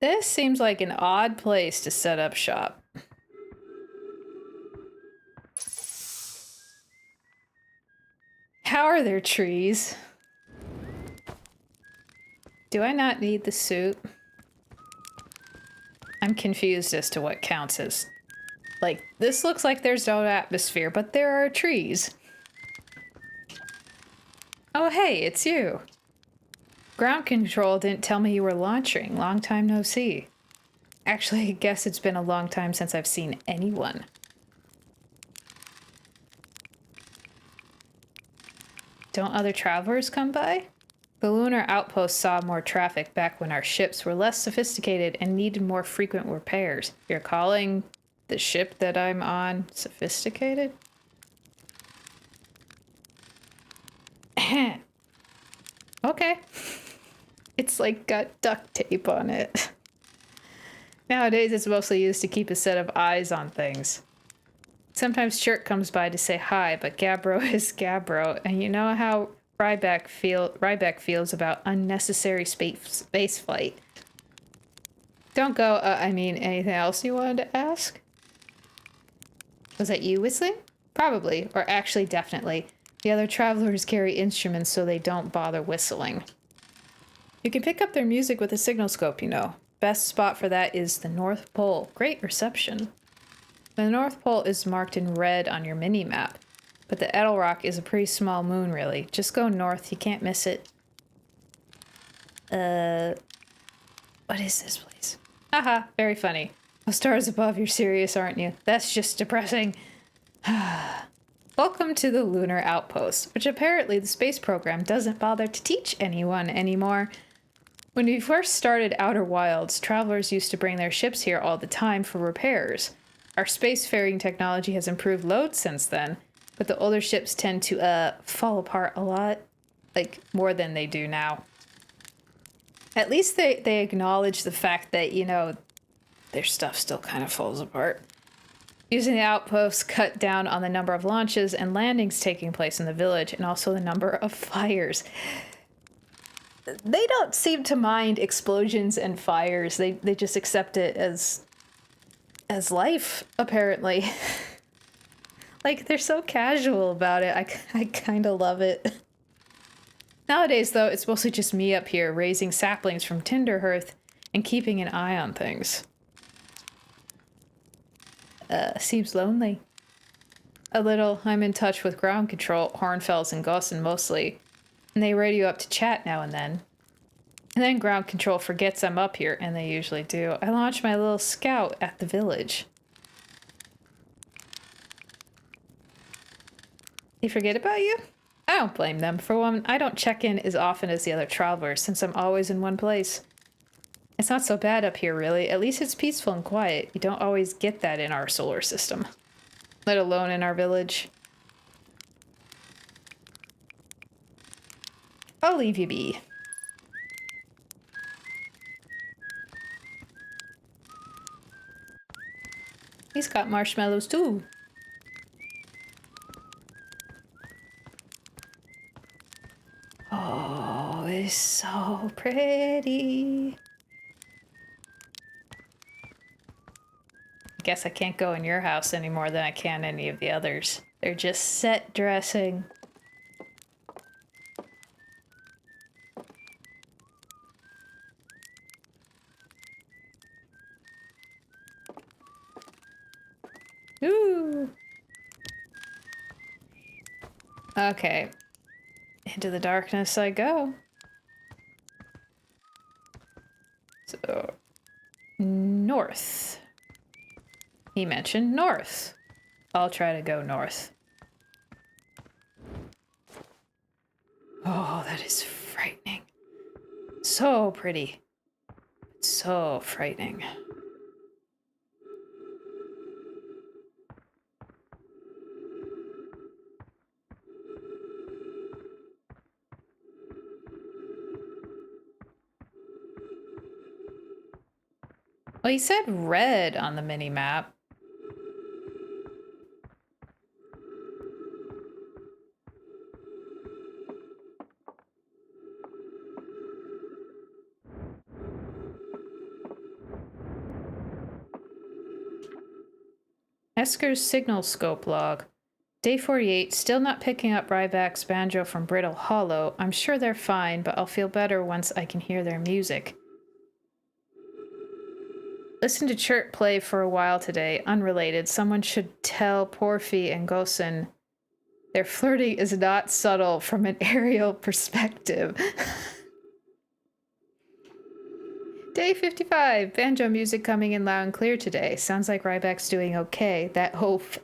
This seems like an odd place to set up shop. How are there trees? Do I not need the suit? I'm confused as to what counts as... Like, this looks like there's no atmosphere, but there are trees. Oh, hey, it's you. Ground control didn't tell me you were launching. Long time no see. Actually, I guess it's been a long time since I've seen anyone. Don't other travelers come by? The lunar outpost saw more traffic back when our ships were less sophisticated and needed more frequent repairs. You're calling the ship that I'm on sophisticated? Okay. It's like got duct tape on it. Nowadays it's mostly used to keep a set of eyes on things. Sometimes Chirk comes by to say hi, but Gabbro is Gabbro, and you know how Ryback feels about unnecessary space flight. Don't go, I mean, anything else you wanted to ask? Was that you whistling? Probably, or actually definitely. The other travelers carry instruments so they don't bother whistling. You can pick up their music with a signal scope, you know. Best spot for that is the North Pole. Great reception. The North Pole is marked in red on your mini-map, but the Edelrock is a pretty small moon, really. Just go north, you can't miss it. What is this place? Haha, very funny. Those stars above, you're serious, aren't you? That's just depressing. Welcome to the Lunar Outpost, which apparently the space program doesn't bother to teach anyone anymore. When we first started Outer Wilds, travelers used to bring their ships here all the time for repairs. Our spacefaring technology has improved loads since then, but the older ships tend to fall apart a lot, like more than they do now. At least they acknowledge the fact that, you know, their stuff still kind of falls apart. Using the outposts cut down on the number of launches and landings taking place in the village, and also the number of fires. They don't seem to mind explosions and fires. They just accept it as life, apparently. Like, they're so casual about it. I kind of love it. Nowadays, though, it's mostly just me up here raising saplings from Tinderhearth and keeping an eye on things. Seems lonely. A little. I'm in touch with ground control, Hornfels and Gossen mostly, and they radio up to chat now and then. And then ground control forgets I'm up here, and they usually do. I launch my little scout at the village. They forget about you? I don't blame them. For one, I don't check in as often as the other travelers, since I'm always in one place. It's not so bad up here, really. At least it's peaceful and quiet. You don't always get that in our solar system. Let alone in our village. I'll leave you be. He's got marshmallows too. Oh, it's so pretty. I guess I can't go in your house any more than I can any of the others. They're just set dressing. Ooh. Okay. Into the darkness I go. So, north. He mentioned north. I'll try to go north. Oh, that is frightening. So pretty. So frightening. Well, he said red on the mini map. Esker's signal scope log. Day 48, still not picking up Ryback's banjo from Brittle Hollow. I'm sure they're fine, but I'll feel better once I can hear their music. Listen to Chert play for a while today. Unrelated. Someone should tell Porphy and Gosen their flirting is not subtle from an aerial perspective. Day 55. Banjo music coming in loud and clear today. Sounds like Ryback's doing okay. That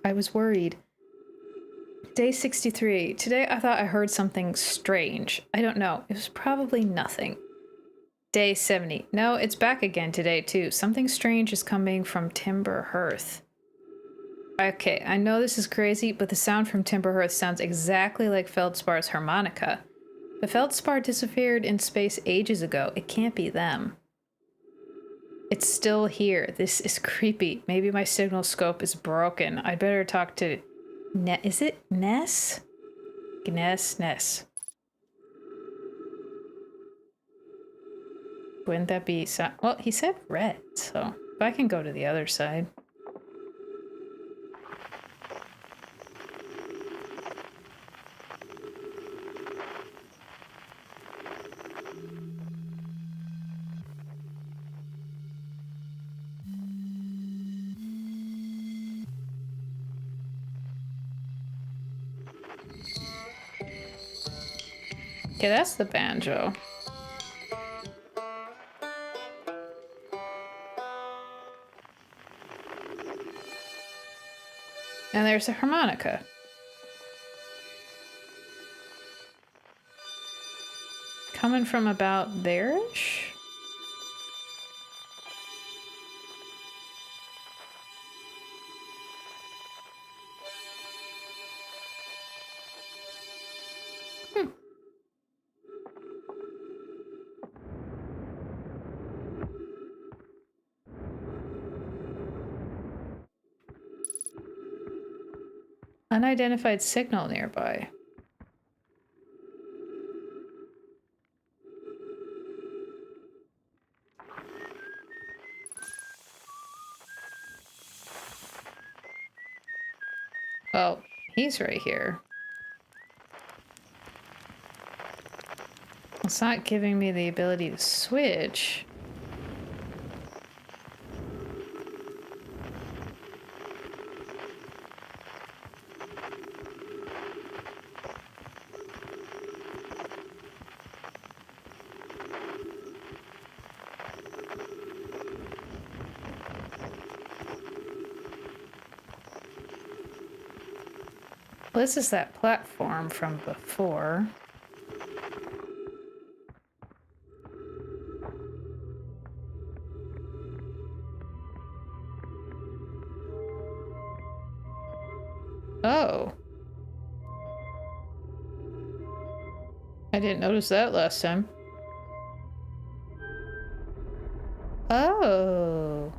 I was worried. Day 63. Today I thought I heard something strange. I don't know. It was probably nothing. Day 70. No, it's back again today too. Something strange is coming from Timber Hearth. Okay, I know this is crazy, but the sound from Timber Hearth sounds exactly like Feldspar's harmonica. The Feldspar disappeared in space ages ago. It can't be them. It's still here. This is creepy. Maybe my signal scope is broken. I'd better talk to... is it Ness? Ness. Wouldn't that be... well, he said red, so... if I can go to the other side... Okay, that's the banjo. And there's a harmonica. Coming from about there-ish? Unidentified signal nearby. Well, he's right here. It's not giving me the ability to switch. Well, this is that platform from before. Oh. I didn't notice that last time. Oh.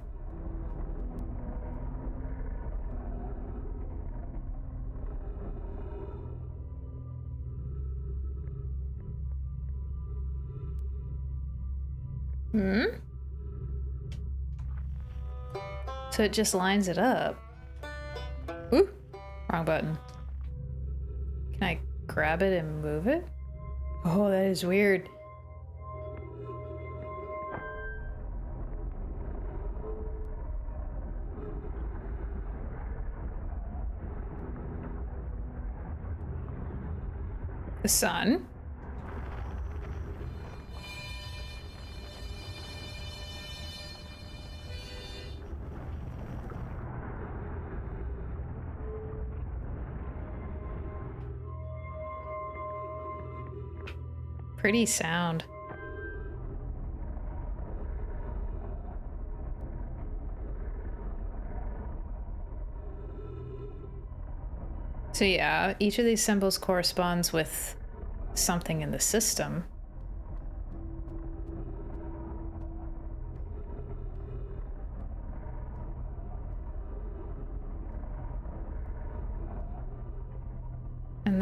Hmm? So it just lines it up. Ooh, wrong button. Can I grab it and move it? Oh, that is weird. The sun. Pretty sound. So yeah, each of these symbols corresponds with something in the system.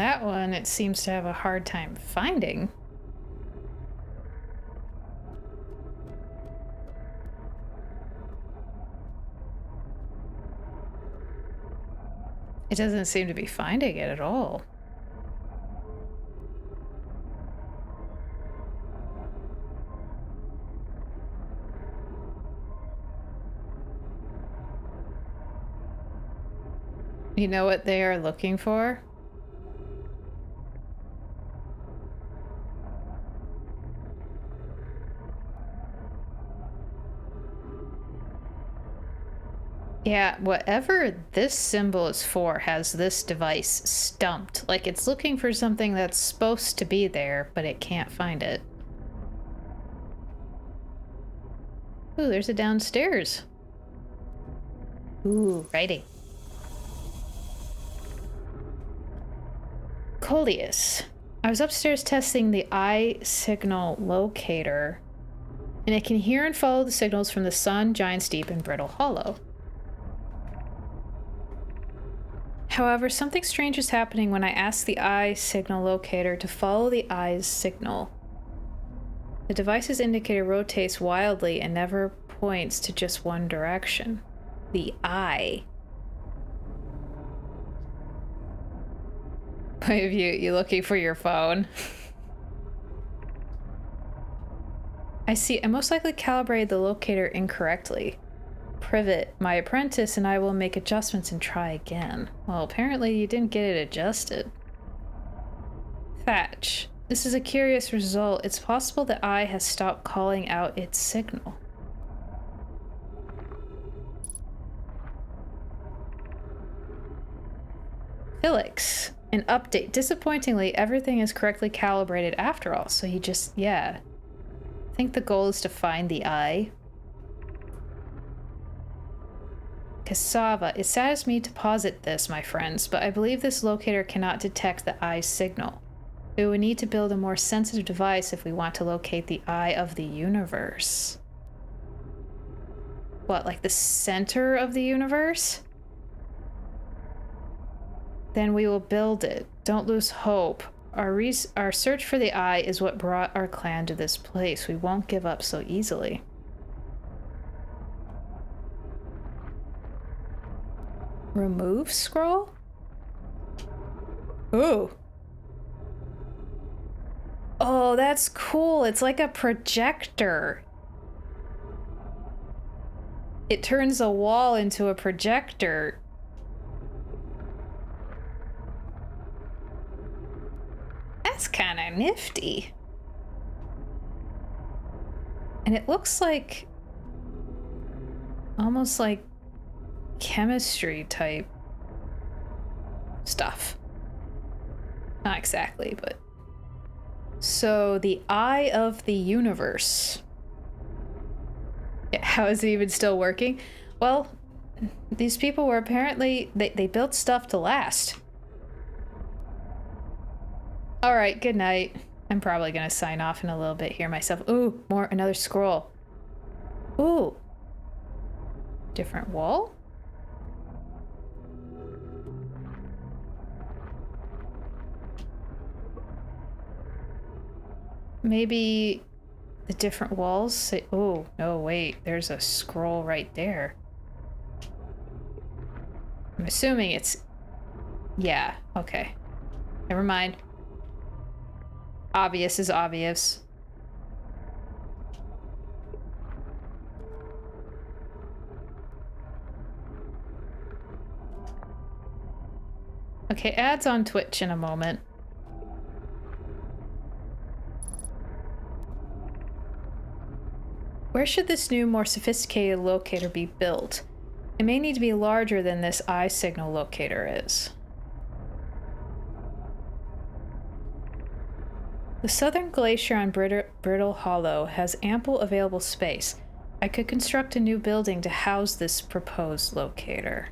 And that one, it seems to have a hard time finding. It doesn't seem to be finding it at all. You know what they are looking for? Yeah, whatever this symbol is for has this device stumped. Like it's looking for something that's supposed to be there, but it can't find it. Ooh, there's a downstairs. Ooh, writing. Coleus. I was upstairs testing the eye signal locator, and it can hear and follow the signals from the sun, Giant's Deep, and Brittle Hollow. However, something strange is happening when I ask the eye signal locator to follow the eye's signal. The device's indicator rotates wildly and never points to just one direction. The eye. Point of view, you looking for your phone? I see. I most likely calibrated the locator incorrectly. Privet, my apprentice, and I will make adjustments and try again. Well, apparently you didn't get it adjusted. Thatch. This is a curious result. It's possible the eye has stopped calling out its signal. Felix. An update. Disappointingly, everything is correctly calibrated after all, so you just, yeah. I think the goal is to find the eye. Cassava. It saddens me to posit this, my friends, but I believe this locator cannot detect the eye's signal. We would need to build a more sensitive device if we want to locate the eye of the universe. What, like the center of the universe? Then we will build it. Don't lose hope. Our search for the eye is what brought our clan to this place. We won't give up so easily. Remove scroll? Ooh. Oh, that's cool. It's like a projector. It turns a wall into a projector. That's kind of nifty. And it looks like almost like chemistry type stuff. Not exactly, but so the eye of the universe. Yeah, how is it even still working? Well, these people were apparently they built stuff to last. All right, good night. I'm probably gonna sign off in a little bit here myself. Ooh, another scroll. Ooh. Different wall? Maybe the different walls say, oh, no, wait, there's a scroll right there. I'm assuming it's, yeah, okay. Never mind. Obvious is obvious. Okay, ads on Twitch in a moment. Where should this new, more sophisticated locator be built? It may need to be larger than this eye signal locator is. The southern glacier on Brittle Hollow has ample available space. I could construct a new building to house this proposed locator.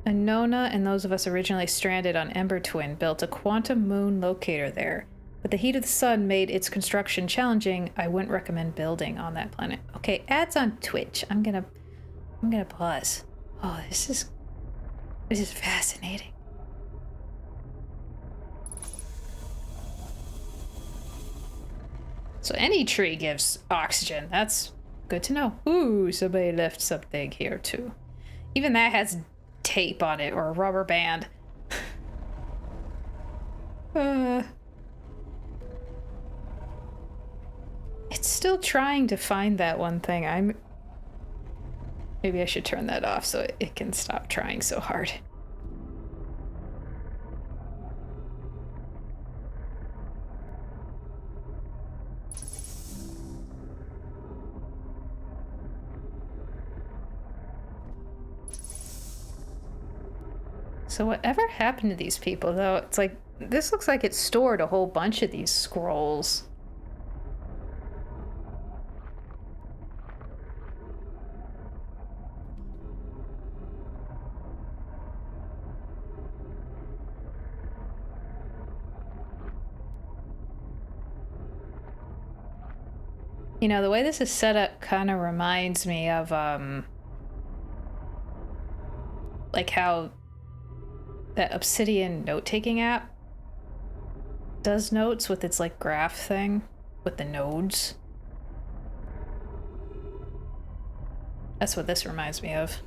Anona and those of us originally stranded on Ember Twin built a quantum moon locator there. But the heat of the sun made its construction challenging. I wouldn't recommend building on that planet. Okay, ads on Twitch. I'm gonna pause. Oh, this is This is fascinating. So any tree gives oxygen. That's good to know. Ooh, somebody left something here too. Even that has tape on it or a rubber band. It's still trying to find that one thing. Maybe I should turn that off so it can stop trying so hard. So whatever happened to these people, though? It's like, this looks like it stored a whole bunch of these scrolls. You know, the way this is set up kind of reminds me of, like how that Obsidian note-taking app does notes with its, like, graph thing with the nodes. That's what this reminds me of.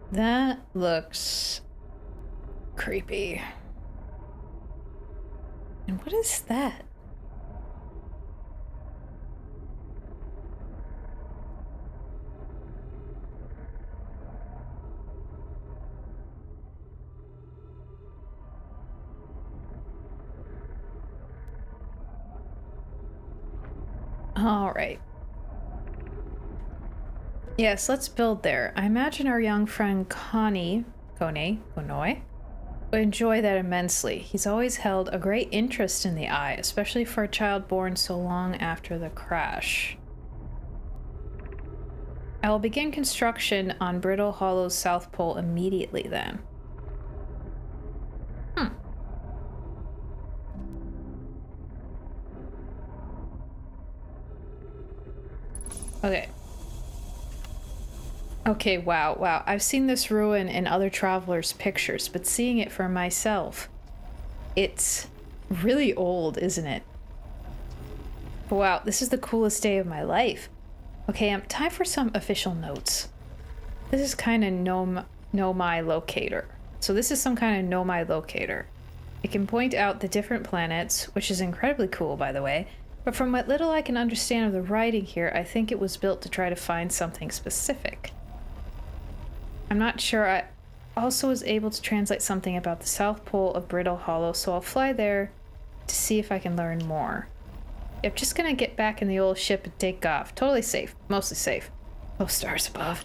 That looks creepy. And what is that? All right. Yes, let's build there. I imagine our young friend Konoi, would enjoy that immensely. He's always held a great interest in the eye, especially for a child born so long after the crash. I will begin construction on Brittle Hollow's South Pole immediately then. Okay. Okay, wow. I've seen this ruin in other travelers' pictures, but seeing it for myself, it's really old, isn't it? Wow, this is the coolest day of my life. Okay, time for some official notes. This is kind of Nomai locator. So this is some kind of Nomai locator. It can point out the different planets, which is incredibly cool, by the way. But from what little I can understand of the writing here, I think it was built to try to find something specific. I'm not sure. I also was able to translate something about the South Pole of Brittle Hollow, so I'll fly there to see if I can learn more. I'm just gonna get back in the old ship and take off. Totally safe. Mostly safe. Oh, stars above.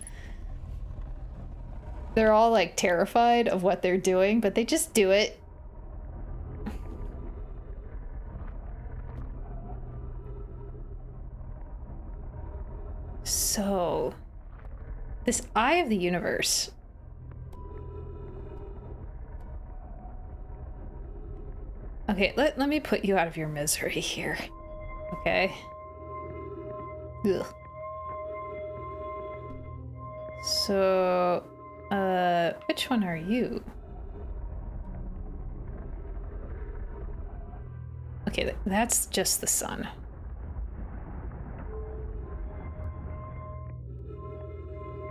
They're all like terrified of what they're doing, but they just do it. So, this Eye of the Universe. Okay, let me put you out of your misery here. Okay? Ugh. So, which one are you? Okay, that's just the sun.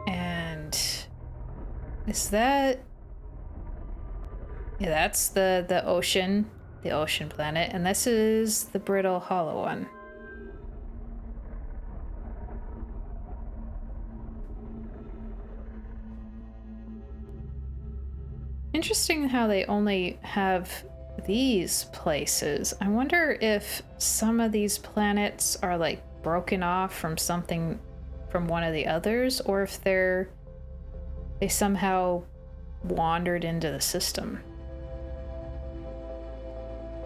And is that... Yeah, that's the ocean planet, and this is the brittle hollow one. Interesting how they only have these places. I wonder if some of these planets are like broken off from something from one of the others, or if they somehow wandered into the system.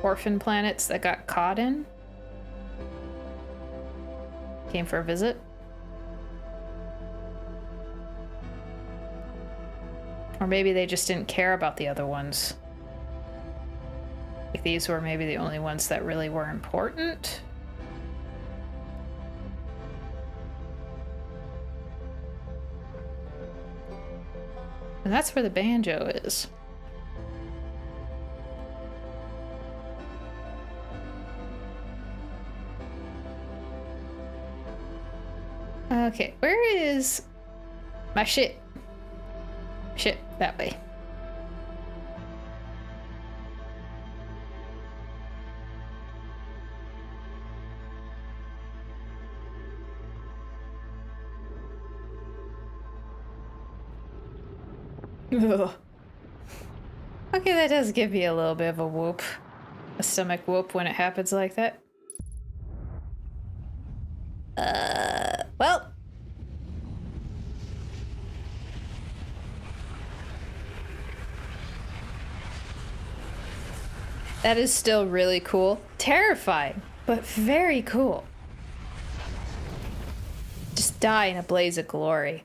Orphan planets that got caught in? Came for a visit? Or maybe they just didn't care about the other ones. Like these were maybe the only ones that really were important? And that's where the banjo is. Okay, where is my ship? Ship, that way. Ugh. Okay, that does give me a little bit of a whoop. A stomach whoop when it happens like that. Well. That is still really cool. Terrifying, but very cool. Just die in a blaze of glory.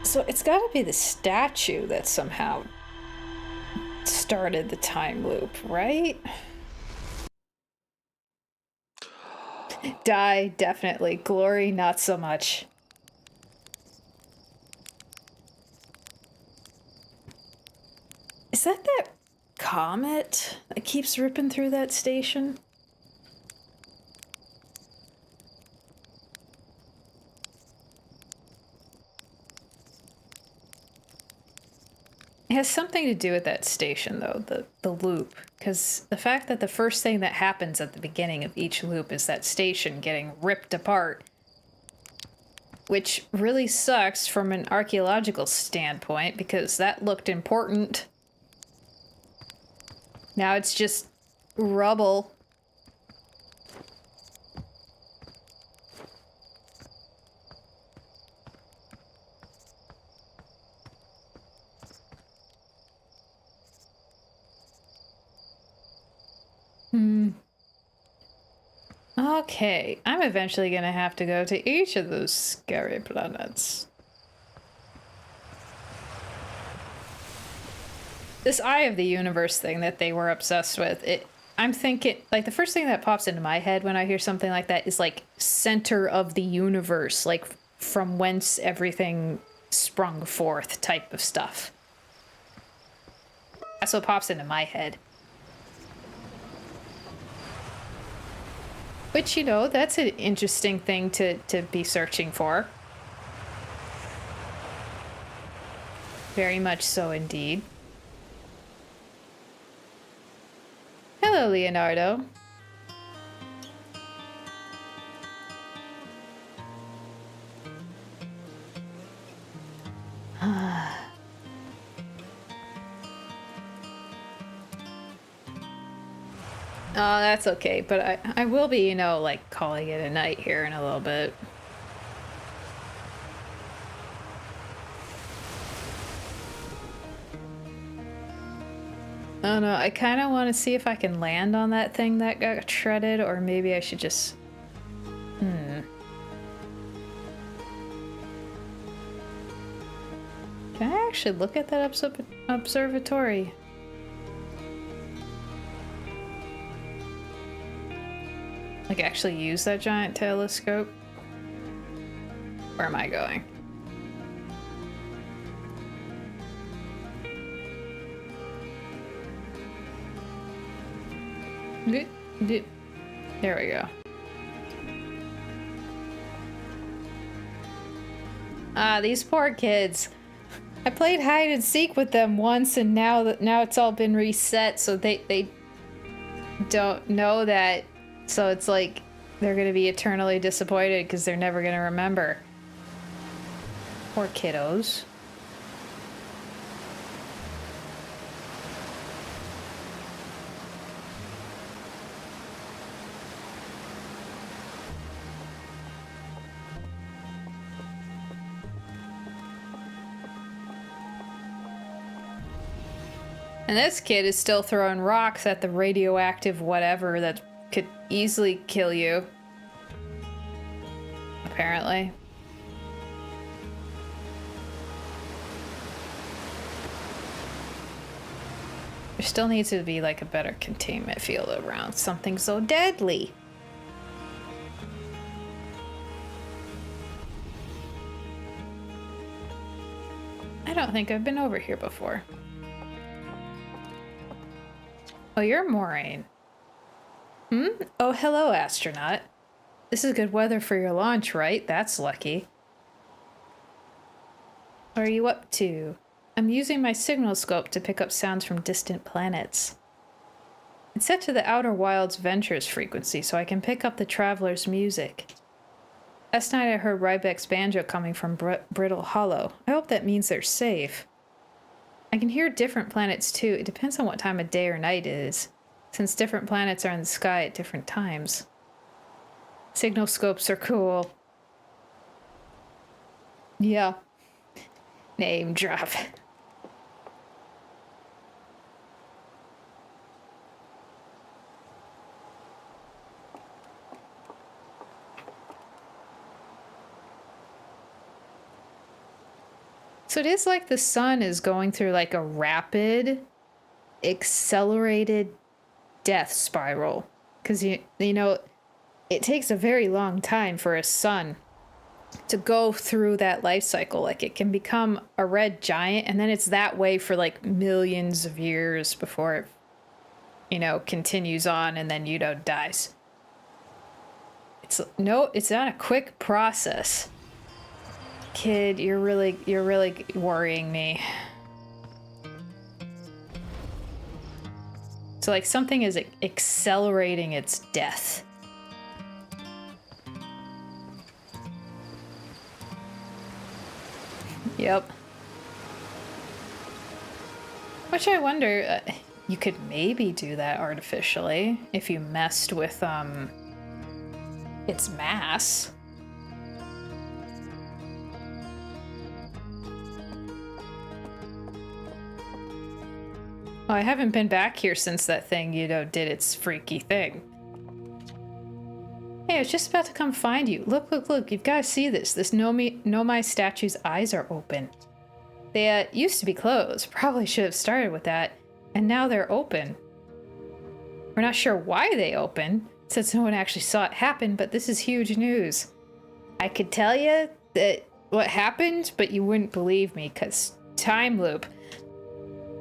So it's gotta be the statue that somehow started the time loop, right? Die, definitely. Glory, not so much. Is that comet that keeps ripping through that station? It has something to do with that station, though, the loop. Because the fact that the first thing that happens at the beginning of each loop is that station getting ripped apart, which really sucks from an archaeological standpoint, because that looked important. Now it's just rubble. Okay, I'm eventually gonna have to go to each of those scary planets. This Eye of the Universe thing that they were obsessed with, I'm thinking, like, the first thing that pops into my head when I hear something like that is, like, center of the universe, like, from whence everything sprung forth type of stuff. That's what pops into my head. Which, you know, that's an interesting thing to be searching for. Very much so indeed. Hello, Leonardo. Oh, that's okay, but I will be, you know, like calling it a night here in a little bit. I don't know, I kind of want to see if I can land on that thing that got shredded, or maybe I should just... Can I actually look at that observatory? Like, actually use that giant telescope? Where am I going? There we go. Ah, these poor kids. I played hide and seek with them once, and now it's all been reset, so they don't know that. So it's like they're gonna be eternally disappointed because they're never gonna remember. Poor kiddos. And this kid is still throwing rocks at the radioactive whatever that could easily kill you. Apparently. There still needs to be like a better containment field around something so deadly. I don't think I've been over here before. Oh, you're Moraine. Oh, hello, astronaut. This is good weather for your launch, right? That's lucky. What are you up to? I'm using my signal scope to pick up sounds from distant planets. It's set to the Outer Wilds Ventures frequency, so I can pick up the traveler's music. Last night I heard Rybek's banjo coming from Brittle Hollow. I hope that means they're safe. I can hear different planets too. It depends on what time of day or night it is, since different planets are in the sky at different times. Signal scopes are cool. Yeah. Name drop. So it is like the sun is going through like a rapid, accelerated death spiral. Because, you know, it takes a very long time for a sun to go through that life cycle. Like, it can become a red giant, and then it's that way for like millions of years before it, you know, continues on and then, you know, dies. It's not a quick process. Kid, you're really worrying me. So like something is accelerating its death. Yep. Which I wonder, you could maybe do that artificially if you messed with its mass. Oh, I haven't been back here since that thing, you know, did its freaky thing. Hey, I was just about to come find you. Look, you've got to see this. This Nomai statue's eyes are open. They used to be closed. Probably should have started with that. And now they're open. We're not sure why they open, since no one actually saw it happen, but this is huge news. I could tell you that what happened, but you wouldn't believe me, because time loop.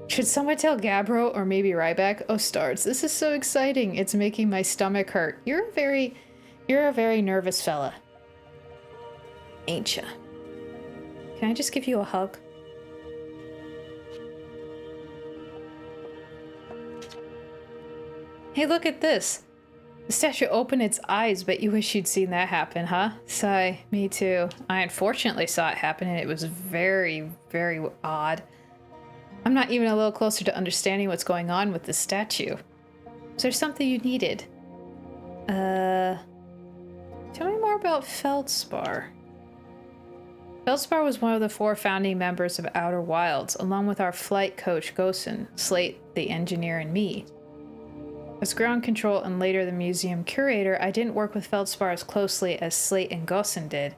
Should someone tell Gabbro or maybe Rybek? Oh, stars, this is so exciting. It's making my stomach hurt. You're a very nervous fella. Ain't ya? Can I just give you a hug? Hey, look at this. The statue opened its eyes, but you wish you'd seen that happen, huh? Sigh, me too. I unfortunately saw it happen, and it was very, very odd. I'm not even a little closer to understanding what's going on with this statue. Was there something you needed? Tell me more about Feldspar. Feldspar was one of the 4 founding members of Outer Wilds, along with our flight coach Gosen, Slate, the engineer, and me. As ground control and later the museum curator, I didn't work with Feldspar as closely as Slate and Gosen did.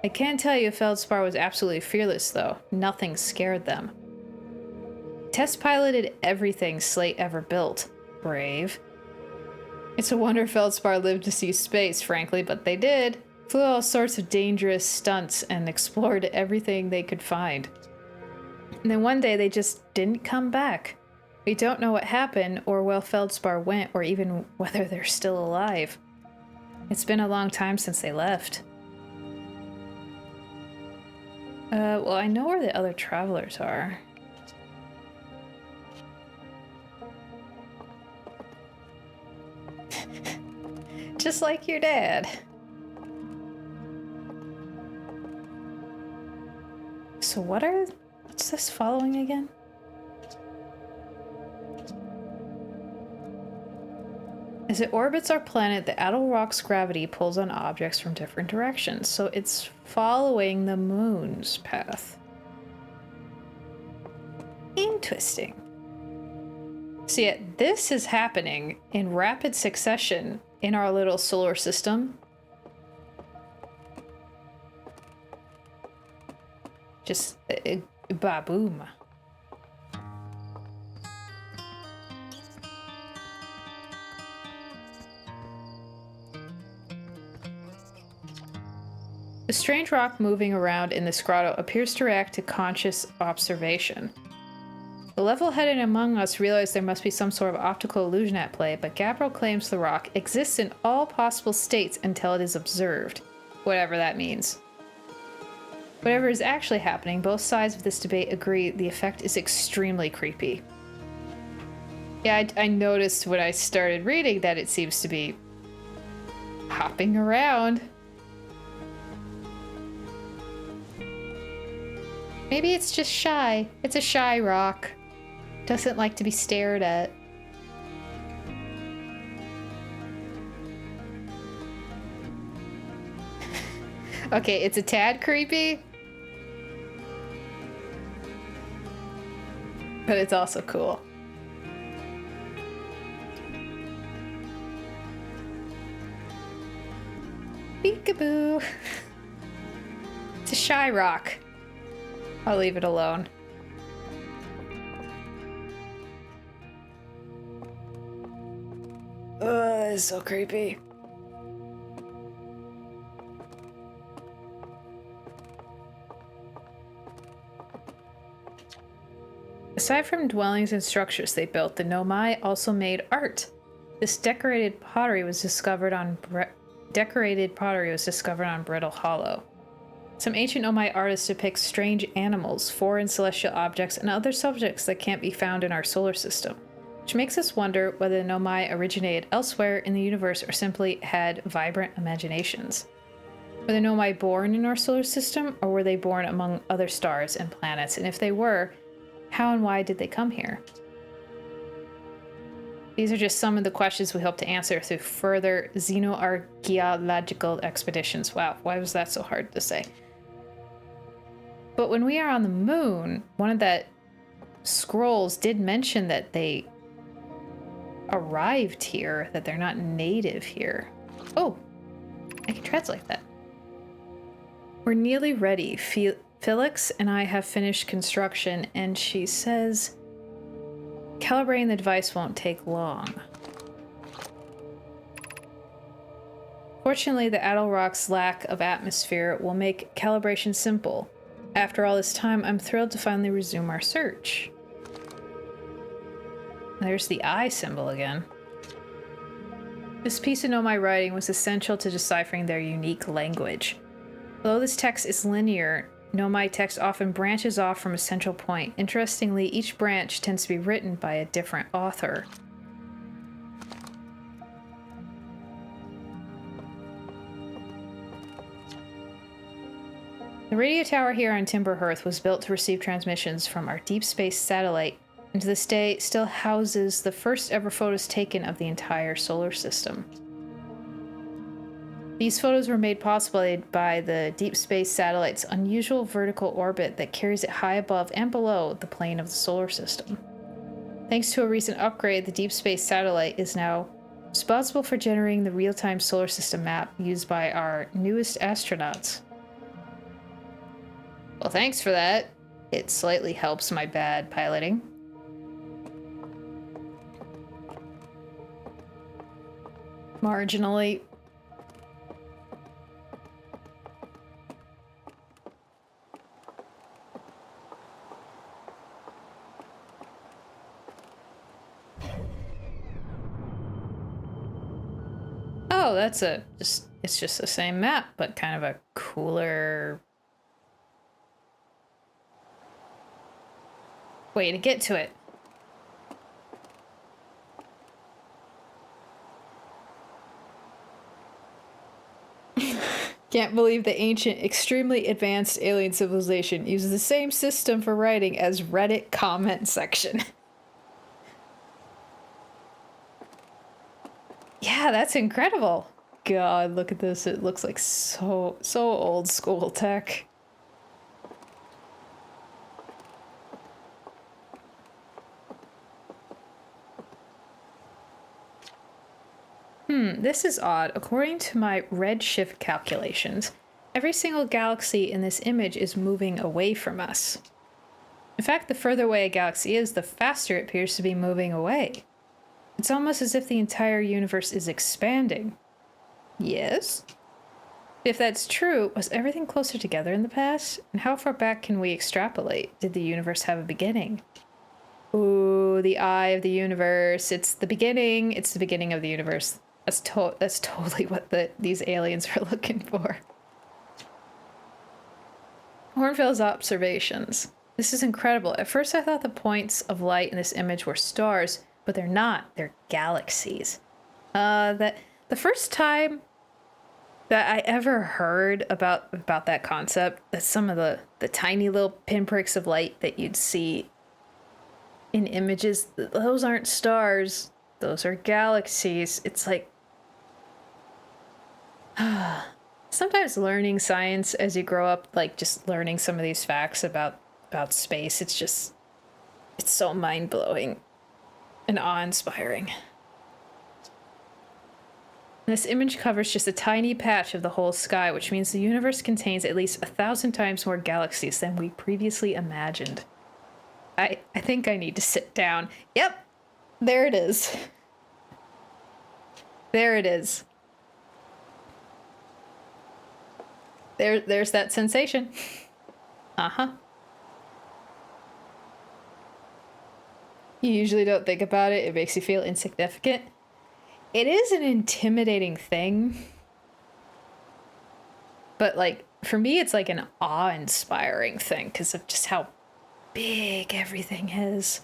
I can tell you Feldspar was absolutely fearless, though. Nothing scared them. Test piloted everything Slate ever built. Brave. It's a wonder Feldspar lived to see space, frankly, but they did. Flew all sorts of dangerous stunts and explored everything they could find. And then one day they just didn't come back. We don't know what happened, or where Feldspar went, or even whether they're still alive. It's been a long time since they left. Well, I know where the other travelers are. Just like your dad. So what's this following again? As it orbits our planet, the Attlerock's gravity pulls on objects from different directions, so it's following the moon's path. Interesting. So yeah, this is happening in rapid succession in our little solar system. Just ba-boom. The strange rock moving around in this grotto appears to react to conscious observation. The level-headed among us realize there must be some sort of optical illusion at play, but Gabriel claims the rock exists in all possible states until it is observed, whatever that means. Whatever is actually happening, both sides of this debate agree the effect is extremely creepy. Yeah, I noticed when I started reading that it seems to be hopping around. Maybe it's just shy. It's a shy rock. Doesn't like to be stared at. Okay, it's a tad creepy. But it's also cool. Peekaboo. It's a shy rock. I'll leave it alone. Ugh, it's so creepy. Aside from dwellings and structures they built, the Nomai also made art. This decorated pottery was discovered on Brittle Hollow. Some ancient Nomai artists depict strange animals, foreign celestial objects, and other subjects that can't be found in our solar system, which makes us wonder whether the Nomai originated elsewhere in the universe or simply had vibrant imaginations. Were the Nomai born in our solar system, or were they born among other stars and planets? And if they were, how and why did they come here? These are just some of the questions we hope to answer through further xenoarchaeological expeditions. Wow, why was that so hard to say? But when we are on the moon, one of the scrolls did mention that they arrived here, that they're not native here. Oh, I can translate that. We're nearly ready. Felix and I have finished construction, and she says calibrating the device won't take long. Fortunately, the Attlerock's lack of atmosphere will make calibration simple. After all this time, I'm thrilled to finally resume our search. There's the eye symbol again. This piece of Nomai writing was essential to deciphering their unique language. Although this text is linear, Nomai text often branches off from a central point. Interestingly, each branch tends to be written by a different author. The radio tower here on Timber Hearth was built to receive transmissions from our deep space satellite and to this day still houses the first ever photos taken of the entire solar system. These photos were made possible by the deep space satellite's unusual vertical orbit that carries it high above and below the plane of the solar system. Thanks to a recent upgrade, the deep space satellite is now responsible for generating the real-time solar system map used by our newest astronauts. Well, thanks for that. It slightly helps my bad piloting. Marginally. Oh, that's it's just the same map, but kind of a cooler way to get to it. Can't believe the ancient, extremely advanced alien civilization uses the same system for writing as Reddit comment section. Yeah, that's incredible. God, look at this. It looks like so old school tech. This is odd. According to my redshift calculations, every single galaxy in this image is moving away from us. In fact, the further away a galaxy is, the faster it appears to be moving away. It's almost as if the entire universe is expanding. Yes? If that's true, was everything closer together in the past? And how far back can we extrapolate? Did the universe have a beginning? Ooh, the eye of the universe. It's the beginning. It's the beginning of the universe. That's totally what these aliens are looking for. Hornfield's observations. This is incredible. At first I thought the points of light in this image were stars, but they're not. They're galaxies. The first time that I ever heard about that concept, that some of the tiny little pinpricks of light that you'd see in images, those aren't stars. Those are galaxies. It's like sometimes learning science as you grow up, like just learning some of these facts about space, it's so mind-blowing and awe-inspiring. This image covers just a tiny patch of the whole sky, which means the universe contains at least 1,000 times more galaxies than we previously imagined. I think I need to sit down. Yep, there it is. There it is. There's that sensation. Uh-huh. You usually don't think about it. It makes you feel insignificant. It is an intimidating thing. But, like, for me, it's like an awe-inspiring thing because of just how big everything is.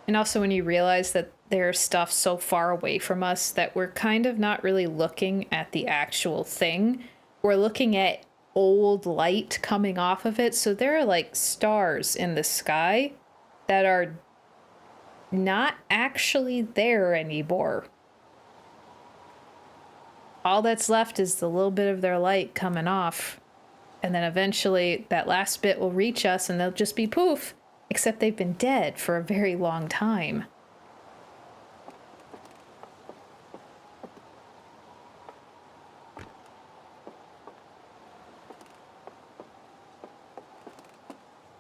And also when you realize that there's stuff so far away from us that we're kind of not really looking at the actual thing. We're looking at old light coming off of it. So there are like stars in the sky that are not actually there anymore. All that's left is the little bit of their light coming off. And then eventually that last bit will reach us and they'll just be poof. Except they've been dead for a very long time.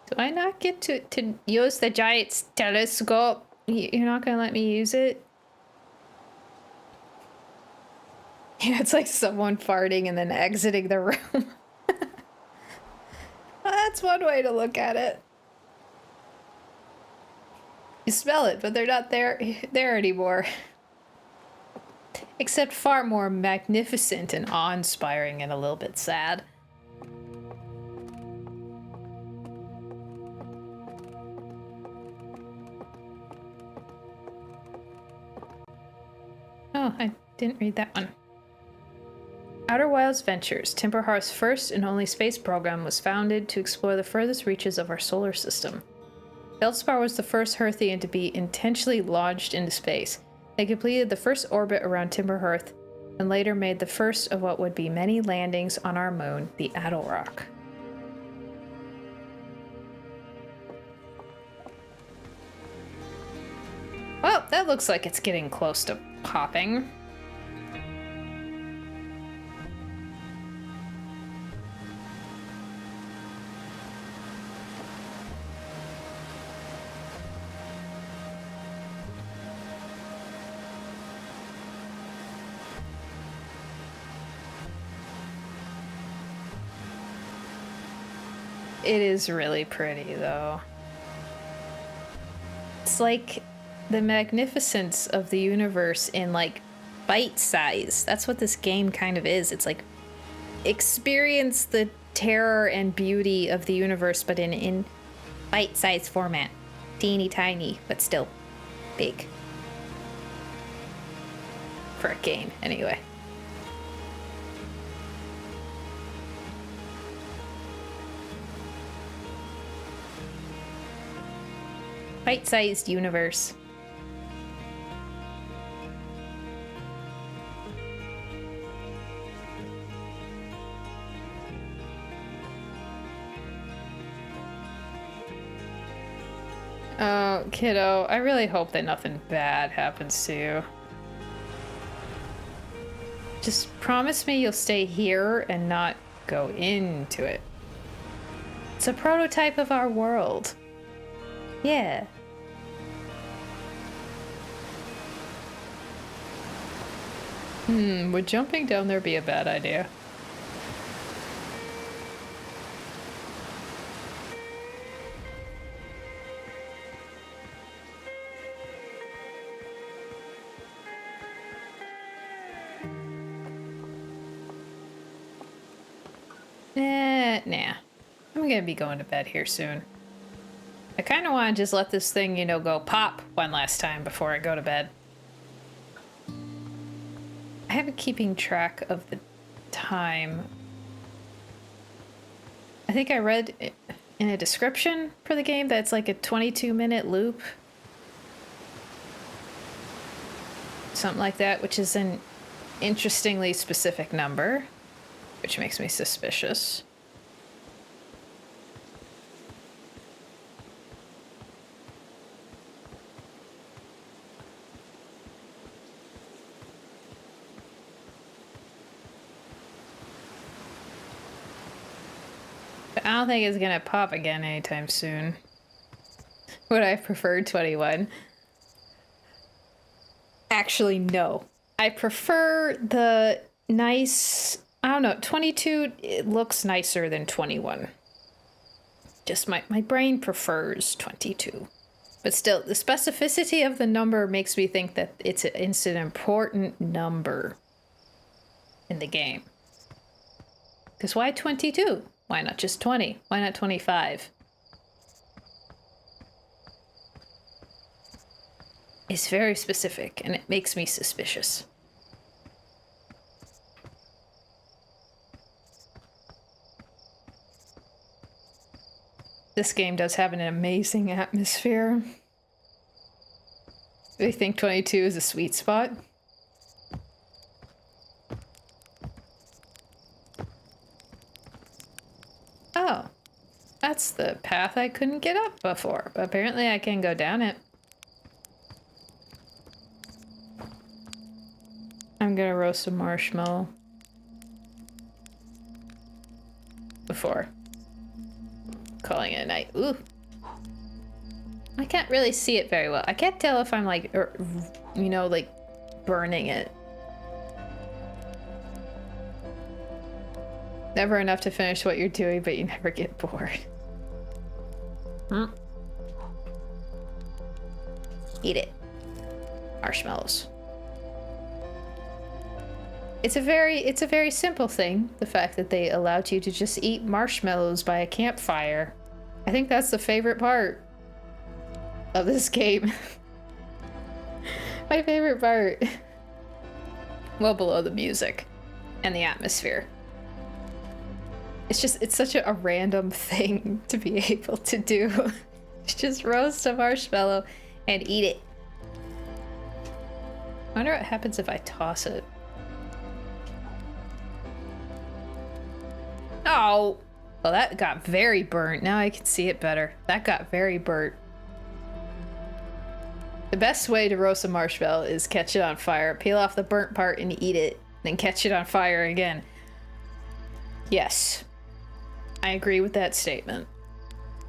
Do I not get to use the giant telescope? You're not gonna let me use it? Yeah, it's like someone farting and then exiting the room. That's one way to look at it. You smell it, but they're not there anymore. Except far more magnificent and awe-inspiring and a little bit sad. Oh, I didn't read that one. Outer Wilds Ventures, Timberhearth's first and only space program, was founded to explore the furthest reaches of our solar system. Feldspar was the first Hearthian to be intentionally launched into space. They completed the first orbit around Timber Hearth and later made the first of what would be many landings on our moon, the Attlerock. Well, that looks like it's getting close to popping. It is really pretty, though. It's like the magnificence of the universe in, like, bite size. That's what this game kind of is. It's like, experience the terror and beauty of the universe, but in bite-sized format. Teeny tiny, but still big. For a game, anyway. Bite-sized universe. Oh, kiddo, I really hope that nothing bad happens to you. Just promise me you'll stay here and not go into it. It's a prototype of our world. Yeah. Would jumping down there be a bad idea? Nah. I'm gonna be going to bed here soon. I kind of want to just let this thing, you know, go pop one last time before I go to bed. I haven't keeping track of the time. I think I read in a description for the game that it's like a 22-minute loop. Something like that, which is an interestingly specific number, which makes me suspicious. I don't think it's gonna pop again anytime soon. Would I prefer 21? Actually, no. I prefer the nice, I don't know, 22, it looks nicer than 21. Just my brain prefers 22. But still, the specificity of the number makes me think that it's an important number in the game. Because why 22? Why not just 20? Why not 25? It's very specific, and it makes me suspicious. This game does have an amazing atmosphere. They think 22 is a sweet spot. Oh, that's the path I couldn't get up before, but apparently I can go down it. I'm gonna roast a marshmallow before calling it a night. Ooh. I can't really see it very well. I can't tell if I'm like, you know, like burning it. Never enough to finish what you're doing, but you never get bored. Eat it. Marshmallows. It's a very simple thing, the fact that they allowed you to just eat marshmallows by a campfire. I think that's the favorite part of this game. My favorite part. Well below the music and the atmosphere. It's such a random thing to be able to do. Just roast a marshmallow and eat it. I wonder what happens if I toss it. Oh! Well, that got very burnt. Now I can see it better. That got very burnt. The best way to roast a marshmallow is catch it on fire, peel off the burnt part and eat it, then catch it on fire again. Yes. I agree with that statement.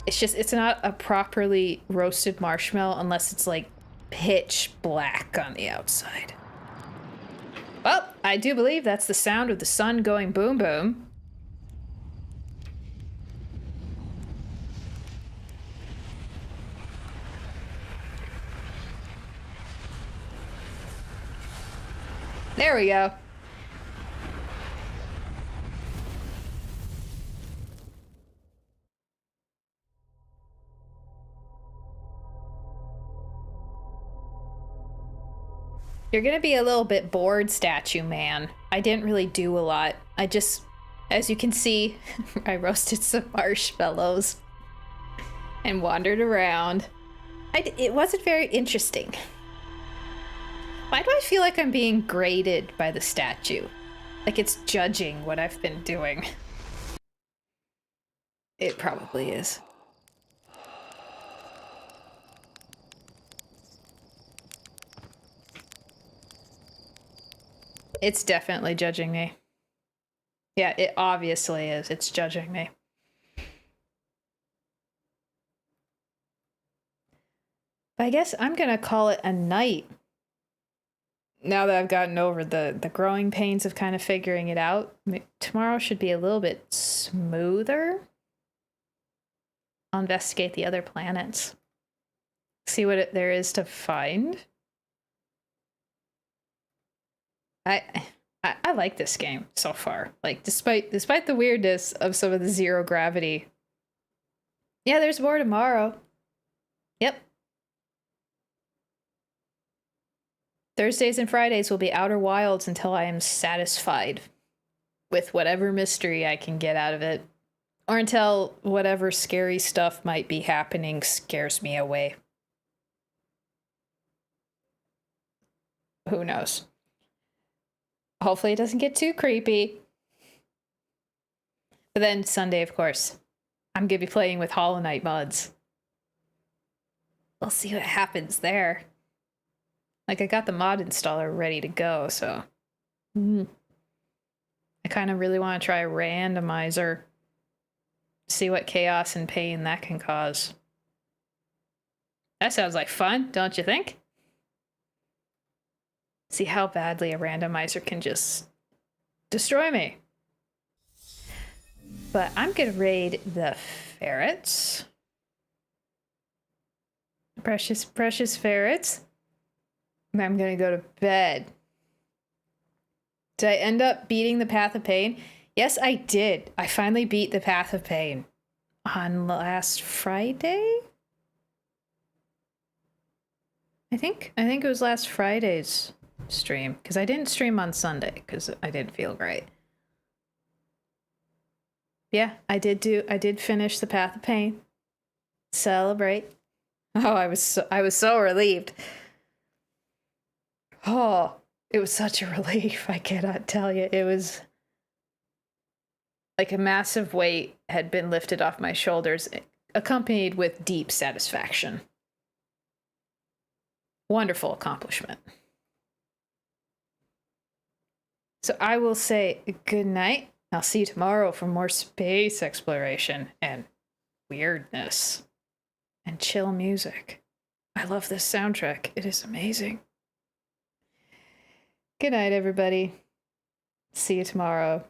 It's just, it's not a properly roasted marshmallow unless it's like pitch black on the outside. Well, I do believe that's the sound of the sun going boom boom. There we go. You're gonna be a little bit bored, statue man. I didn't really do a lot. I just, as you can see, I roasted some marshmallows and wandered around. It wasn't very interesting. Why do I feel like I'm being graded by the statue? Like it's judging what I've been doing. It probably is. It's definitely judging me. Yeah, it obviously is. It's judging me. But I guess I'm gonna call it a night. Now that I've gotten over the growing pains of kind of figuring it out, tomorrow should be a little bit smoother. I'll investigate the other planets. See what there is to find. I like this game so far. Like despite the weirdness of some of the zero gravity. Yeah, there's more tomorrow. Yep. Thursdays and Fridays will be Outer Wilds until I am satisfied with whatever mystery I can get out of it. Or until whatever scary stuff might be happening scares me away. Who knows? Hopefully it doesn't get too creepy. But then Sunday, of course, I'm gonna be playing with Hollow Knight mods. We'll see what happens there. Like, I got the mod installer ready to go, so... I kind of really want to try a randomizer. See what chaos and pain that can cause. That sounds like fun, don't you think? See how badly a randomizer can just destroy me. But I'm gonna raid the ferrets. Precious, precious ferrets. And I'm gonna go to bed. Did I end up beating the Path of Pain? Yes, I did. I finally beat the Path of Pain on last Friday? I think it was last Friday's stream, because I didn't stream on Sunday because I didn't feel great. Yeah, I did finish the Path of Pain. Celebrate. Oh, I was so relieved. Oh, it was such a relief. I cannot tell you. It was like a massive weight had been lifted off my shoulders, accompanied with deep satisfaction. Wonderful accomplishment. So I will say good night. I'll see you tomorrow for more space exploration and weirdness and chill music. I love this soundtrack. It is amazing. Good night, everybody. See you tomorrow.